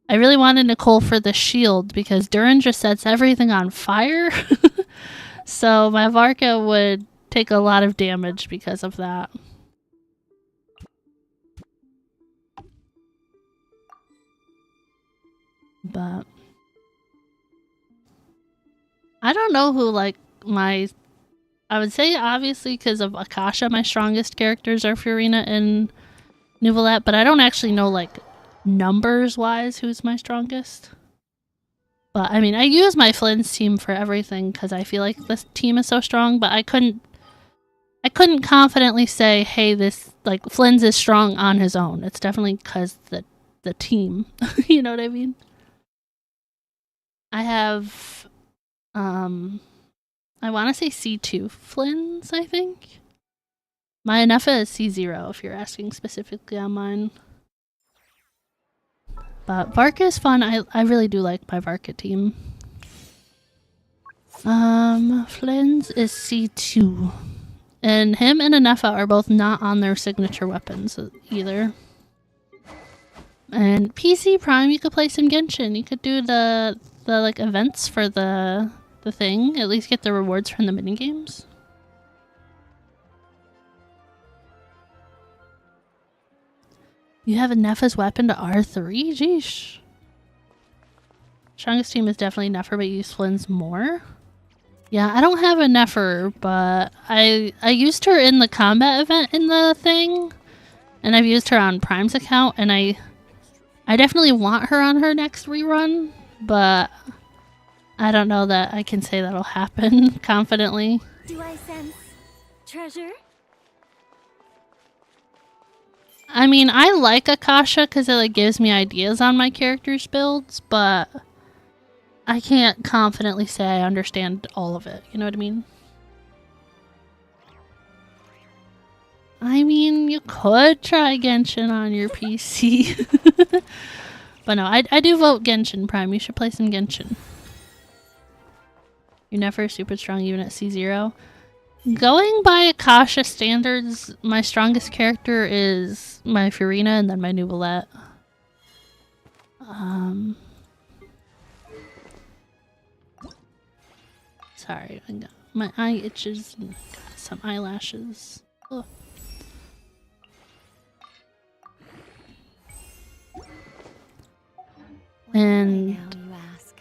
I really wanted Nicole for the shield, because Durin just sets everything on fire. So my Varka would take a lot of damage because of that. But I don't know who, like, I would say obviously because of Akasha, my strongest characters are Furina and Nouvellette, but I don't actually know, like, numbers wise who's my strongest. But I mean, I use my Flynn's team for everything because I feel like this team is so strong, but I couldn't confidently say, hey, this, like, Flynn's is strong on his own. It's definitely because the team. You know what I mean? I have I want to say C2 Flynn's, I think. My Anefa is C0 if you're asking specifically on mine. But Varka is fun. I really do like my Varka team. Flynn's is C2. And him and Anefa are both not on their signature weapons either. And PC Prime, you could play some Genshin. You could do the like events for the thing. At least get the rewards from the minigames. You have Anefa's weapon to R3? Jeesh. Strongest team is definitely Nefer, but you use Flynn's more. Yeah, I don't have a Nefer, but I used her in the combat event in the thing. And I've used her on Prime's account, and I definitely want her on her next rerun, but I don't know that I can say that'll happen confidently. Do I sense treasure? I mean, I like Akasha because it, like, gives me ideas on my character's builds, but I can't confidently say I understand all of it. You know what I mean? I mean, you could try Genshin on your PC. But no, I do vote Genshin Prime. You should play some Genshin. You're never super strong even at C0. Going by Akasha standards, my strongest character is my Furina and then my Nouvellette. Sorry, My eye itches and got some eyelashes. Ugh. And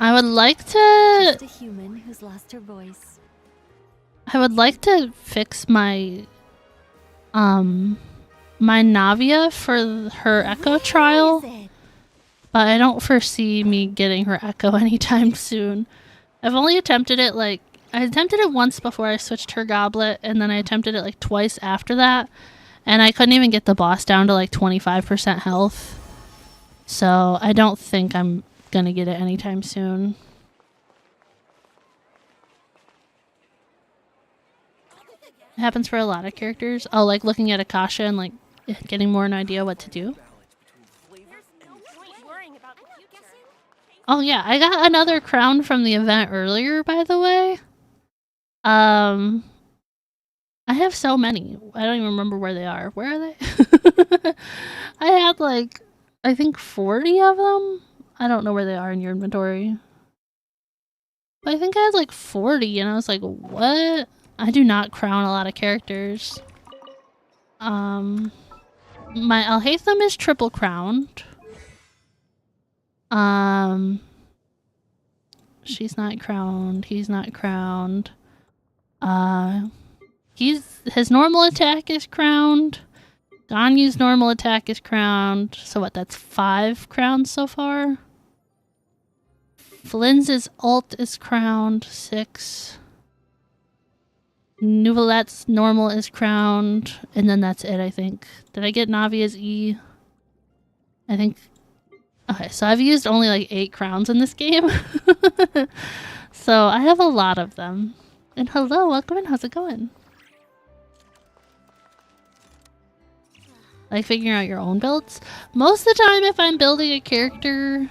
I would like to. Just a human who's lost her voice. I would like to fix my my Navia for her echo trial, but I don't foresee me getting her echo anytime soon. I've only attempted it I attempted it once before I switched her goblet, and then I attempted it like twice after that, and I couldn't even get the boss down to like 25% health. So I don't think I'm gonna get it anytime soon. It happens for a lot of characters. Oh, like looking at Akasha and like getting more an idea what to do. Oh yeah, I got another crown from the event earlier, by the way. I have so many. I don't even remember where they are. Where are they? I had like, I think 40 of them. I don't know where they are in your inventory. But I think I had like 40 and I was like, what? I do not crown a lot of characters. My Alhaitham is triple crowned. She's not crowned. He's not crowned. His normal attack is crowned. Ganyu's normal attack is crowned. So what, that's 5 crowns so far? Flynn's ult is crowned, 6. Nouvelette's normal is crowned, and then that's it, I think. Did I get Navia's E? I think... Okay, so I've used only like 8 crowns in this game. So I have a lot of them. And hello, welcome in, how's it going? Like figuring out your own builds? Most of the time if I'm building a character,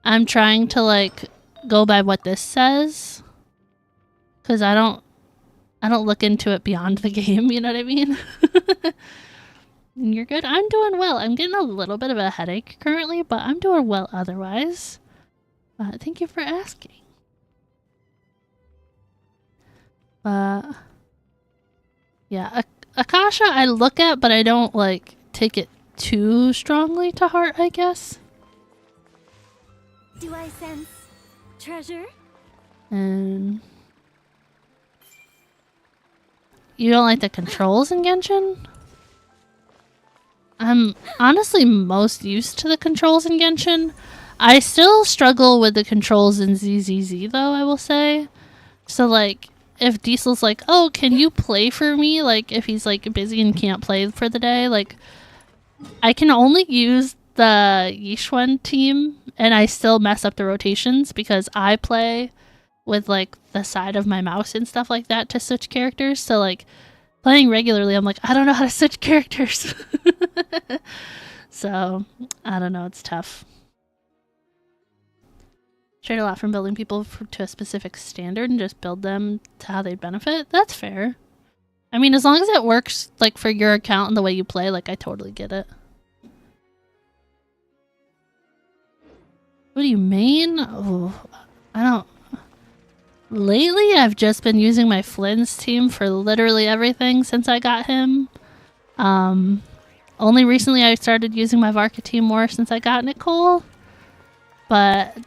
I'm trying to like go by what this says. Because I don't look into it beyond the game, you know what I mean? You're good? I'm doing well. I'm getting a little bit of a headache currently, but I'm doing well otherwise. Thank you for asking. Yeah, Akasha I look at, but I don't like take it too strongly to heart, I guess. Do I sense treasure? And you don't like the controls in Genshin? I'm honestly most used to the controls in Genshin. I still struggle with the controls in ZZZ though, I will say. So like, if Diesel's like, oh, can you play for me? Like, if he's like busy and can't play for the day, like, I can only use the Yishuan team and I still mess up the rotations because I play with like the side of my mouse and stuff like that to switch characters. So like, playing regularly, I'm like, I don't know how to switch characters. So, I don't know, it's tough. Strayed a lot from building people to a specific standard and just build them to how they benefit. That's fair. I mean, as long as it works like for your account and the way you play, like I totally get it. What do you mean? Oh, I don't... Lately, I've just been using my Flynn's team for literally everything since I got him. Only recently I started using my Varka team more since I got Nicole. But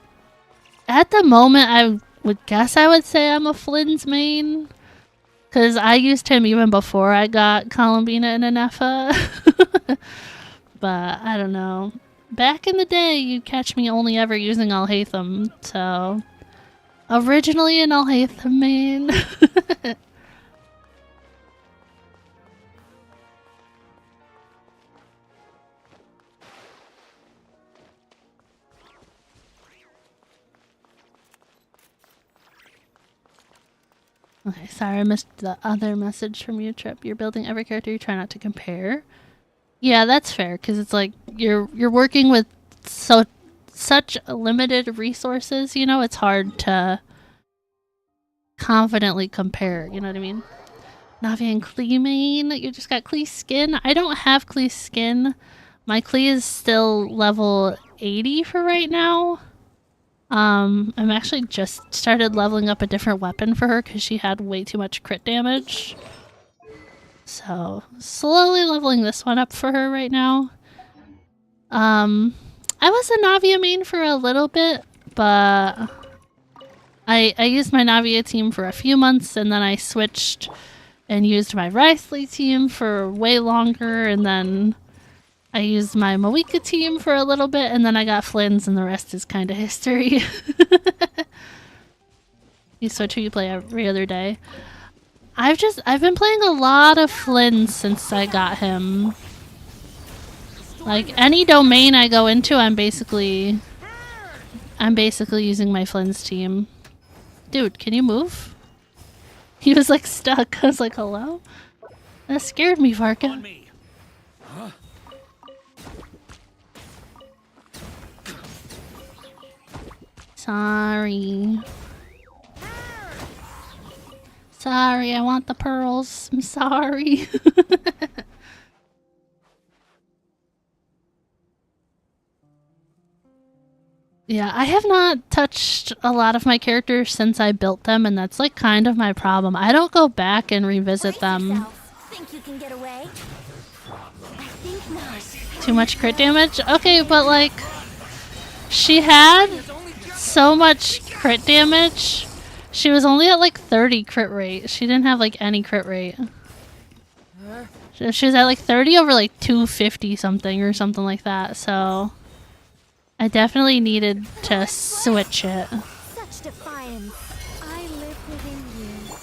at the moment, I would guess I would say I'm a Flynn's main. Because I used him even before I got Columbina and Anefa. But I don't know. Back in the day, you'd catch me only ever using Alhaitham, so... Originally an Alhaitham main. Okay, sorry I missed the other message from you, Trip. You're building every character you try not to compare. Yeah, that's fair, because it's like you're working with such limited resources, you know, it's hard to confidently compare, you know what I mean? Navi and Klee main, you just got Klee skin. I don't have Klee skin. My Klee is still level 80 for right now. I'm actually just started leveling up a different weapon for her because she had way too much crit damage. So, slowly leveling this one up for her right now. I was a Navia main for a little bit, but I used my Navia team for a few months and then I switched and used my Risley team for way longer, and then I used my Moika team for a little bit, and then I got Flynn's, and the rest is kind of history. You switch who you play every other day. I've been playing a lot of Flynn since I got him. Like any domain I go into, I'm basically using my Flynn's team. Dude, can you move? He was like stuck. I was like, hello? That scared me, Varka. Sorry. Sorry, I want the pearls. I'm sorry. Yeah, I have not touched a lot of my characters since I built them, and that's like kind of my problem. I don't go back and revisit them. Think you can get away? I think not. Too much crit damage? Okay, but like, she had so much crit damage. She was only at like 30 crit rate. She didn't have like any crit rate. She was at like 30 over like 250 something or something like that, so I definitely needed to switch it. Such defiance. I live within you.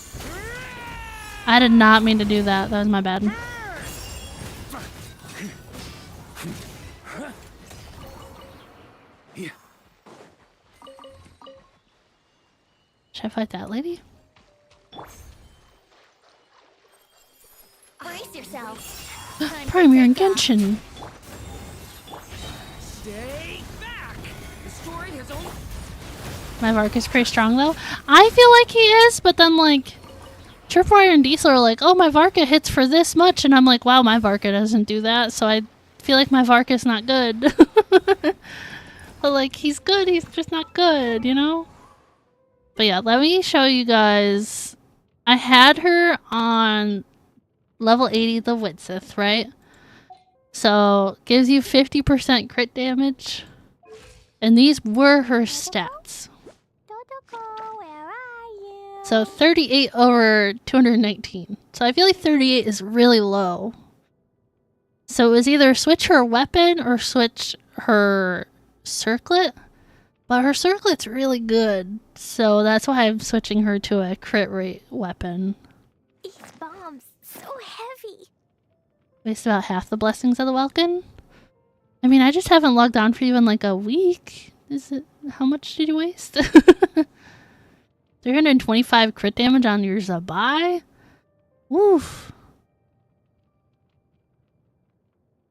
I did not mean to do that. That was my bad. Should I fight that lady? Brace yourself. Premier and Genshin. Stay back. Destroy his own. My Vark is pretty strong though. I feel like he is, but then like Tripwire and Diesel are like, oh, my Varka hits for this much, and I'm like, wow, my Varka doesn't do that, so I feel like my Varka is not good. But like, he's good, he's just not good, you know? But yeah, let me show you guys. I had her on level 80, the Widsith, right? So, gives you 50% crit damage. And these were her stats. Totoko, where are you? So 38 over 219. So I feel like 38 is really low. So it was either switch her weapon or switch her circlet. But her circlet's really good. So that's why I'm switching her to a crit rate weapon. These bombs, so heavy. Waste about half the blessings of the Welkin. I mean, I just haven't logged on for you in like a week. Is it? How much did you waste? 325 crit damage on your Zabai? Woof.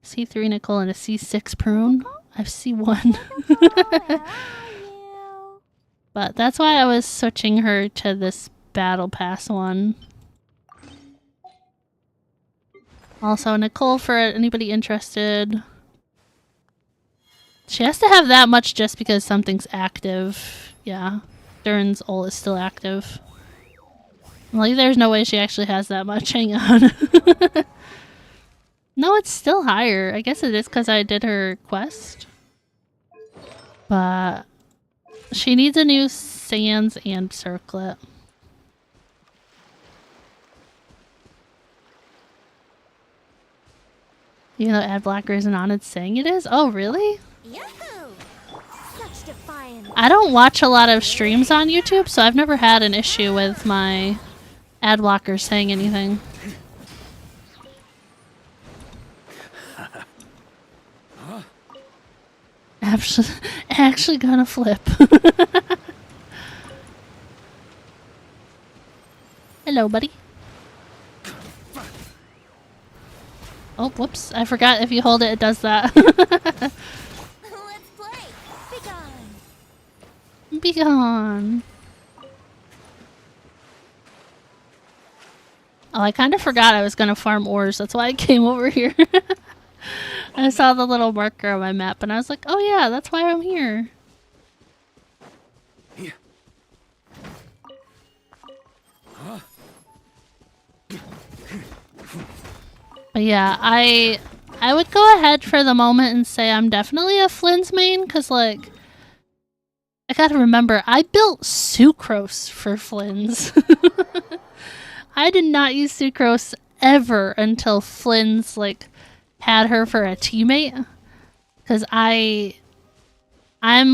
C3 Nicole and a C6 Prune. I have C1. Where are you? But that's why I was switching her to this Battle Pass one. Also, Nicole, for anybody interested. She has to have that much just because something's active. Yeah. Durin's ult is still active. Like, there's no way she actually has that much. Hang on. No, it's still higher. I guess it is because I did her quest. But she needs a new Sands and Circlet. Even though ad blocker isn't on, it's saying it is? Oh, really? Yahoo! Such defiance. I don't watch a lot of streams on YouTube, so I've never had an issue with my ad blocker saying anything. Actually gonna flip. Hello, buddy. Oh, whoops. I forgot if you hold it, it does that. Let's play. Be gone. Be gone. Oh, I kind of forgot I was gonna farm ores. That's why I came over here. I saw the little marker on my map and I was like, oh yeah, that's why I'm here. But yeah, I would go ahead for the moment and say I'm definitely a Flynn's main, because, like, I gotta remember, I built Sucrose for Flynn's. I did not use Sucrose ever until Flynn's, like, had her for a teammate. Because I'm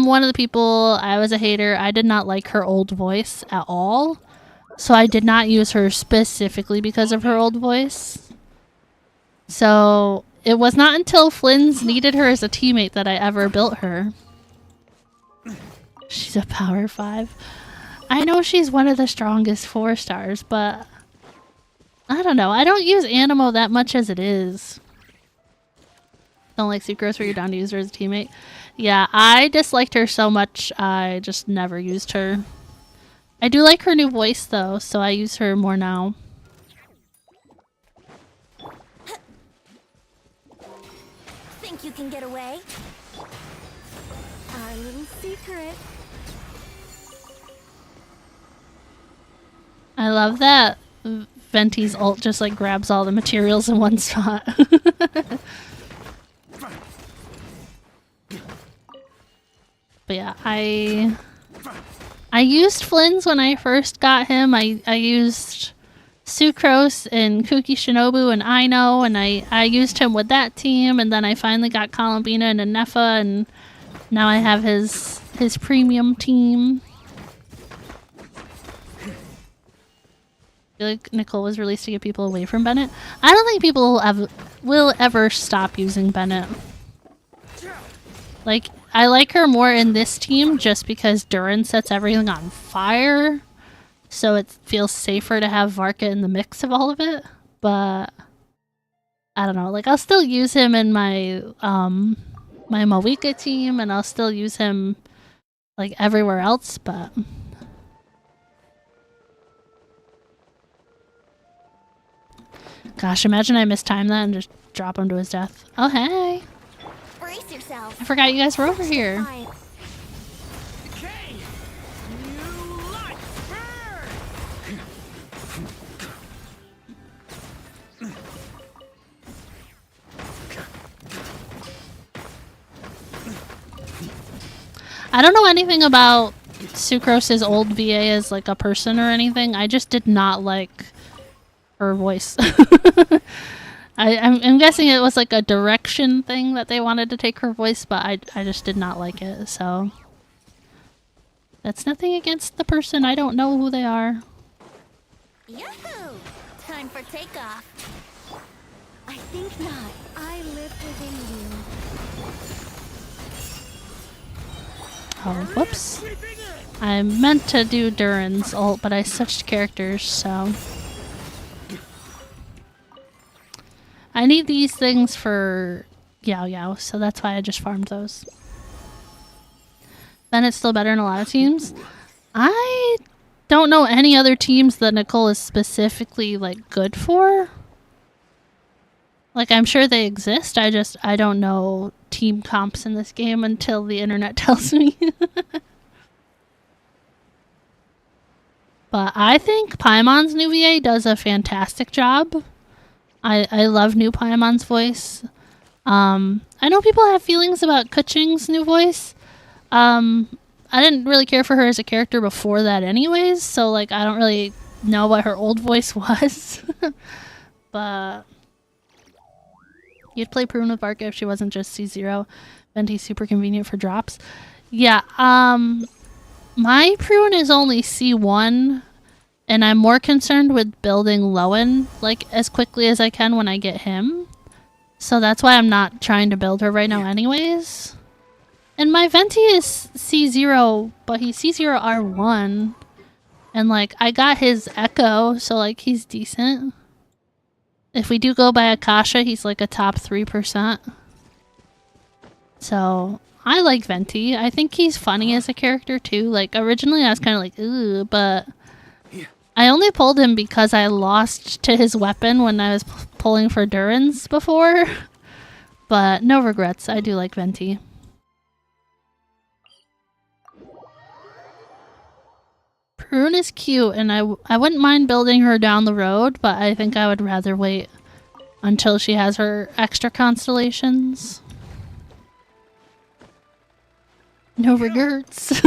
one of the people, I was a hater, I did not like her old voice at all. So I did not use her specifically because of her old voice. So it was not until Flynn's needed her as a teammate that I ever built her. She's a power 5. I know she's one of the strongest 4 stars, but I don't know. I don't use Animo that much as it is. Don't like Sucrose where you're down to use her as a teammate. Yeah, I disliked her so much, I just never used her. I do like her new voice though, so I use her more now. Think you can get away? Our little secret. I love that Venti's ult just like grabs all the materials in one spot. But yeah, I used Flynn's when I first got him. I used Sucrose and Kuki Shinobu and Aino, and I used him with that team, and then I finally got Columbina and Nefa, and now I have his premium team. I feel like Nicole was released to get people away from Bennett. I don't think people will ever stop using Bennett. Like, I like her more in this team just because Duran sets everything on fire. So it feels safer to have Varka in the mix of all of it. But I don't know. Like, I'll still use him in my my Mawika team, and I'll still use him like everywhere else, but gosh, imagine I mistime that and just drop him to his death. Oh, hey. Brace yourself. I forgot you guys were over here. I don't know anything about Sucrose's old VA as like a person or anything. I just did not like her voice. I'm guessing it was like a direction thing that they wanted to take her voice, but I just did not like it, so that's nothing against the person. I don't know who they are. Yahoo! Time for takeoff. I think not. I live within you. Oh, whoops. I meant to do Duran's ult, but I switched characters, so I need these things for Yao Yao, so that's why I just farmed those. Bennett's still better in a lot of teams. I don't know any other teams that Nicole is specifically like good for. Like, I'm sure they exist, I don't know team comps in this game until the internet tells me. But I think Paimon's new VA does a fantastic job. I love new Paimon's voice. I know people have feelings about Kuching's new voice. I didn't really care for her as a character before that anyways, so like I don't really know what her old voice was. But you'd play Prune with Barca if she wasn't just C0. Venti's super convenient for drops. Yeah, my Prune is only C1, and I'm more concerned with building Lowen like as quickly as I can when I get him. So that's why I'm not trying to build her right now anyways. And my Venti is C0, but he's C0 R1. And like, I got his Echo, so like he's decent. If we do go by Akasha, he's like a top 3%. So I like Venti. I think he's funny as a character too. Like, originally I was kind of like, ooh, but I only pulled him because I lost to his weapon when I was pulling for Duran's before. But no regrets. I do like Venti. Prune is cute, and I wouldn't mind building her down the road, but I think I would rather wait until she has her extra constellations. No regrets.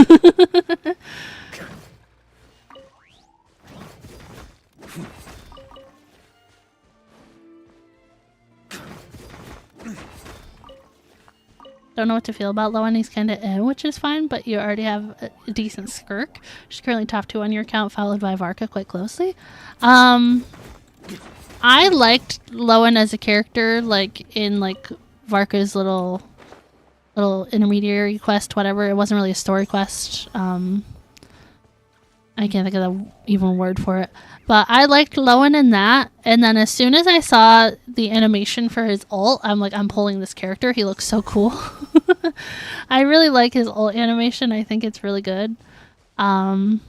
Don't know what to feel about Lowen. He's kind of which is fine, but you already have a decent Skirk. She's currently top 2 on your account, followed by Varka quite closely. I liked Lowen as a character, like in like Varka's little intermediary quest, whatever. It wasn't really a story quest. I can't think of the even word for it. But I liked Lowen in that, and then as soon as I saw the animation for his ult, I'm like, I'm pulling this character. He looks so cool. I really like his ult animation. I think it's really good. And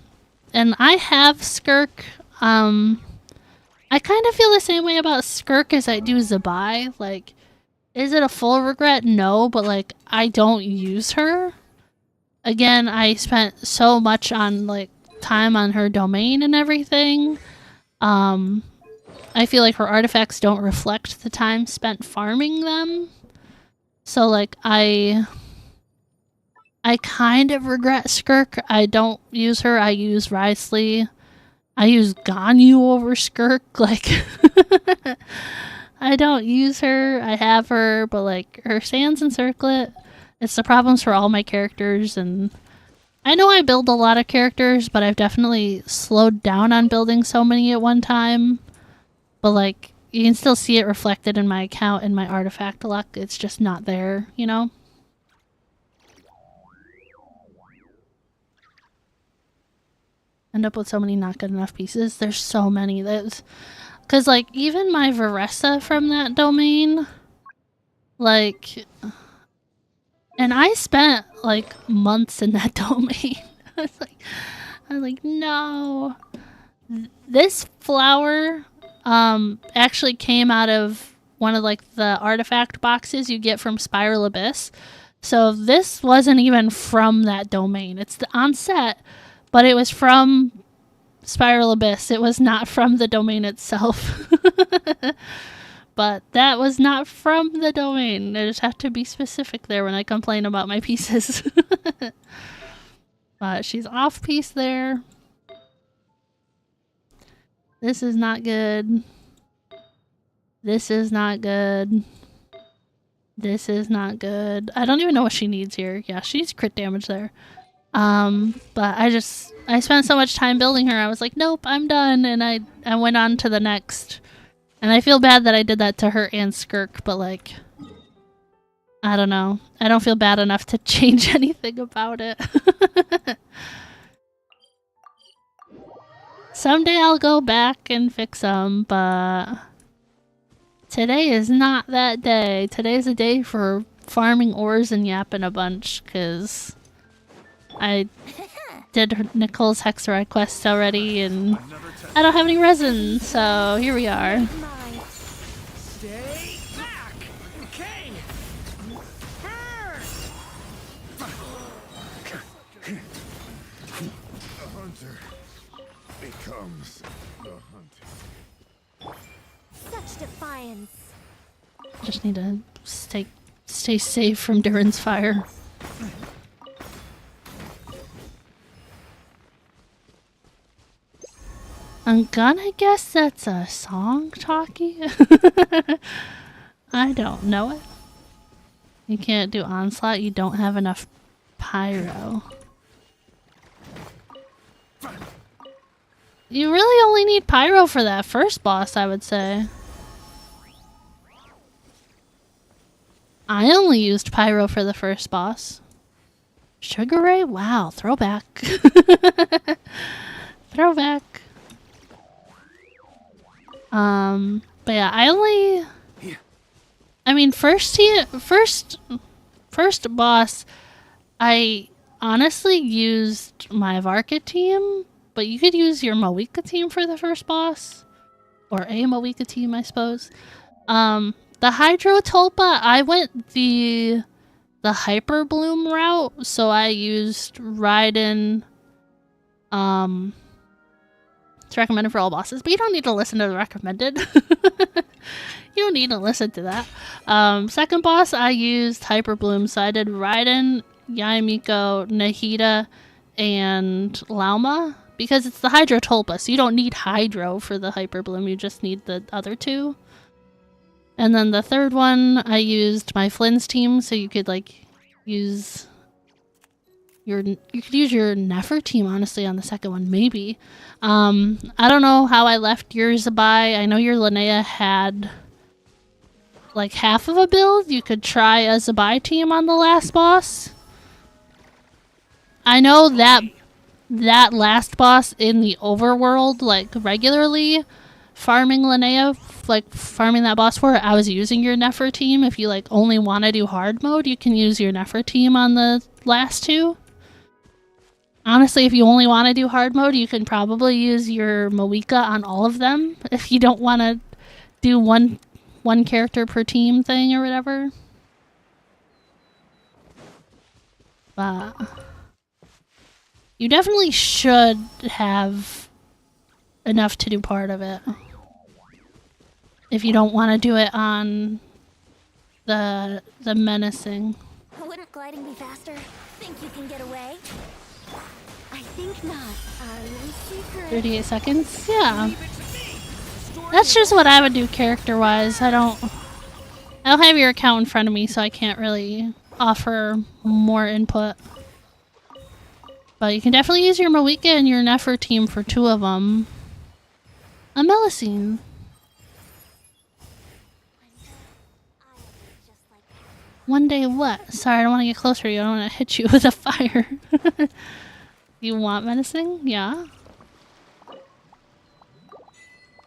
I have Skirk. I kind of feel the same way about Skirk as I do Zabai. Like, is it a full regret? No, but like, I don't use her. Again, I spent so much on like time on her domain and everything. I feel like her artifacts don't reflect the time spent farming them. So like I kind of regret Skirk. I don't use her. I use Risley. I use Ganyu over Skirk. Like I don't use her. I have her, but like her Sands and Circlet, it's the problems for all my characters. And I know I build a lot of characters, but I've definitely slowed down on building so many at one time. But like, you can still see it reflected in my account and my artifact luck. It's just not there, you know? End up with so many not good enough pieces. There's so many. Because like, even my Varessa from that domain, like... And I spent like months in that domain. I was like, no. This flower actually came out of one of like the artifact boxes you get from Spiral Abyss. So this wasn't even from that domain. It's on set, but it was from Spiral Abyss. It was not from the domain itself. But that was not from the domain. I just have to be specific there when I complain about my pieces. But she's off piece there. This is not good. This is not good. This is not good. I don't even know what she needs here. Yeah, she needs crit damage there. But I spent so much time building her. I was like, nope, I'm done. And I went on to the next. And I feel bad that I did that to her and Skirk, but like, I don't know. I don't feel bad enough to change anything about it. Someday I'll go back and fix them, but today is not that day. Today's a day for farming ores and yapping a bunch, because I did Nicole's Hexerei quest already, and I don't have any resin, so here we are. Stay back! Okay! The hunter becomes the hunted. Such defiance. Just need to stay safe from Durin's fire. I'm gonna guess that's a song talkie. I don't know it. You can't do onslaught, you don't have enough pyro. You really only need pyro for that first boss, I would say. I only used pyro for the first boss. Sugar Ray? Wow, throwback. Throwback. But yeah, I mean, first boss, I honestly used my Varka team, but you could use your Moika team for the first boss. Or a Moika team, I suppose. The Hydro Tulpa, I went the Hyper Bloom route, so I used Raiden, it's recommended for all bosses, but you don't need to listen to the recommended. You don't need to listen to that. Second boss, I used Hyper Bloom, so I did Raiden, Yamiko, Nahida, and Lauma, because it's the Hydro Tulpa, so you don't need Hydro for the Hyper Bloom, you just need the other two. And then the third one, I used my Flynn's team, so you could like use your Nefer team, honestly, on the second one, maybe. I don't know how I left your Zabai. I know your Linnea had like half of a build. You could try a Zabai team on the last boss. I know that last boss in the overworld, like regularly farming Linnea, like farming that boss for it, I was using your Nefer team. If you like only want to do hard mode, you can use your Nefer team on the last two. Honestly, if you only want to do hard mode, you can probably use your Moika on all of them if you don't want to do one character per team thing or whatever. But you definitely should have enough to do part of it. If you don't want to do it on the menacing. Wouldn't gliding be faster? Think you can get away? I think not. Are you secret? 38 seconds? Yeah. That's just what I would do character-wise. I don't have your account in front of me, so I can't really offer more input. But you can definitely use your Moika and your Nefer team for two of them. A Melusine. One day what? Sorry, I don't want to get closer to you. I don't want to hit you with a fire. You want menacing? Yeah.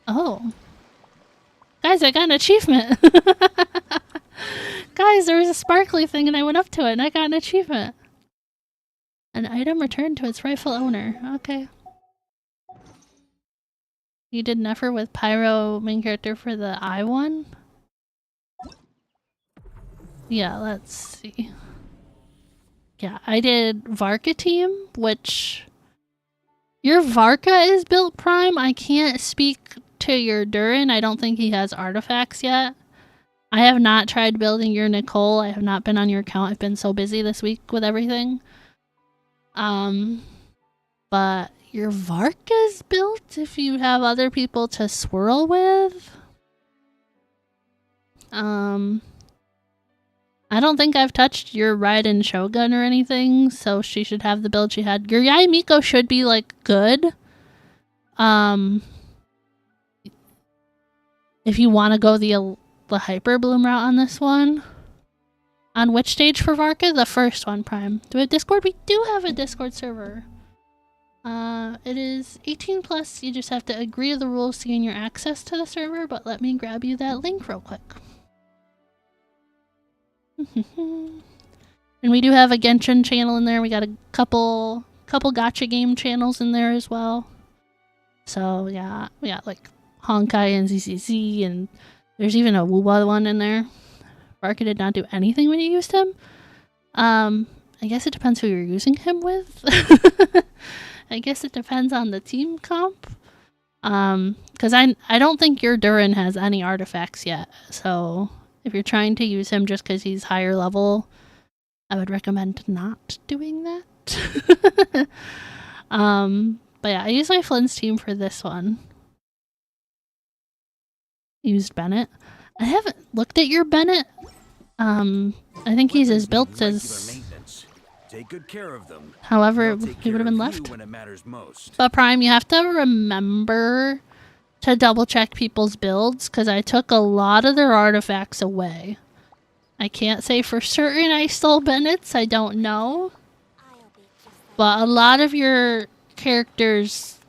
Oh. Guys, I got an achievement. Guys, there was a sparkly thing and I went up to it and I got an achievement. An item returned to its rightful owner. Okay. You did Nefer with Pyro main character for the I one? Yeah, let's see. Yeah, I did Varka team, which... Your Varka is built prime. I can't speak to your Durin. I don't think he has artifacts yet. I have not tried building your Nicole. I have not been on your account. I've been so busy this week with everything. But your Varka's built if you have other people to swirl with. I don't think I've touched your Raiden Shogun or anything, so she should have the build she had. Your Yaimiko should be, like, good. If you want to go the Hyper Bloom route on this one. On which stage for Varka? The first one, Prime. Do we have Discord? We do have a Discord server. It is 18 plus. You just have to agree to the rules to gain your access to the server, but let me grab you that link real quick. And we do have a Genshin channel in there. We got a couple gacha game channels in there as well. So yeah, we got like Honkai and ZCZ, and there's even a Wuba one in there. Varka did not do anything when you used him. I guess it depends who you're using him with. I guess it depends on the team comp. Because I don't think your Durin has any artifacts yet, so if you're trying to use him just because he's higher level, I would recommend not doing that. But yeah, I used my Flynn's team for this one. Used Bennett. I haven't looked at your Bennett. I think he's as built as... Take good care of them. However, he would have been left. But Prime, you have to remember to double check people's builds, because I took a lot of their artifacts away. I can't say for certain I stole Bennett's, I don't know. But a lot of your characters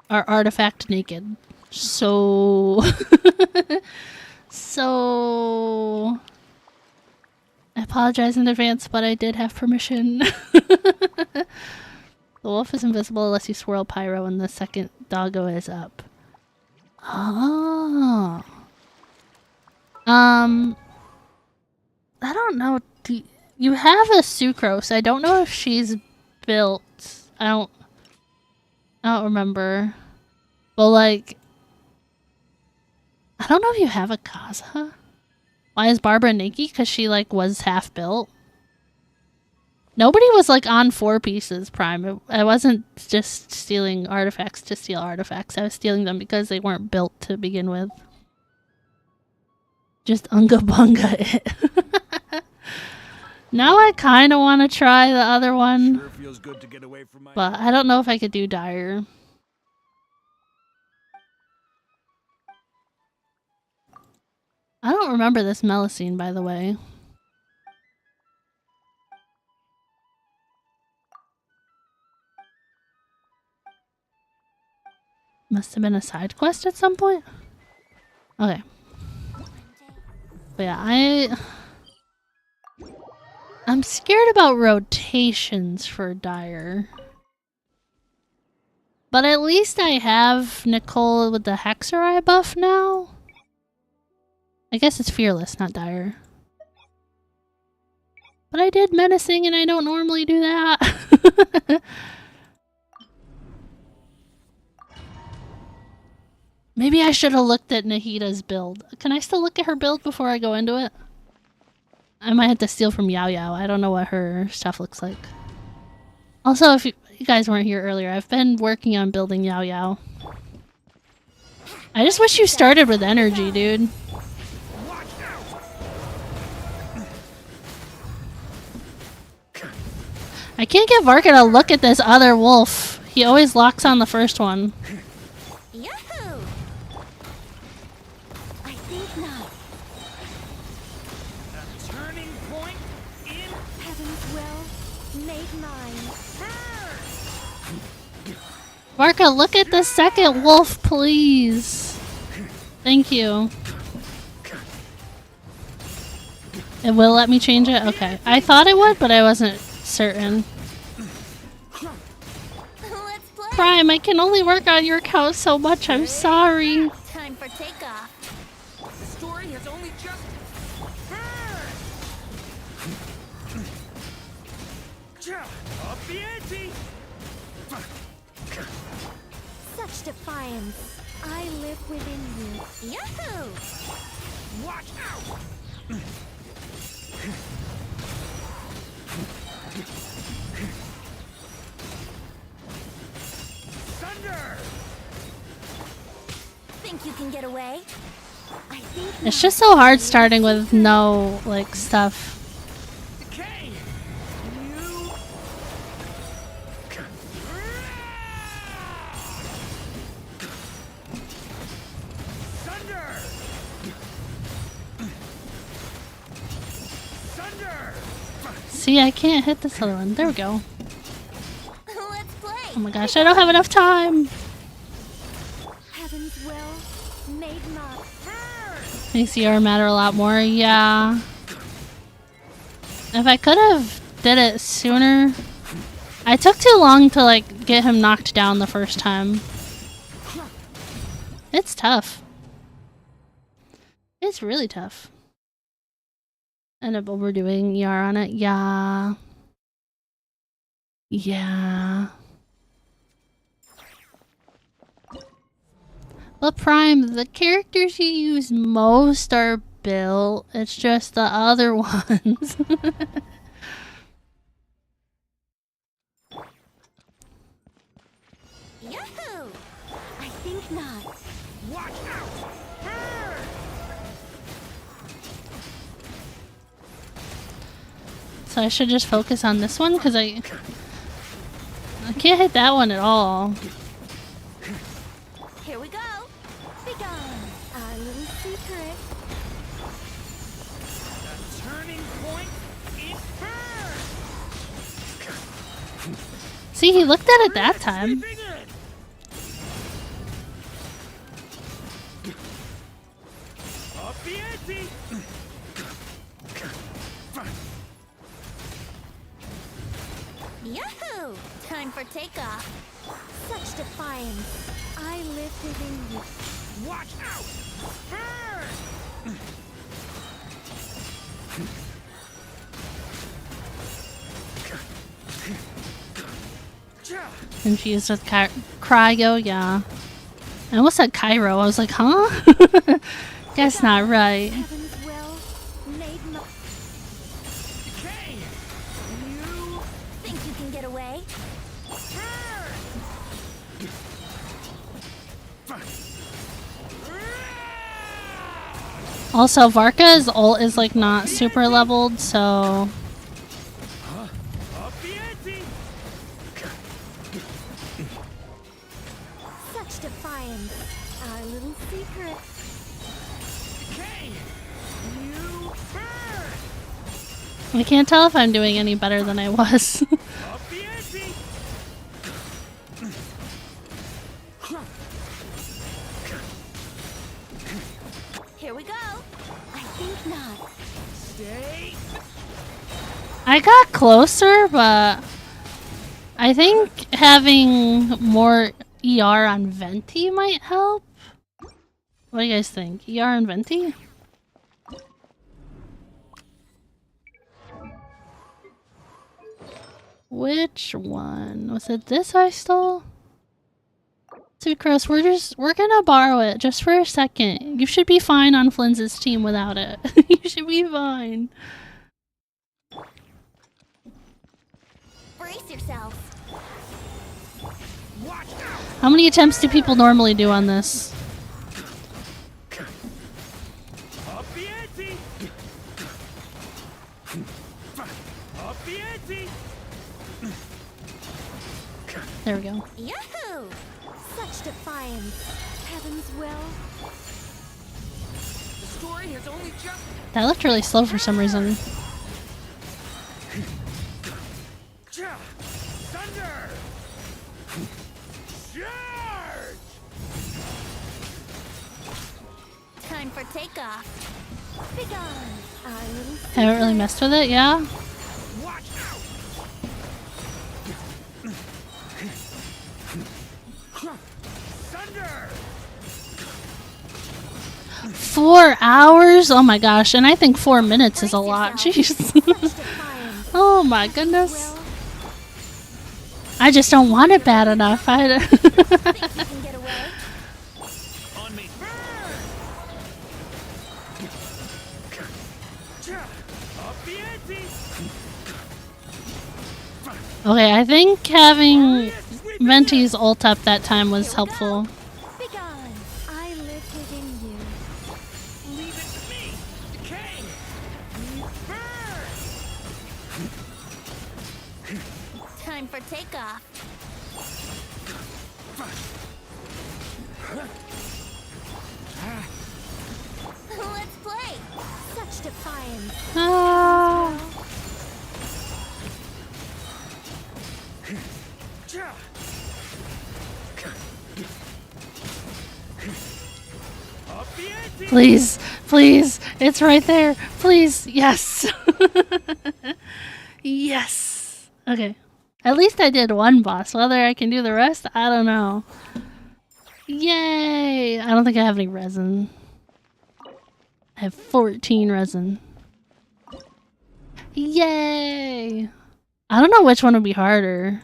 are artifact naked. So... so... I apologize in advance, but I did have permission. The wolf is invisible unless you swirl Pyro and the second doggo is up. Oh. I don't know. You have a Sucrose. I don't know if she's built. I don't remember. But like, I don't know if you have a Kaza. Why is Barbara naked? Because she, like, was half built. Nobody was, like, on 4 pieces, Prime. I wasn't just stealing artifacts to steal artifacts. I was stealing them because they weren't built to begin with. Just unga bunga it. Now I kind of want to try the other one. Sure feels good to get away from my But I don't know if I could do Dire. I don't remember this Melusine, by the way. Must have been a side quest at some point. Okay. But yeah, I'm scared about rotations for Dire. But at least I have Nicole with the Hexerei buff now. I guess it's Fearless, not Dire. But I did Menacing and I don't normally do that. Maybe I should have looked at Nahida's build. Can I still look at her build before I go into it? I might have to steal from Yao Yao. I don't know what her stuff looks like. Also, if you guys weren't here earlier, I've been working on building Yao Yao. I just wish you started with energy, dude. I can't get Varka to look at this other wolf. He always locks on the first one. Yahoo! I think not. A turning point in Heaven's will made mine. Varka, look at the second wolf, please. Thank you. It will let me change it? Okay. I thought it would, but I wasn't certain. Let's play. Prime, I can only work on your account so much. I'm sorry. Time for takeoff. the story has only just up the ante. Such defiance. I live within you. Yahoo! Watch out. Thunder. Think you can get away? I think It's just so hard starting with no, like, stuff. Decay. You. Thunder. Thunder. See, I can't hit this other one. There we go. Let's play. Oh my gosh, I don't have enough time. Heaven's will made mine. Makes ER matter a lot more. Yeah. If I could have did it sooner. I took too long to, like, get him knocked down the first time. It's tough. It's really tough. End up overdoing ER on it. Yeah. Yeah. But Prime, the characters you use most are built. It's just the other ones. Yahoo! I think not. Watch out. So I should just focus on this one because I can't hit that one at all. Here we go. Be gone. Our little secret. A turning point in See, he looked at it that time. Up the ante. Yahoo! Time for takeoff. Such defiance. I live within you. Watch out. Confused with Cryo, yeah. I almost said Cairo. I was like, huh? That's not right. Heaven's will made my... Decay! You... Think you can get away? Also, Varka's ult is like not super leveled, so Up the ante! Such defiance. Our little secret. Decay! You burn! I can't tell if I'm doing any better than I was. Up the ante! Here we go. I think not. Stay! I got closer, but I think having more ER on Venti might help. What do you guys think? ER on Venti? Which one? Was it this I stole? Sucrose, we're gonna borrow it just for a second. You should be fine on Flynn's team without it. You should be fine. Brace yourself. Watch out! How many attempts do people normally do on this? Up the ante! Up the ante! There we go. Yahoo! Such defiance. Heaven's will. The story has only just... That looked really slow for some reason. Thunder! Charge! Time for takeoff. Begone, our little Haven't really messed with it, yeah? Watch out! Thunder! 4 hours? Oh my gosh, and I think 4 minutes is a lot. Jeez. Oh my goodness. I just don't want it bad enough. On me! Up the ante! Okay, I think having Venti's ult up that time was helpful. Begone. I live within you. Leave it to me! Decay! Burn! Time for takeoff. Let's play. Such defiance. Ah. Up the ante! Please, please, it's right there. Please, yes. Yes. Okay. At least I did one boss. Whether I can do the rest, I don't know. Yay! I don't think I have any resin. I have 14 resin. Yay! I don't know which one would be harder.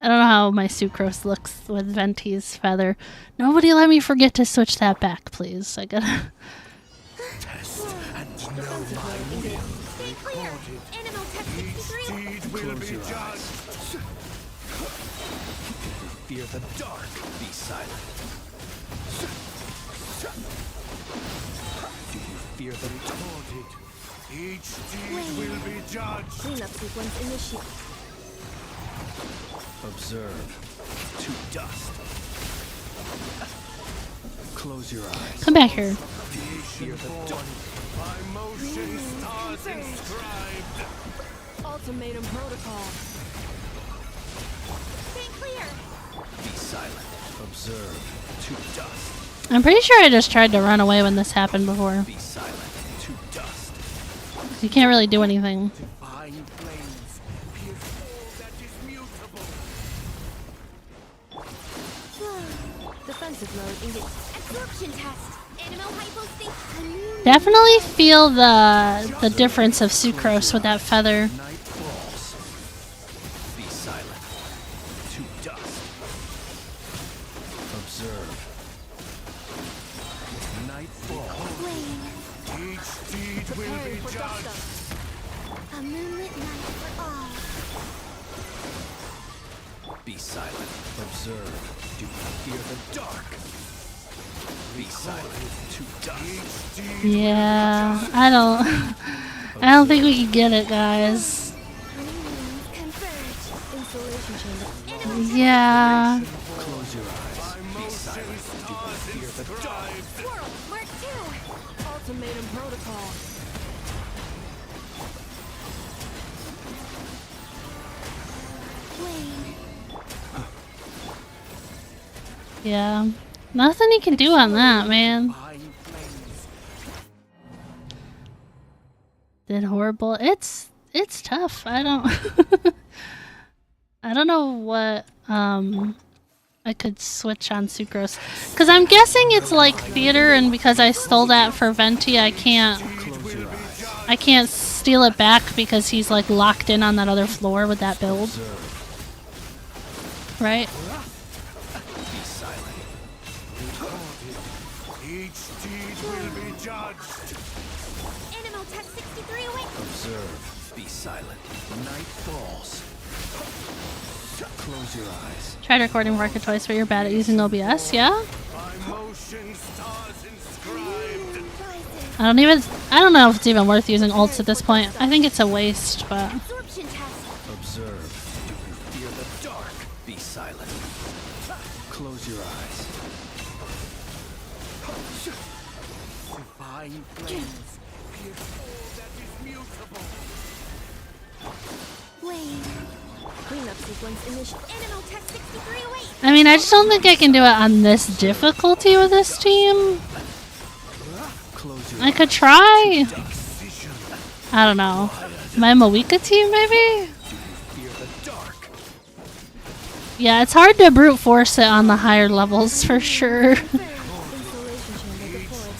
I don't know how my sucrose looks with Venti's feather. Nobody let me forget to switch that back, please. I gotta... Test and know my will. Stay clear. Animal tech 63. Deed will be judged. Fear the dark, be silent. Do you fear the Recorded. Each deed will be judged. Cleanup sequence initiated. observe to dust? Close your eyes. Come back here. Fear the dark. By motion stars inscribed. Ultimatum protocol. Stay clear. Be silent. Observe to dust. I'm pretty sure I just tried to run away when this happened before. Be silent. To dust. You can't really do anything. Divine flames, pierce all that is mutable. Defensive mode engaged. Absorption test. Animal hyposthesis. Definitely feel the difference of sucrose with that feather. Night falls. Be silent. To dust. Each deed will Preparing be for dust judged. up. A moonlit night for all. Be silent. Observe. Do not fear the dark. Be silent. To dust. Yeah, I don't think we can get it, guys. Honeymoons converge. Insulation chamber. Yeah. Close your eyes. Be silent. Do not fear the dark. Squirrel, Mark 2. Ultimatum protocol. Wayne. Yeah. Nothing he can do on that, man. Did horrible. It's tough. I don't I don't know what I could switch on Sucrose. Cause I'm guessing it's like theater, and because I stole that for Venti, I can't steal it back because he's like locked in on that other floor with that build. Right? Be silent. Each deed will be judged. Animotech 63 away. Observe. Be silent. Night falls. Close your eyes. Tried recording Market Toys, but you're bad at using OBS, yeah? By motion stars inscribed. I don't know if it's even worth using ults at this point. I think it's a waste, but Absorption test. Observe. Do not fear the dark. Be silent. Close your eyes. Divine flames pierce all that is mutable. Wayne. Cleanup sequence initial. Animotech 63 away. I mean, I just don't think I can do it on this difficulty with this team. Close your I could try. I don't know. My Moika team, maybe? fear the dark. Yeah, it's hard to brute force it on the higher levels for sure. Insulation chamber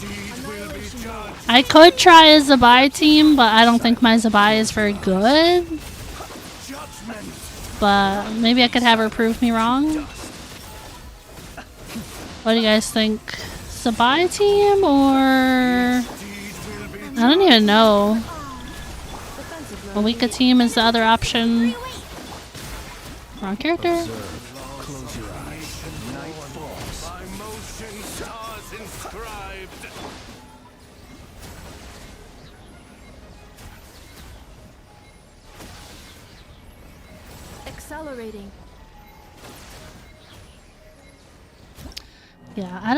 deployed. Annihilation mode. I could try a Zabai team, but I don't think my Zabai is very good. But maybe I could have her prove me wrong. What do you guys think? Zabai team or... I don't even know. Moika team is the other option. Wrong character. Observe. Close your eyes. Night falls. By motion stars inscribed. Accelerating. Yeah, I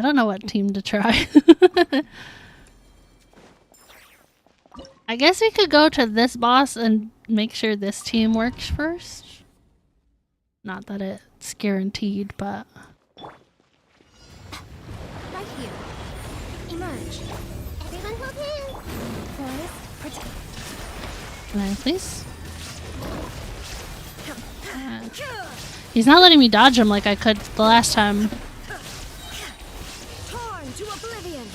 don't know what team to try. I guess we could go to this boss and make sure this team works first. Not that it's guaranteed, but... Right here. Emerge. Everyone hold hands. Forest, protect. Can I please? He's not letting me dodge him like I could the last time. Torn to oblivion.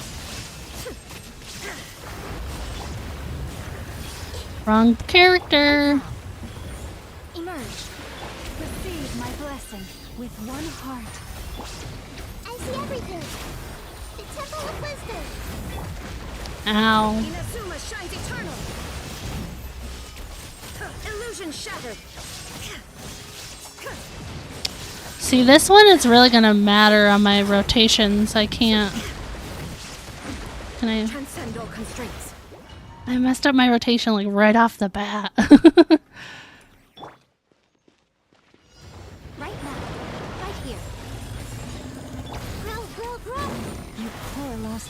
Wrong character. Emerge. Receive my blessing with one heart. I see everything. The Temple of Wisdom. Ow. Inazuma shines eternal. Illusion shattered. See, this one is really gonna matter on my rotations. I can't... Can I... Transcend all constraints. I messed up my rotation like right off the bat. Right now. Right here. Grow, grow, grow. You poor lost.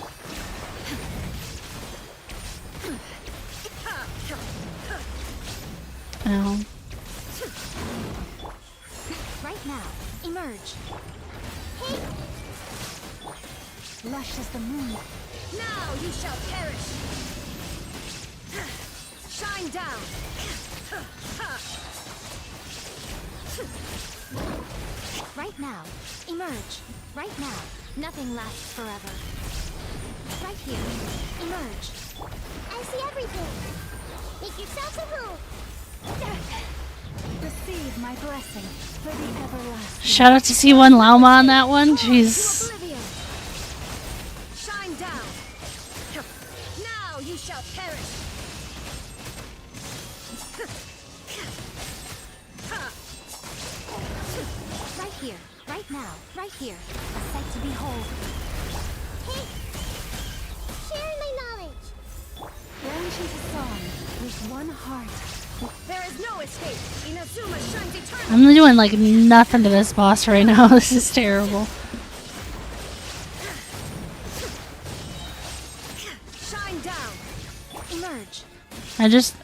Ow. Right now. Emerge. Hey. Lush as the moon. Now you shall perish. Shine down. Right now. Emerge. Right now. Nothing lasts forever. Right here. Emerge. I see everything. Make yourselves at home. Receive my blessing for the everlasting. Shout out to C1 Lauma on that one. Jeez. Oblivion. Shine down. Now you shall perish! Right here, right now, right here. A sight to behold. Hey! Sharing my knowledge! Branch into song with one heart. There is no escape! Inazuma shines eternal! I'm doing like nothing to this boss right now. This is terrible. Shine down! Emerge!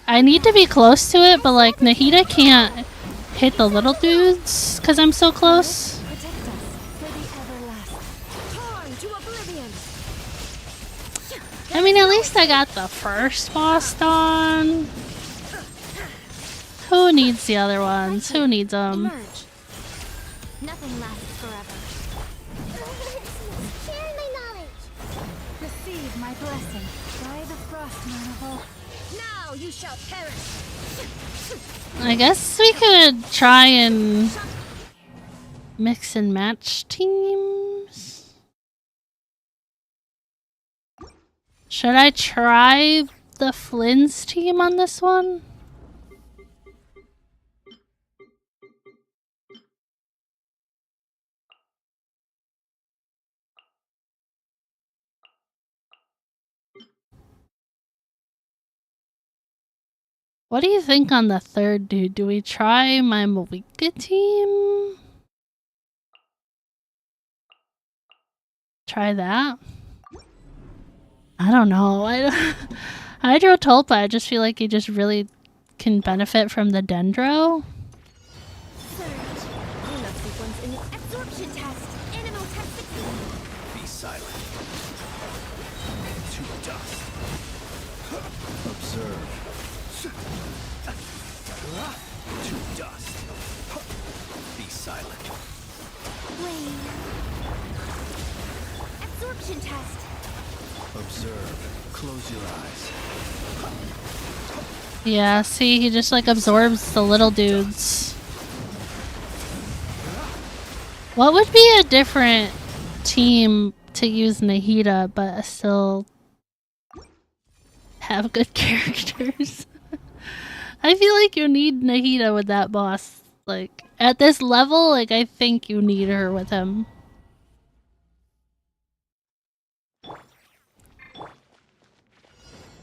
I need to be close to it, but like Nahida can't hit the little dudes because I'm so close. Protect us for the everlasting. Torn to oblivion! I mean, at least I got the first boss done. Who needs the other ones? Who needs them? Emerge. Nothing lasts forever. Sharing my knowledge! Receive my blessing by the frost manifold. Now you shall perish! I guess we could try and mix and match teams. Should I try the Flynn's team on this one? What do you think on the third dude? Do we try my Mawika team? Try that? I don't know. Hydrotulpa, I just feel like he just really can benefit from the Dendro. Cleanup sequence in the absorption test. Animal test 16. Be silent. To dust. Observe. To dust. Be silent. Wait. Absorption test. Observe. Close your eyes. Yeah, see, he just like absorbs the little dudes. What would be a different team to use Nahida but still have good characters? I feel like you need Nahida with that boss. Like, at this level, like, I think you need her with him.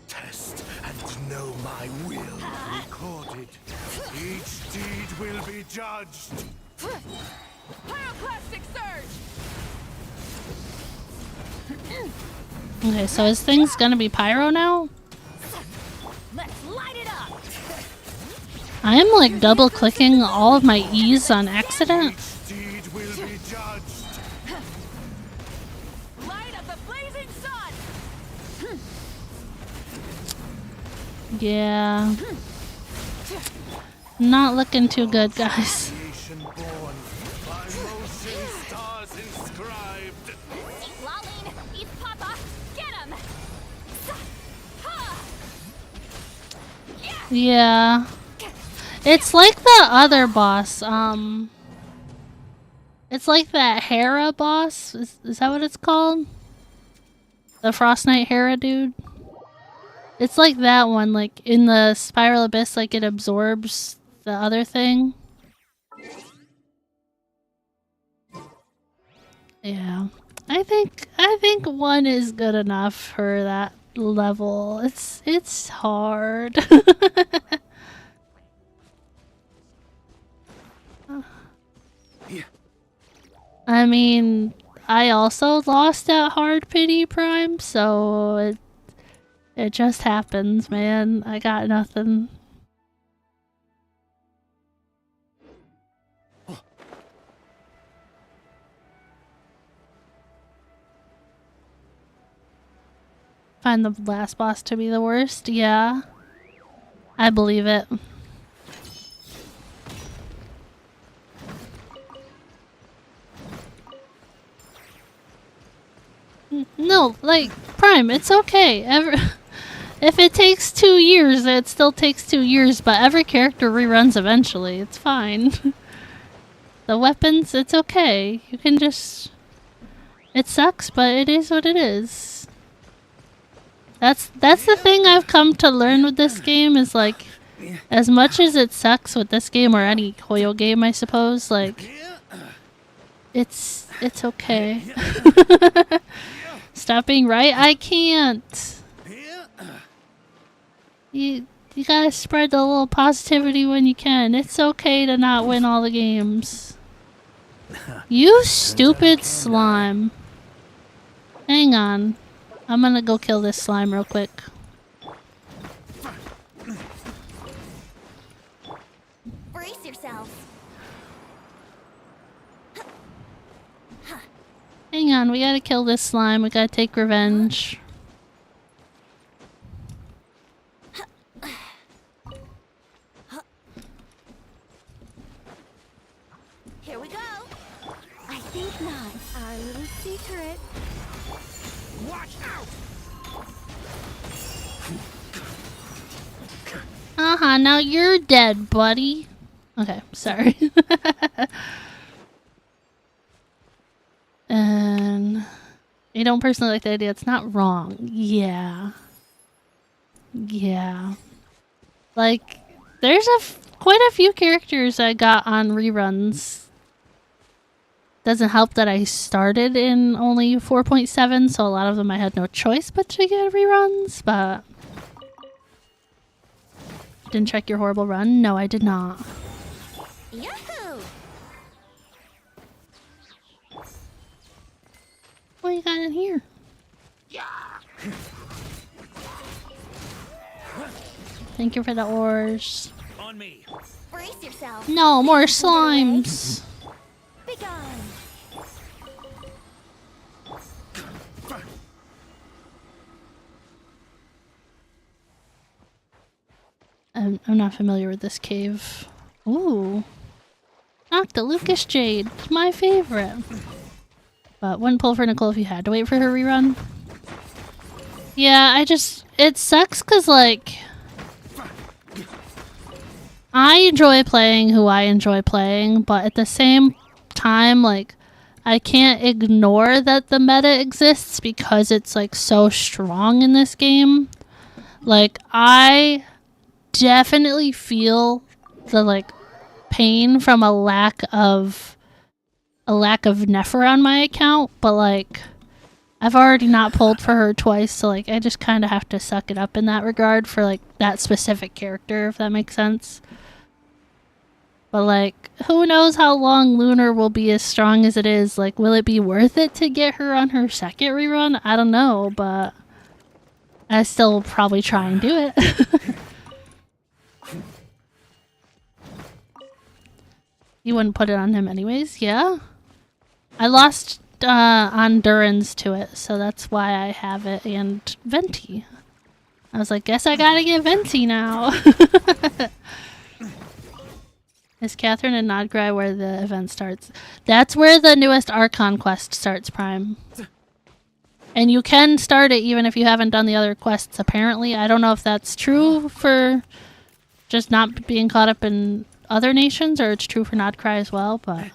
Test and know my will. Recorded. Each deed will be judged. Pyroclastic surge! Okay, so his thing's gonna be pyro now? Let's light it up! I am like double clicking all of my E's on accident. Each deed will be judged. Light of the blazing sun! Yeah. Not looking too good, guys. Creation born, by motion stars inscribed. Laline, eat Papa, get him! Yeah. It's like the other boss, it's like that Hera boss. Is that what it's called? The Frost Knight Hera dude? It's like that one, like in the Spiral Abyss, like it absorbs the other thing. Yeah. I think one is good enough for that level. It's hard. I mean, I also lost at Hard Pity Prime, so it just happens, man. I got nothing. Find the last boss to be the worst? Yeah. I believe it. No, like, Prime, it's okay. If it takes 2 years, it still takes 2 years, but every character reruns eventually. It's fine. The weapons, it's okay. You can just... It sucks, but it is what it is. That's the thing I've come to learn with this game is like, as much as it sucks with this game or any Hoyo game, I suppose, like, it's okay. Stop being right? I can't. You gotta spread the little positivity when you can. It's okay to not win all the games. You stupid slime. Hang on. I'm gonna go kill this slime real quick. Brace yourself. Hang on, we gotta kill this slime. We gotta take revenge. Here we go. I think not. Our little secret. Watch out! Now you're dead, buddy. Okay, sorry. And you don't personally like the idea. It's not wrong. Yeah. Yeah. Like, there's quite a few characters I got on reruns. Doesn't help that I started in only 4.7, so a lot of them I had no choice but to get reruns, but... Didn't check your horrible run? No, I did not. Yahoo! What you got in here? Thank you for the ores. On me. Brace yourself. No, more slimes! Be gone. I'm not familiar with this cave. Ooh. Noctilucus Jade. My favorite. But wouldn't pull for Nicole if you had to wait for her rerun. Yeah, it sucks because, like, I enjoy playing who I enjoy playing, but at the same time, like, I can't ignore that the meta exists because it's, like, so strong in this game. Like, I definitely feel the, like, pain from a lack of Nefer on my account, but, like, I've already not pulled for her twice, so, like, I just kind of have to suck it up in that regard for, like, that specific character, if that makes sense. But, like, who knows how long Lunar will be as strong as it is. Like, will it be worth it to get her on her second rerun? I don't know, but I still will probably try and do it. You wouldn't put it on him anyways? Yeah? I lost on Duran's to it, so that's why I have it, and Venti. I was like, guess I gotta get Venti now. Is Catherine and Nodgrai where the event starts? That's where the newest Archon quest starts, Prime. And you can start it even if you haven't done the other quests, apparently. I don't know if that's true for just not being caught up in other nations, or it's true for Nodgrai as well, but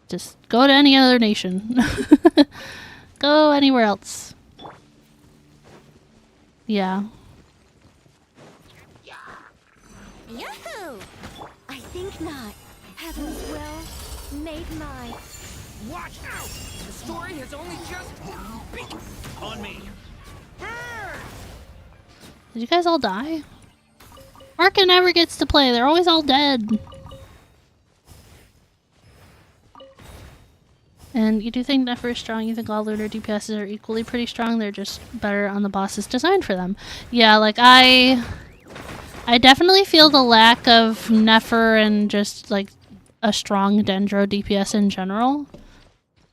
just go to any other nation. Go anywhere else. Yeah. Yahoo! I think not. Heaven's will made mine. Watch out! The story has only just begun. On me. Did you guys all die? Arca never gets to play. They're always all dead. And you do think Nefer is strong. You think all lunar DPSs are equally pretty strong. They're just better on the bosses designed for them. Yeah, like I definitely feel the lack of Nefer and just like a strong Dendro DPS in general.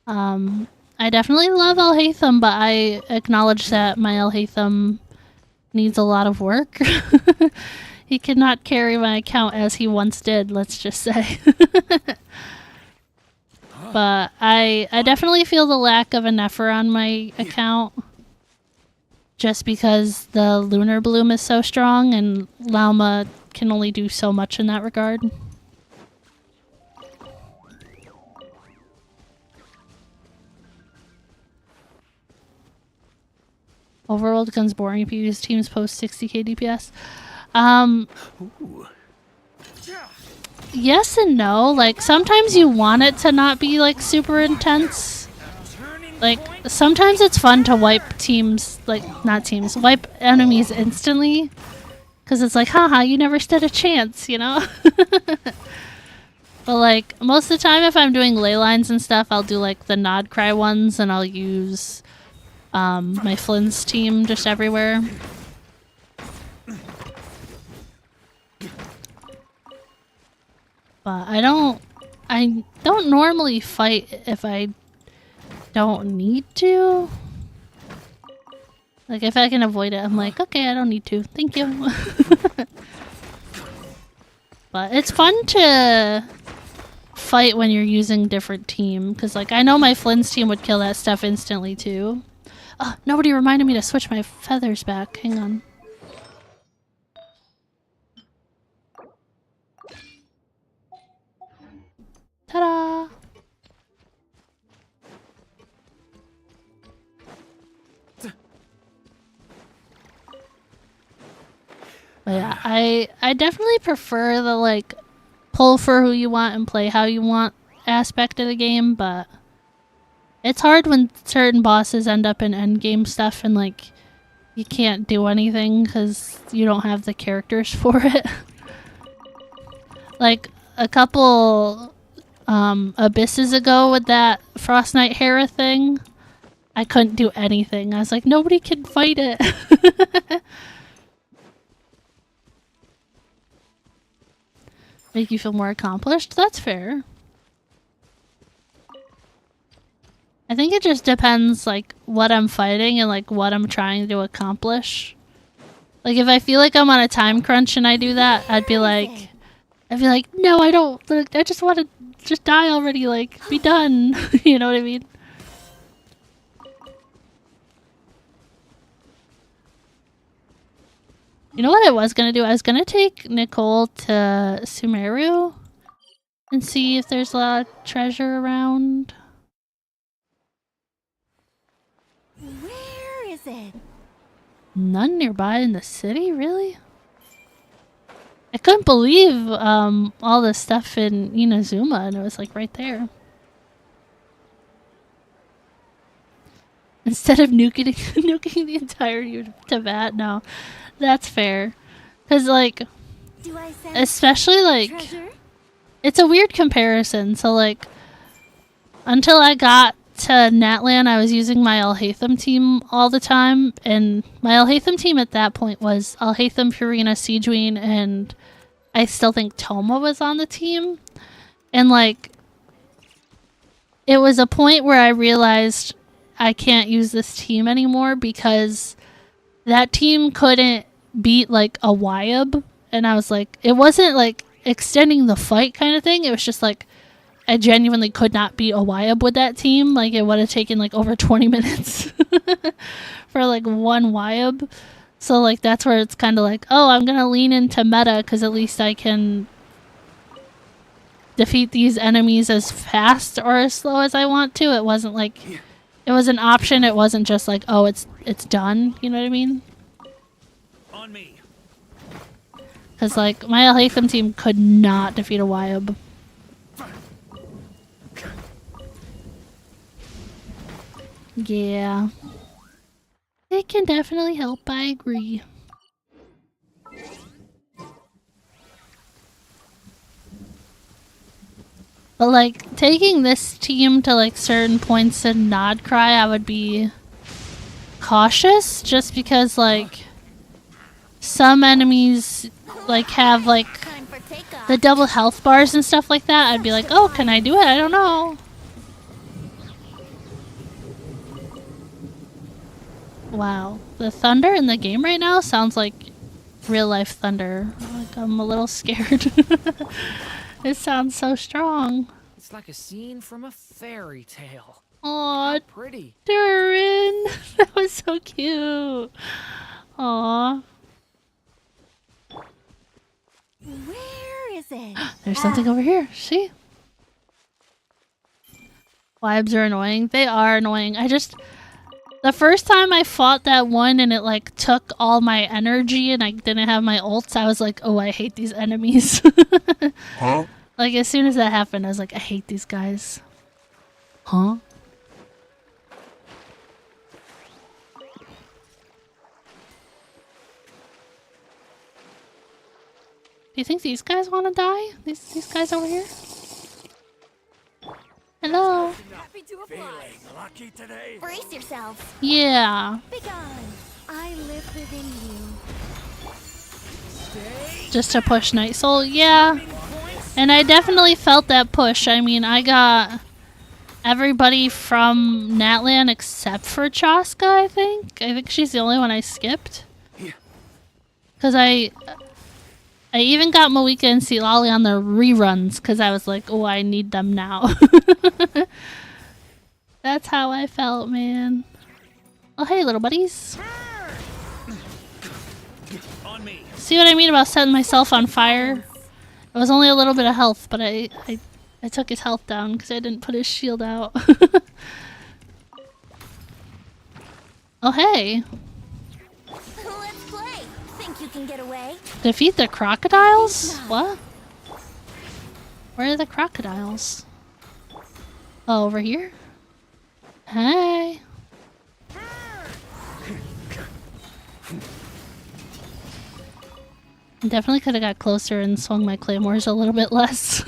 I definitely love Alhaitham, but I acknowledge that my Alhaitham needs a lot of work. He cannot carry my account as he once did, let's just say. But I definitely feel the lack of a Nefer on my account. Just because the Lunar Bloom is so strong and Lauma can only do so much in that regard. Overworld becomes boring if you use teams post 60k DPS. Ooh. Yes and no. Like, sometimes you want it to not be, like, super intense. Like, sometimes it's fun to wipe teams, like, not teams, wipe enemies instantly. Because it's like, haha, you never stood a chance, you know? But, like, most of the time if I'm doing ley lines and stuff, I'll do, like, the nod cry ones, and I'll use my Flynn's team just everywhere. But I don't normally fight if I don't need to. Like, if I can avoid it, I'm like, okay, I don't need to. Thank you. But it's fun to fight when you're using different team, because, like, I know my Flynn's team would kill that stuff instantly, too. Oh, nobody reminded me to switch my feathers back. Hang on. Ta-da! But yeah, I definitely prefer the, like, pull for who you want and play how you want aspect of the game, but it's hard when certain bosses end up in endgame stuff and, like, you can't do anything because you don't have the characters for it. Like, a couple abysses ago with that Frost Knight Hera thing, I couldn't do anything. I was like, nobody can fight it. Make you feel more accomplished? That's fair. I think it just depends, like, what I'm fighting and, like, what I'm trying to accomplish. Like, if I feel like I'm on a time crunch and I do that, I'd be like, no, I don't, like, I just want to just die already, like, be done. You know what I mean? You know what I was gonna do? I was gonna take Nicole to Sumeru and see if there's a lot of treasure around. Where is it? None nearby in the city? Really? I couldn't believe all the stuff in Inazuma, and it was like right there. Instead of nuking the entirety of Tibet, no. That's fair. Because, like, especially, like, treasure? It's a weird comparison. So, like, until I got to Natlan, I was using my Alhaitham team all the time. And my Alhaitham team at that point was Alhaitham, Purina, Sejuine, and I still think Toma was on the team. And, like, it was a point where I realized I can't use this team anymore because that team couldn't beat, like, a Wyab. And I was like, it wasn't, like, extending the fight kind of thing. It was just, like, I genuinely could not beat a Wyab with that team. Like, it would have taken, like, over 20 minutes for, like, one Wyab. So, like, that's where it's kind of like, oh, I'm going to lean into meta because at least I can defeat these enemies as fast or as slow as I want to. It wasn't, like, it was an option. It wasn't just like, oh, it's done. You know what I mean? On me. Because, like, my Alhaitham team could not defeat a Wyab. Yeah. It can definitely help, I agree. But, like, taking this team to, like, certain points in Nod Cry, I would be cautious, just because, like, some enemies, like, have, like, the double health bars and stuff like that. I'd be like, oh, can I do it? I don't know. Wow. The thunder in the game right now sounds like real life thunder. Like, I'm a little scared. It sounds so strong. It's like a scene from a fairy tale. Aw, Pretty. Durin! That was so cute. Aw. Where is it? There's something over here. See? Vibes are annoying. They are annoying. The first time I fought that one and it like took all my energy and I didn't have my ults, I was like, oh, I hate these enemies. Huh? Like as soon as that happened, I was like, I hate these guys. Huh? Do you think these guys want to die? These guys over here? Hello? Happy to apply. Lucky today. Brace yourselves. Yeah. Begone. I live within you. Just to push Night Soul? Yeah. And I definitely felt that push. I mean, I got everybody from Natlan except for Chaska, I think. I think she's the only one I skipped. Because I even got Moika and Silali on their reruns because I was like, oh, I need them now. That's how I felt, man. Oh, hey, little buddies. See what I mean about setting myself on fire? It was only a little bit of health, but I took his health down because I didn't put his shield out. Oh, hey. Let's play. Think you can get away? Defeat the crocodiles? What? Where are the crocodiles? Oh, over here? Hey. Definitely could have got closer and swung my claymores a little bit less.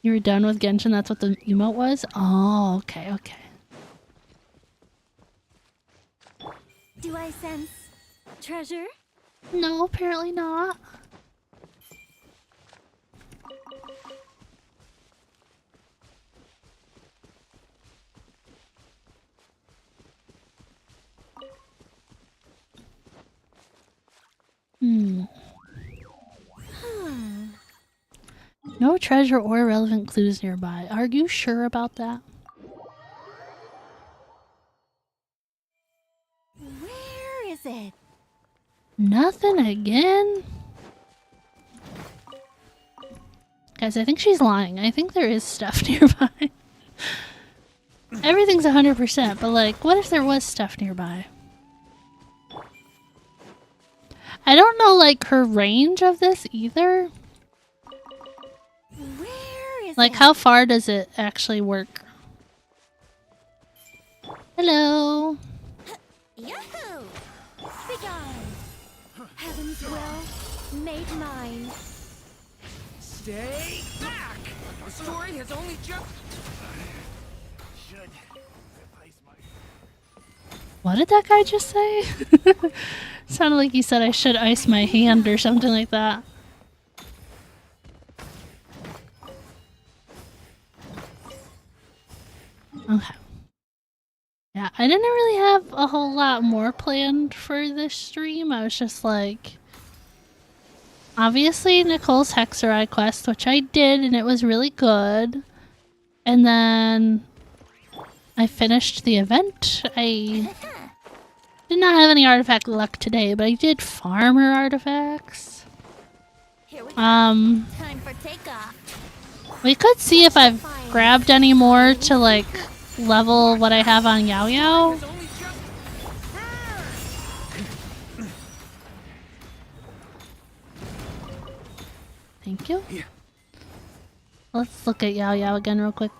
You were done with Genshin? That's what the emote was? Oh, okay, okay. Do I sense treasure? No, apparently not. No treasure or relevant clues nearby. Are you sure about that? Where is it? Nothing again? Guys, I think she's lying. I think there is stuff nearby. Everything's 100%, but like, what if there was stuff nearby? I don't know, like, her range of this either. Where is Like, it? how far does it actually work? Hello. Yahoo! Begone! Heaven's will made mine. Stay back! The story has only just... Should replace my... What did that guy just say? Sounded like he said I should ice my hand or something like that. Okay. Yeah, I didn't really have a whole lot more planned for this stream. I was just like... Obviously, Nicole's Hexerei quest, which I did, and it was really good. And then... I finished the event. I did not have any artifact luck today, but I did farm her artifacts. Here we go. Time for takeoff. We could see if I've grabbed any more to, like, level what I have on Yao Yao. Thank you. Let's look at Yao Yao again real quick.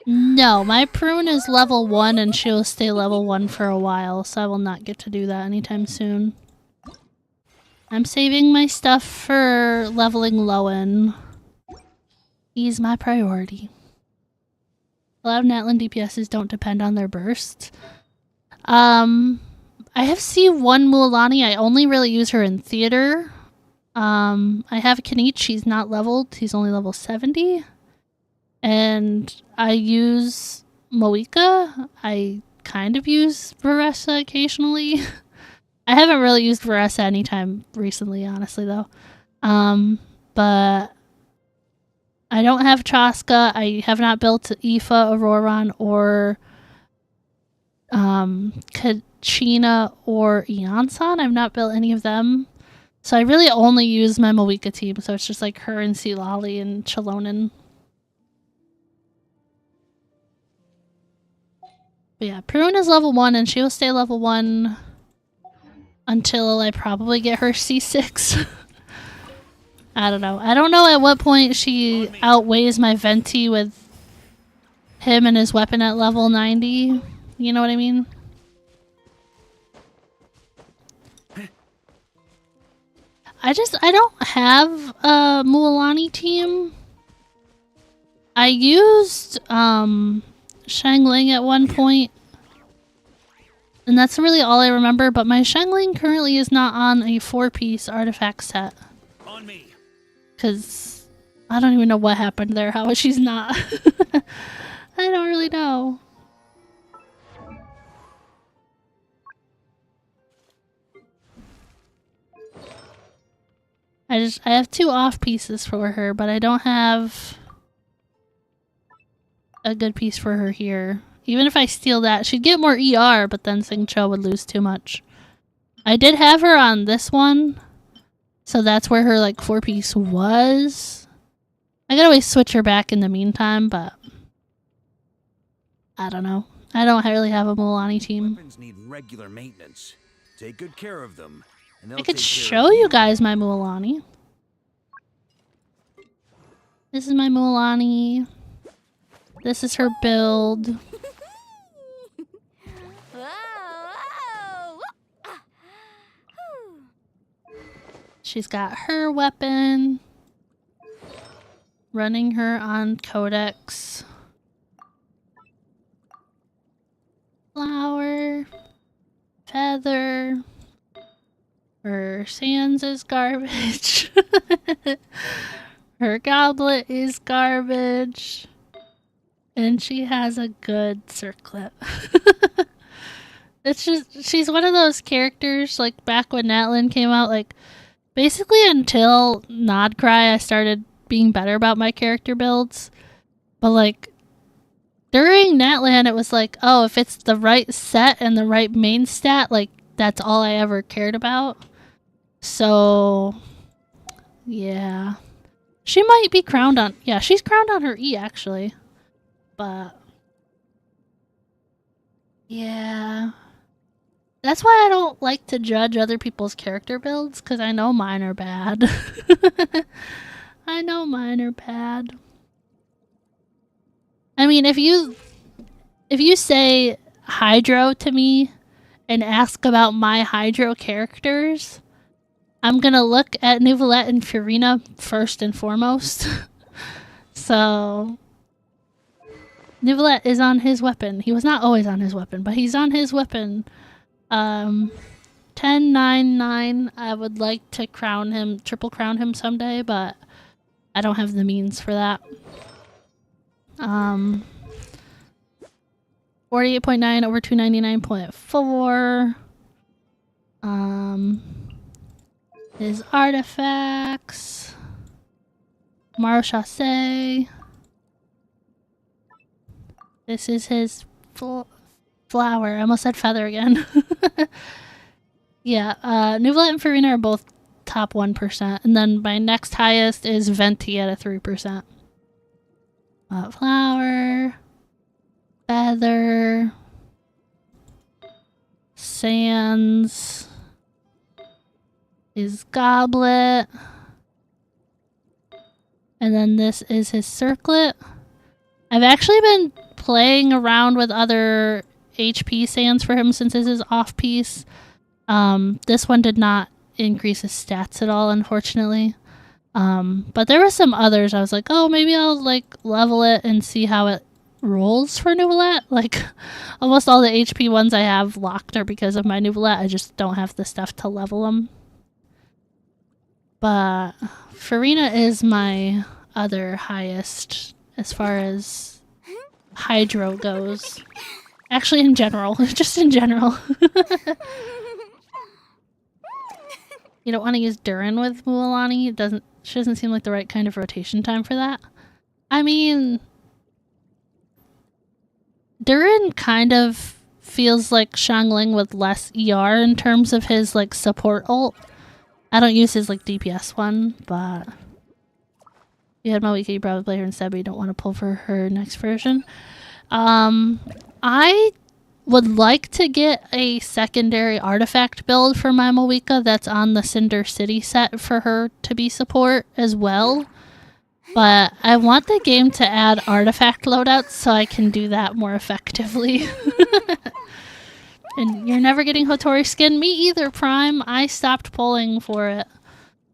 No, my prune is level 1 and she will stay level 1 for a while, so I will not get to do that anytime soon. I'm saving my stuff for leveling Lowen. He's my priority. A lot of Natlan DPSs don't depend on their bursts. I have C1 Mualani. I only really use her in theater. I have Kanich. He's not leveled. He's only level 70. And I use Moika. I kind of use Varessa occasionally. I haven't really used Varessa anytime recently, honestly, though. But I don't have Chaska. I have not built Aoife, Auroron, or Kachina or Eonsan. I've not built any of them. So I really only use my Moeka team, so it's just like her and Silali and Chalonin. But yeah, Prune is level 1 and she will stay level 1 until I probably get her C6. I don't know. I don't know at what point she outweighs my Venti with him and his weapon at level 90. You know what I mean? I don't have a Mualani team. I used Shangling at one point. And that's really all I remember, but my Shangling currently is not on a 4-piece artifact set. On me. Cause I don't even know what happened there, how she's not. I don't really know. I have 2 off pieces for her, but I don't have a good piece for her here. Even if I steal that, she'd get more ER, but then Xingqiu would lose too much. I did have her on this one, so that's where her like 4-piece was. I could always switch her back in the meantime, but I don't know. I don't really have a Mualani team. Weapons need regular maintenance. Take good care of them. I could show you guys my Mualani. This is my Mualani. This is her build. She's got her weapon. Running her on Codex. Flower. Feather. Her sands is garbage. Her goblet is garbage. And she has a good circlet. It's just, she's one of those characters, like back when Natlin came out, like basically until Nodcry I started being better about my character builds. But like during Natlan it was like, oh, if it's the right set and the right main stat, like that's all I ever cared about. So yeah. She might be crowned on, yeah, she's crowned on her E actually. But yeah. That's why I don't like to judge other people's character builds, because I know mine are bad. I know mine are bad. I mean, if you say Hydro to me and ask about my Hydro characters, I'm gonna look at Neuvillette and Furina first and foremost. So Neuvillette is on his weapon. He was not always on his weapon, but he's on his weapon. 10-9-9. I would like to crown him, triple crown him someday, but I don't have the means for that. 48.9 over 299.4. His artifacts. Maro Chassé. This is his flower. I almost said feather again. Yeah, Neuvillette and Furina are both top 1%. And then my next highest is Venti at a 3%. Flower. Feather. Sands. His goblet. And then this is his circlet. I've actually been playing around with other HP sands for him since this is off piece. This one did not increase his stats at all, unfortunately. But there were some others. I was like, oh, maybe I'll like level it and see how it rolls for Neuvillette. Like almost all the HP ones I have locked are because of my Neuvillette. I just don't have the stuff to level them. But Furina is my other highest as far as Hydro goes. Actually, in general. Just in general. You don't want to use Durin with Mualani? She doesn't seem like the right kind of rotation time for that. I mean, Durin kind of feels like Xiangling with less ER in terms of his like support ult. I don't use his like DPS one, but if you had Moika, you probably play her instead, but you don't want to pull for her next version. I would like to get a secondary artifact build for my Moika that's on the Cinder City set for her to be support as well. But I want the game to add artifact loadouts so I can do that more effectively. And you're never getting Hotori skin? Me either, Prime. I stopped pulling for it.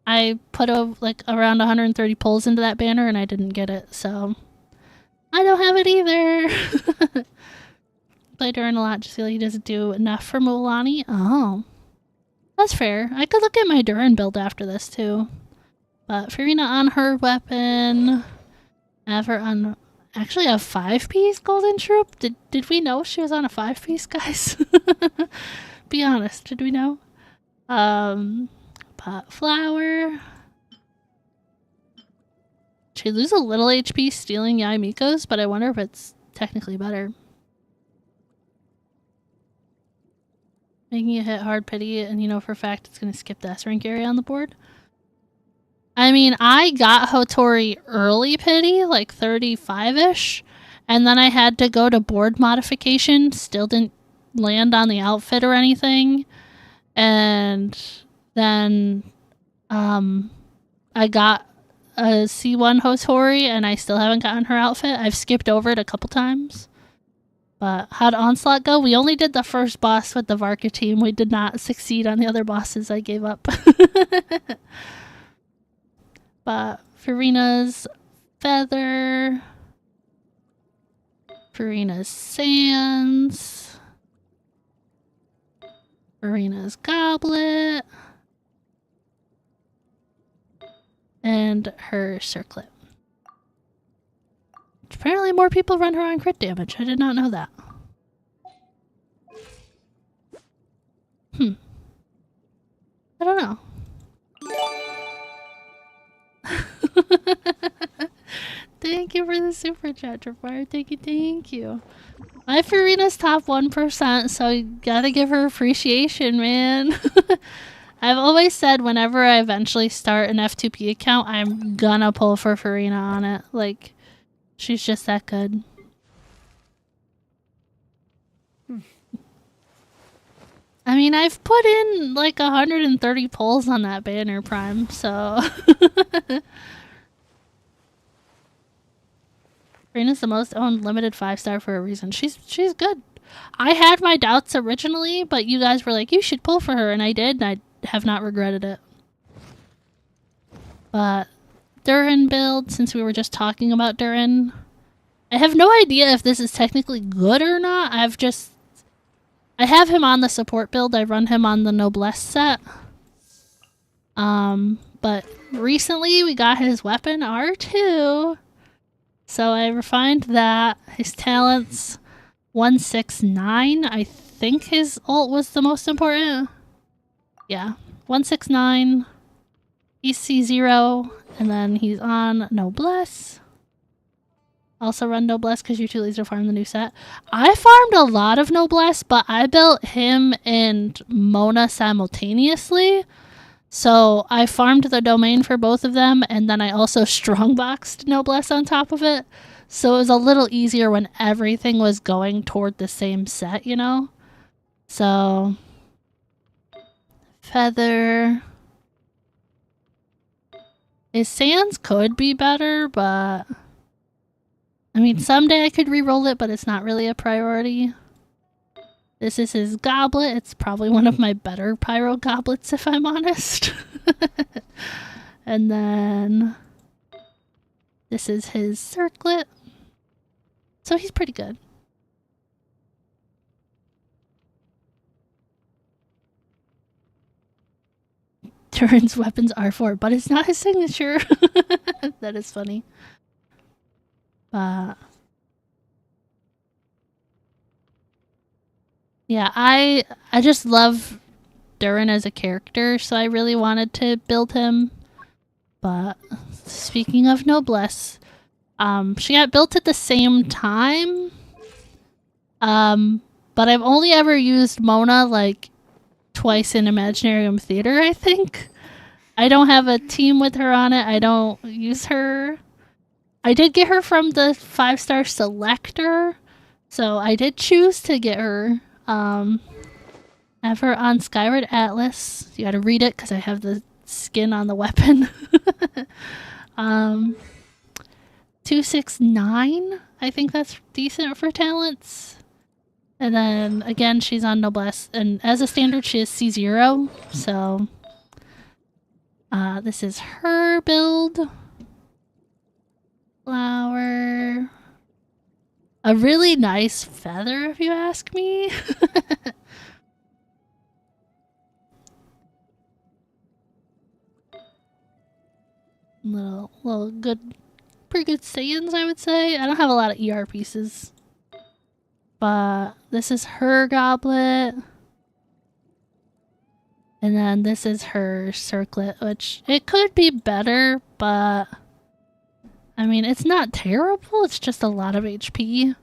I put like around 130 pulls into that banner and I didn't get it, so I don't have it either. Play Durin a lot, just feel like he doesn't do enough for Mualani. Oh. That's fair. I could look at my Durin build after this too. But Furina on her weapon. I have her on actually a 5-piece golden troop. Did we know she was on a 5-piece, guys? Be honest, did we know? Pot flower. She loses a little HP stealing Yai Miko's, but I wonder if it's technically better. Making it hit hard pity, and you know for a fact it's going to skip the S rank area on the board. I mean, I got Hotori early pity, like 35-ish, and then I had to go to board modification, still didn't land on the outfit or anything, and then I got a C1 Hotori, and I still haven't gotten her outfit. I've skipped over it a couple times. But how'd Onslaught go? We only did the first boss with the Varka team. We did not succeed on the other bosses. I gave up. But Furina's feather. Furina's sands. Furina's goblet. And her circlet. Apparently more people run her on crit damage. I did not know that. I don't know. Thank you for the super chat, Trapire. Thank you. My Furina's top 1%, so you gotta give her appreciation, man. I've always said whenever I eventually start an F2P account, I'm gonna pull for Furina on it. Like, she's just that good. I mean, I've put in like 130 pulls on that banner, Prime, so... Furina's the most owned limited 5-star for a reason. She's good. I had my doubts originally, but you guys were like, you should pull for her, and I did, and I have not regretted it. But Durin build, since we were just talking about Durin, I have no idea if this is technically good or not. I have him on the support build. I run him on the Noblesse set. But recently we got his weapon R2. So I refined that. His talents 169. I think his ult was the most important. Yeah. 169. He's C0. And then he's on Noblesse. Also run Noblesse because you're too lazy to farm the new set. I farmed a lot of Noblesse, but I built him and Mona simultaneously. So I farmed the domain for both of them, and then I also strongboxed Noblesse on top of it. So it was a little easier when everything was going toward the same set, you know? So... Feather... His sands could be better, but... I mean, someday I could re-roll it, but it's not really a priority. This is his goblet. It's probably one of my better pyro goblets, if I'm honest. And then... This is his circlet. So he's pretty good. Durin's weapons are R4, but it's not his signature. That is funny. Yeah, I just love Durin as a character, so I really wanted to build him. But speaking of Noblesse, she got built at the same time. But I've only ever used Mona like twice in Imaginarium Theater, I think. I don't have a team with her on it. I don't use her. I did get her from the 5-star selector, so I did choose to get her. Have her on Skyward Atlas. You gotta read it because I have the skin on the weapon. 269. I think that's decent for talents. And then again, she's on Noblesse, and as a standard, she is C0. So this is her build. Flower. A really nice feather, if you ask me. little good, pretty good sayings, I would say. I don't have a lot of ER pieces, but this is her goblet, and then this is her circlet, which it could be better, but I mean, it's not terrible. It's just a lot of HP,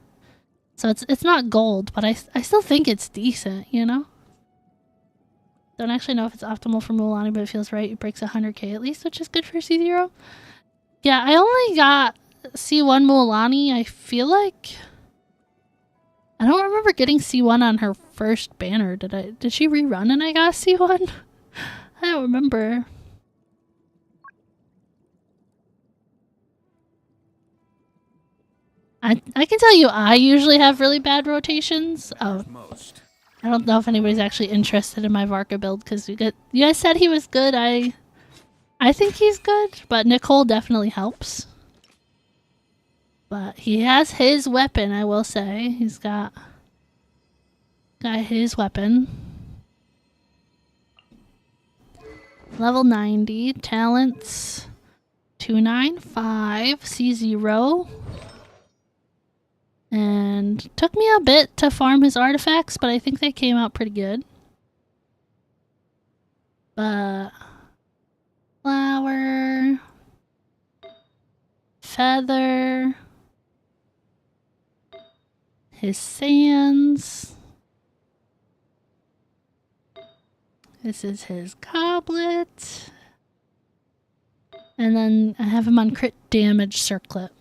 so it's not gold, but I still think it's decent, you know. Don't actually know if it's optimal for Mulan, but it feels right. It breaks 100k at least, which is good for C0. Yeah, I only got C1 Mulan. I feel like I don't remember getting C1 on her first banner. Did she rerun and I got C1? I don't remember. I can tell you I usually have really bad rotations. Oh. I don't know if anybody's actually interested in my Varka build because you guys said he was good. I think he's good, but Nicole definitely helps. But he has his weapon, I will say. He's got his weapon. Level 90, talents 295, C0. And took me a bit to farm his artifacts, but I think they came out pretty good. But flower, feather, his sands. This is his goblet. And then I have him on crit damage circlet.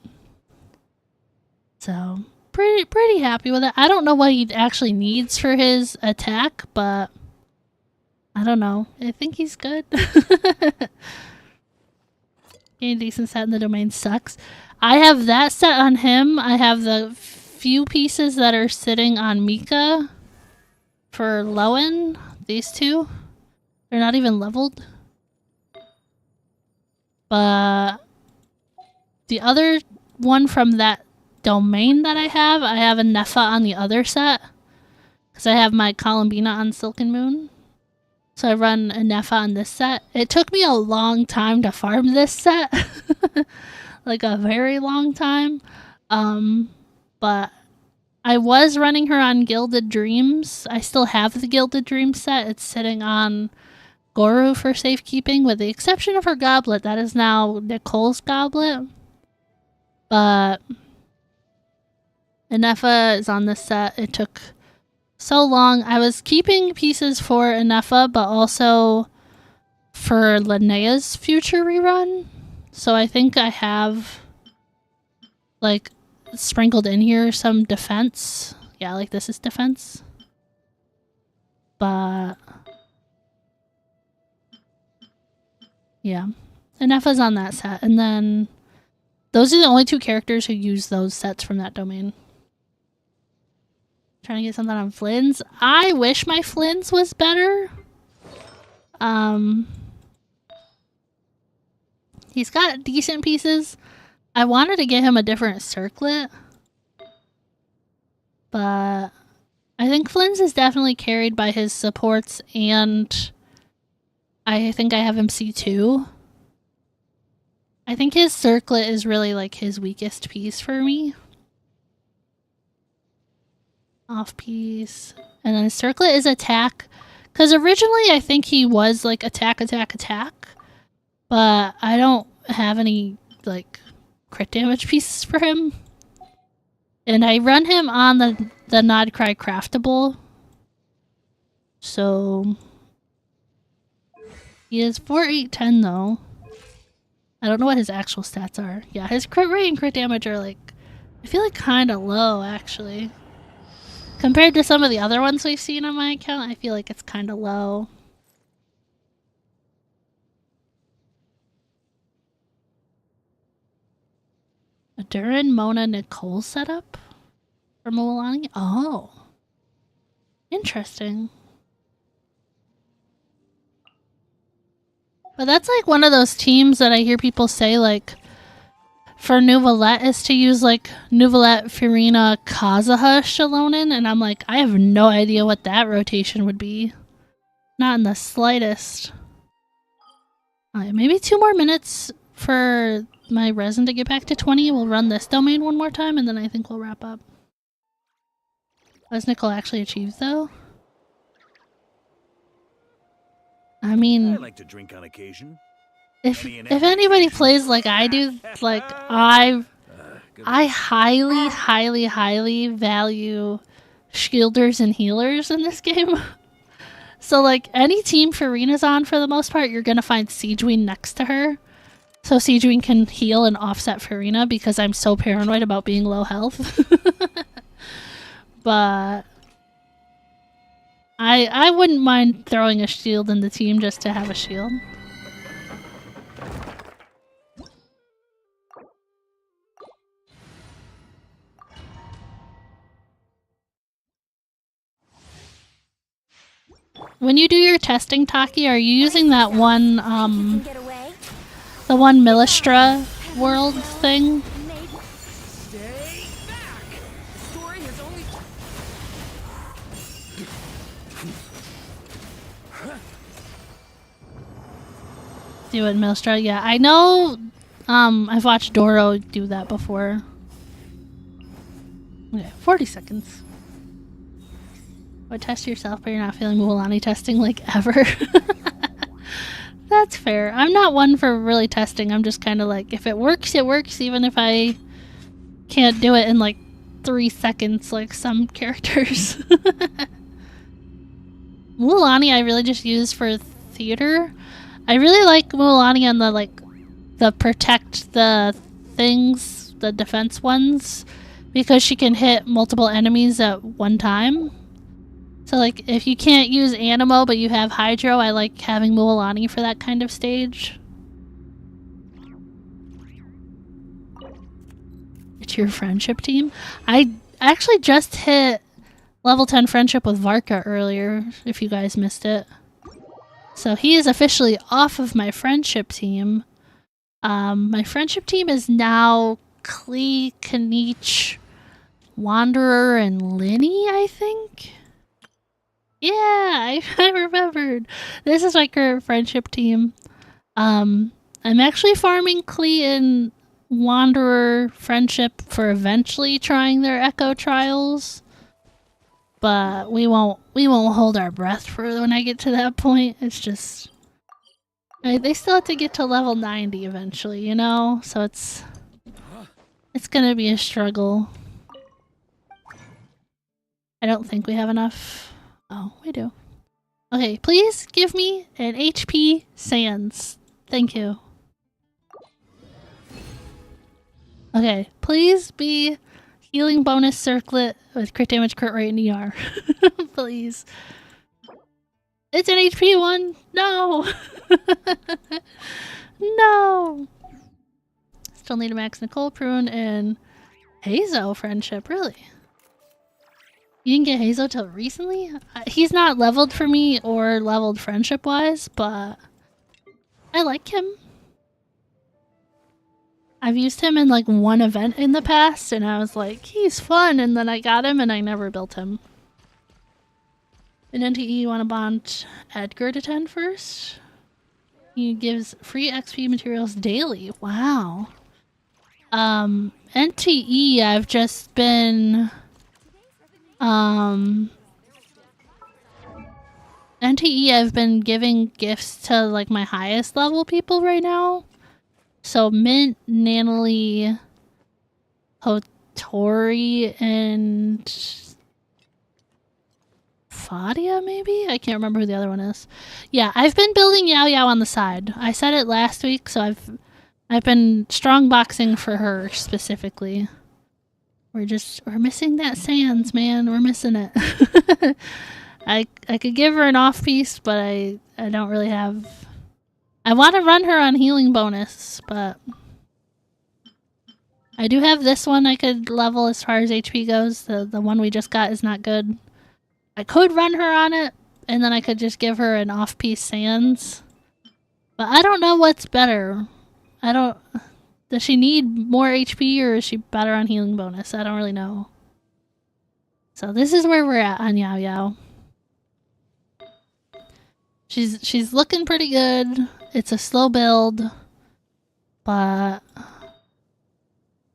So pretty happy with it. I don't know what he actually needs for his attack, but I don't know. I think he's good. Getting a decent set in the domain sucks. I have that set on him. I have the few pieces that are sitting on Mika for Lowen. These two. They're not even leveled. But the other one from that domain that I have a Nefa on the other set. Because I have my Columbina on Silken Moon. So I run a Nefa on this set. It took me a long time to farm this set. Like a very long time. But I was running her on Gilded Dreams. I still have the Gilded Dreams set. It's sitting on Goru for safekeeping, with the exception of her goblet. That is now Nicole's goblet. But Inefa is on this set. It took so long. I was keeping pieces for Inefa, but also for Linnea's future rerun. So I think I have, like, sprinkled in here some defense. Yeah, like this is defense. But yeah, Inefa's on that set. And then those are the only two characters who use those sets from that domain. Trying to get something on Flynn's. I wish my Flynn's was better. He's got decent pieces. I wanted to get him a different circlet. But I think Flynn's is definitely carried by his supports, and I think I have him C2. I think his circlet is really like his weakest piece for me. Off piece. And then his circlet is attack. Because originally I think he was like attack. But I don't have any like crit damage pieces for him. And I run him on the Nodcry craftable. So He is 4, 8, 10 though. I don't know what his actual stats are. Yeah, his crit rate and crit damage are like, I feel like kind of low actually. Compared to some of the other ones we've seen on my account, I feel like it's kind of low. A Durin, Mona, Nicole setup for Mualani? Oh. Interesting. But that's like one of those teams that I hear people say like for Nouvellette is to use like Nouvellette, Furina, Kazuha, Shalonen, and I'm like, I have no idea what that rotation would be. Not in the slightest. Alright, maybe 2 more minutes for my resin to get back to 20. We'll run this domain one more time and then I think we'll wrap up. What does Nicole actually achieve though? I mean, I like to drink on occasion. if anybody plays like I do, like I highly value shielders and healers in this game. So like any team Furina's on for the most part, you're gonna find Siegeween next to her. So Siegeween can heal and offset Furina because I'm so paranoid about being low health. But I wouldn't mind throwing a shield in the team just to have a shield. When you do your testing, Taki, are you using that one, the one Millistra world thing? Stay back! The story has only... Do it, Millistra? Yeah, I know, I've watched Doro do that before. Okay, 40 seconds. Or test yourself, but you're not feeling Mualani testing like ever. That's fair. I'm not one for really testing. I'm just kind of like, if it works, it works, even if I can't do it in like 3 seconds like some characters. Mualani I really just use for theater. I really like Mualani on the protect the things, the defense ones, because she can hit multiple enemies at one time. So like if you can't use Animo but you have Hydro, I like having Mualani for that kind of stage. It's your friendship team? I actually just hit level 10 friendship with Varka earlier, if you guys missed it. So he is officially off of my friendship team. My friendship team is now Klee, Kanich, Wanderer, and Linny, I think? Yeah, I remembered. This is my current friendship team. I'm actually farming Klee and Wanderer friendship for eventually trying their Echo trials. But we won't hold our breath for when I get to that point. It's just they still have to get to level 90 eventually, you know? So it's gonna be a struggle. I don't think we have enough. Oh, we do. Okay, please give me an HP Sans. Thank you. Okay, please be healing bonus circlet with crit damage, crit rate, and ER. Please. It's an HP one! No! No! Still need a max Nicole, Prune, and Hazo friendship, really? You didn't get Hazo till recently? He's not leveled for me or leveled friendship-wise, but I like him. I've used him in like one event in the past, and I was like, he's fun, and then I got him and I never built him. In NTE, you want to bond Edgar to 10 first? He gives free XP materials daily. Wow. NTE, I've just been... NTE, I've been giving gifts to like my highest level people right now. So Mint, Nanalie, Hotori, and Fadia, maybe? I can't remember who the other one is. Yeah, I've been building Yao Yao on the side. I said it last week, so I've been strong boxing for her specifically. We're missing that Sans, man. We're missing it. I could give her an off piece, but I don't really have... I want to run her on healing bonus, but... I do have this one I could level as far as HP goes. The one we just got is not good. I could run her on it, and then I could just give her an off piece Sans. But I don't know what's better. Does she need more HP, or is she better on healing bonus? I don't really know. So this is where we're at on Yao Yao. She's looking pretty good. It's a slow build, but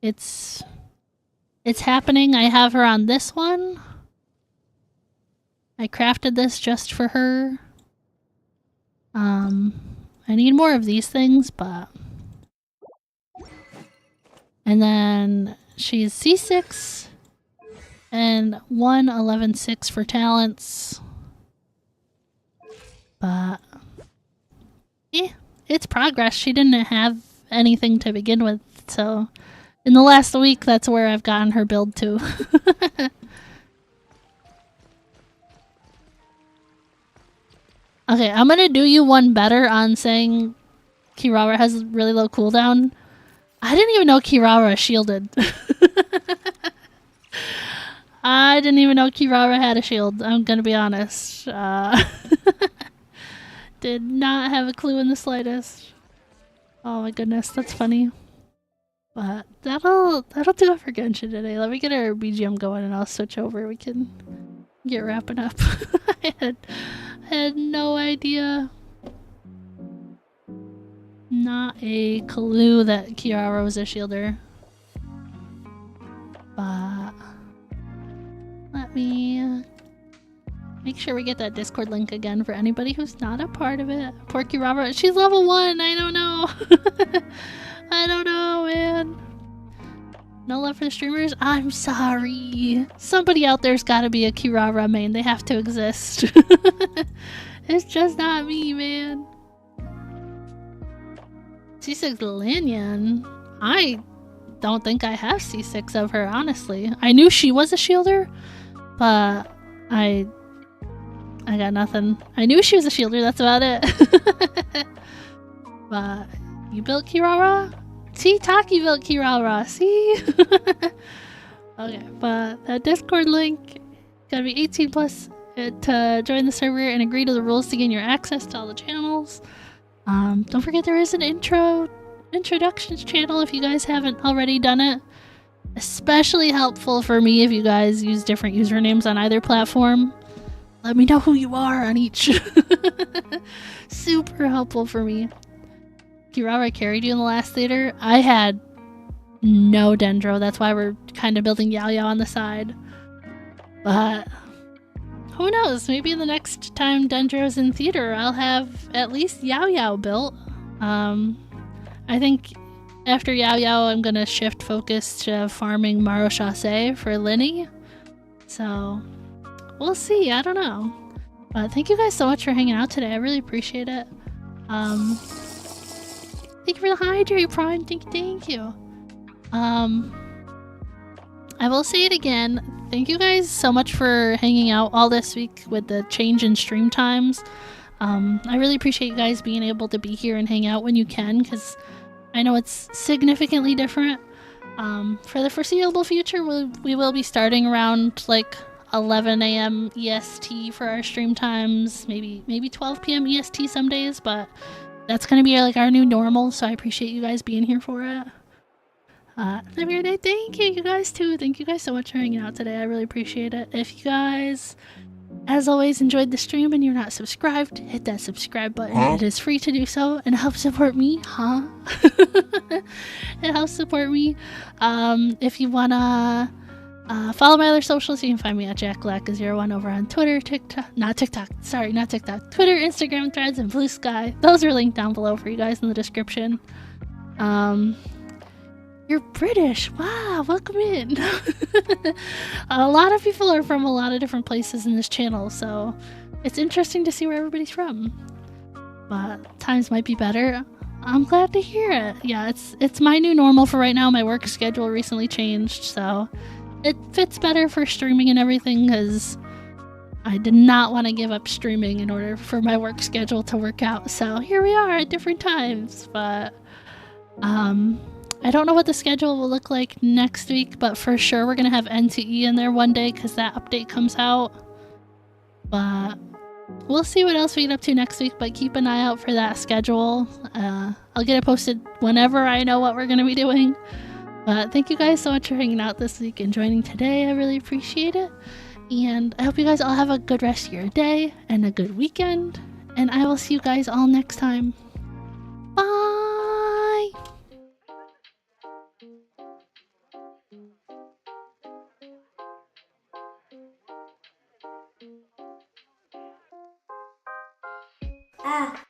it's happening. I have her on this one. I crafted this just for her. I need more of these things, but... And then she's C6 and 111.6 for talents. But it's progress. She didn't have anything to begin with, so in the last week that's where I've gotten her build to. Okay, I'm gonna do you one better on saying Kirara has really low cooldown. I didn't even know Kirara shielded. I didn't even know Kirara had a shield, I'm gonna be honest. Did not have a clue in the slightest. Oh my goodness, that's funny. But that'll do it for Genshin today. Let me get our BGM going and I'll switch over. We can get wrapping up. I had no idea. Not a clue that Kirara was a shielder. But let me make sure we get that Discord link again for anybody who's not a part of it. Poor Kirara, she's level 1, I don't know. I don't know, man. No love for the streamers? I'm sorry. Somebody out there's gotta be a Kirara main. They have to exist. It's just not me, man. C6 Lanyan? I don't think I have C6 of her, honestly. I knew she was a shielder, but I got nothing. I knew she was a shielder, that's about it. But you built Kirara? See, Taki built Kirara, see? Okay, but that Discord link, gotta be 18 plus to join the server and agree to the rules to gain your access to all the channels. Don't forget there is an introductions channel if you guys haven't already done it. Especially helpful for me if you guys use different usernames on either platform. Let me know who you are on each. Super helpful for me. Kirara carried you in the last theater. I had no Dendro. That's why we're kind of building Yao Yao on the side. But who knows? Maybe the next time Dendro's in theater, I'll have at least Yao Yao built. I think after Yao Yao, I'm gonna shift focus to farming Maro Chassé for Linny. So we'll see. I don't know. But thank you guys so much for hanging out today. I really appreciate it. Thank you for the hydrate, Prime. Thank you. I will say it again. Thank you guys so much for hanging out all this week with the change in stream times. I really appreciate you guys being able to be here and hang out when you can, because I know it's significantly different. For the foreseeable future, we will be starting around like 11 a.m. EST for our stream times, maybe 12 p.m. EST some days, but that's gonna be like our new normal, so I appreciate you guys being here for it. Have a great day. Thank you, you guys too. Thank you guys so much for hanging out today. I really appreciate it. If you guys, as always, enjoyed the stream and you're not subscribed, hit that subscribe button. It is free to do so and help support me, It helps support me. If you wanna follow my other socials, you can find me at JackBlack01 over on Twitter, Twitter, Instagram, Threads, and Blue Sky. Those are linked down below for you guys in the description. You're British. Wow, welcome in. A lot of people are from a lot of different places in this channel, so it's interesting to see where everybody's from. But times might be better. I'm glad to hear it. Yeah, it's my new normal for right now. My work schedule recently changed, so it fits better for streaming and everything because I did not want to give up streaming in order for my work schedule to work out. So here we are at different times, but I don't know what the schedule will look like next week, but for sure we're going to have NTE in there one day because that update comes out. But we'll see what else we get up to next week, but keep an eye out for that schedule. I'll get it posted whenever I know what we're going to be doing. But thank you guys so much for hanging out this week and joining today. I really appreciate it. And I hope you guys all have a good rest of your day and a good weekend. And I will see you guys all next time. Bye! Ah.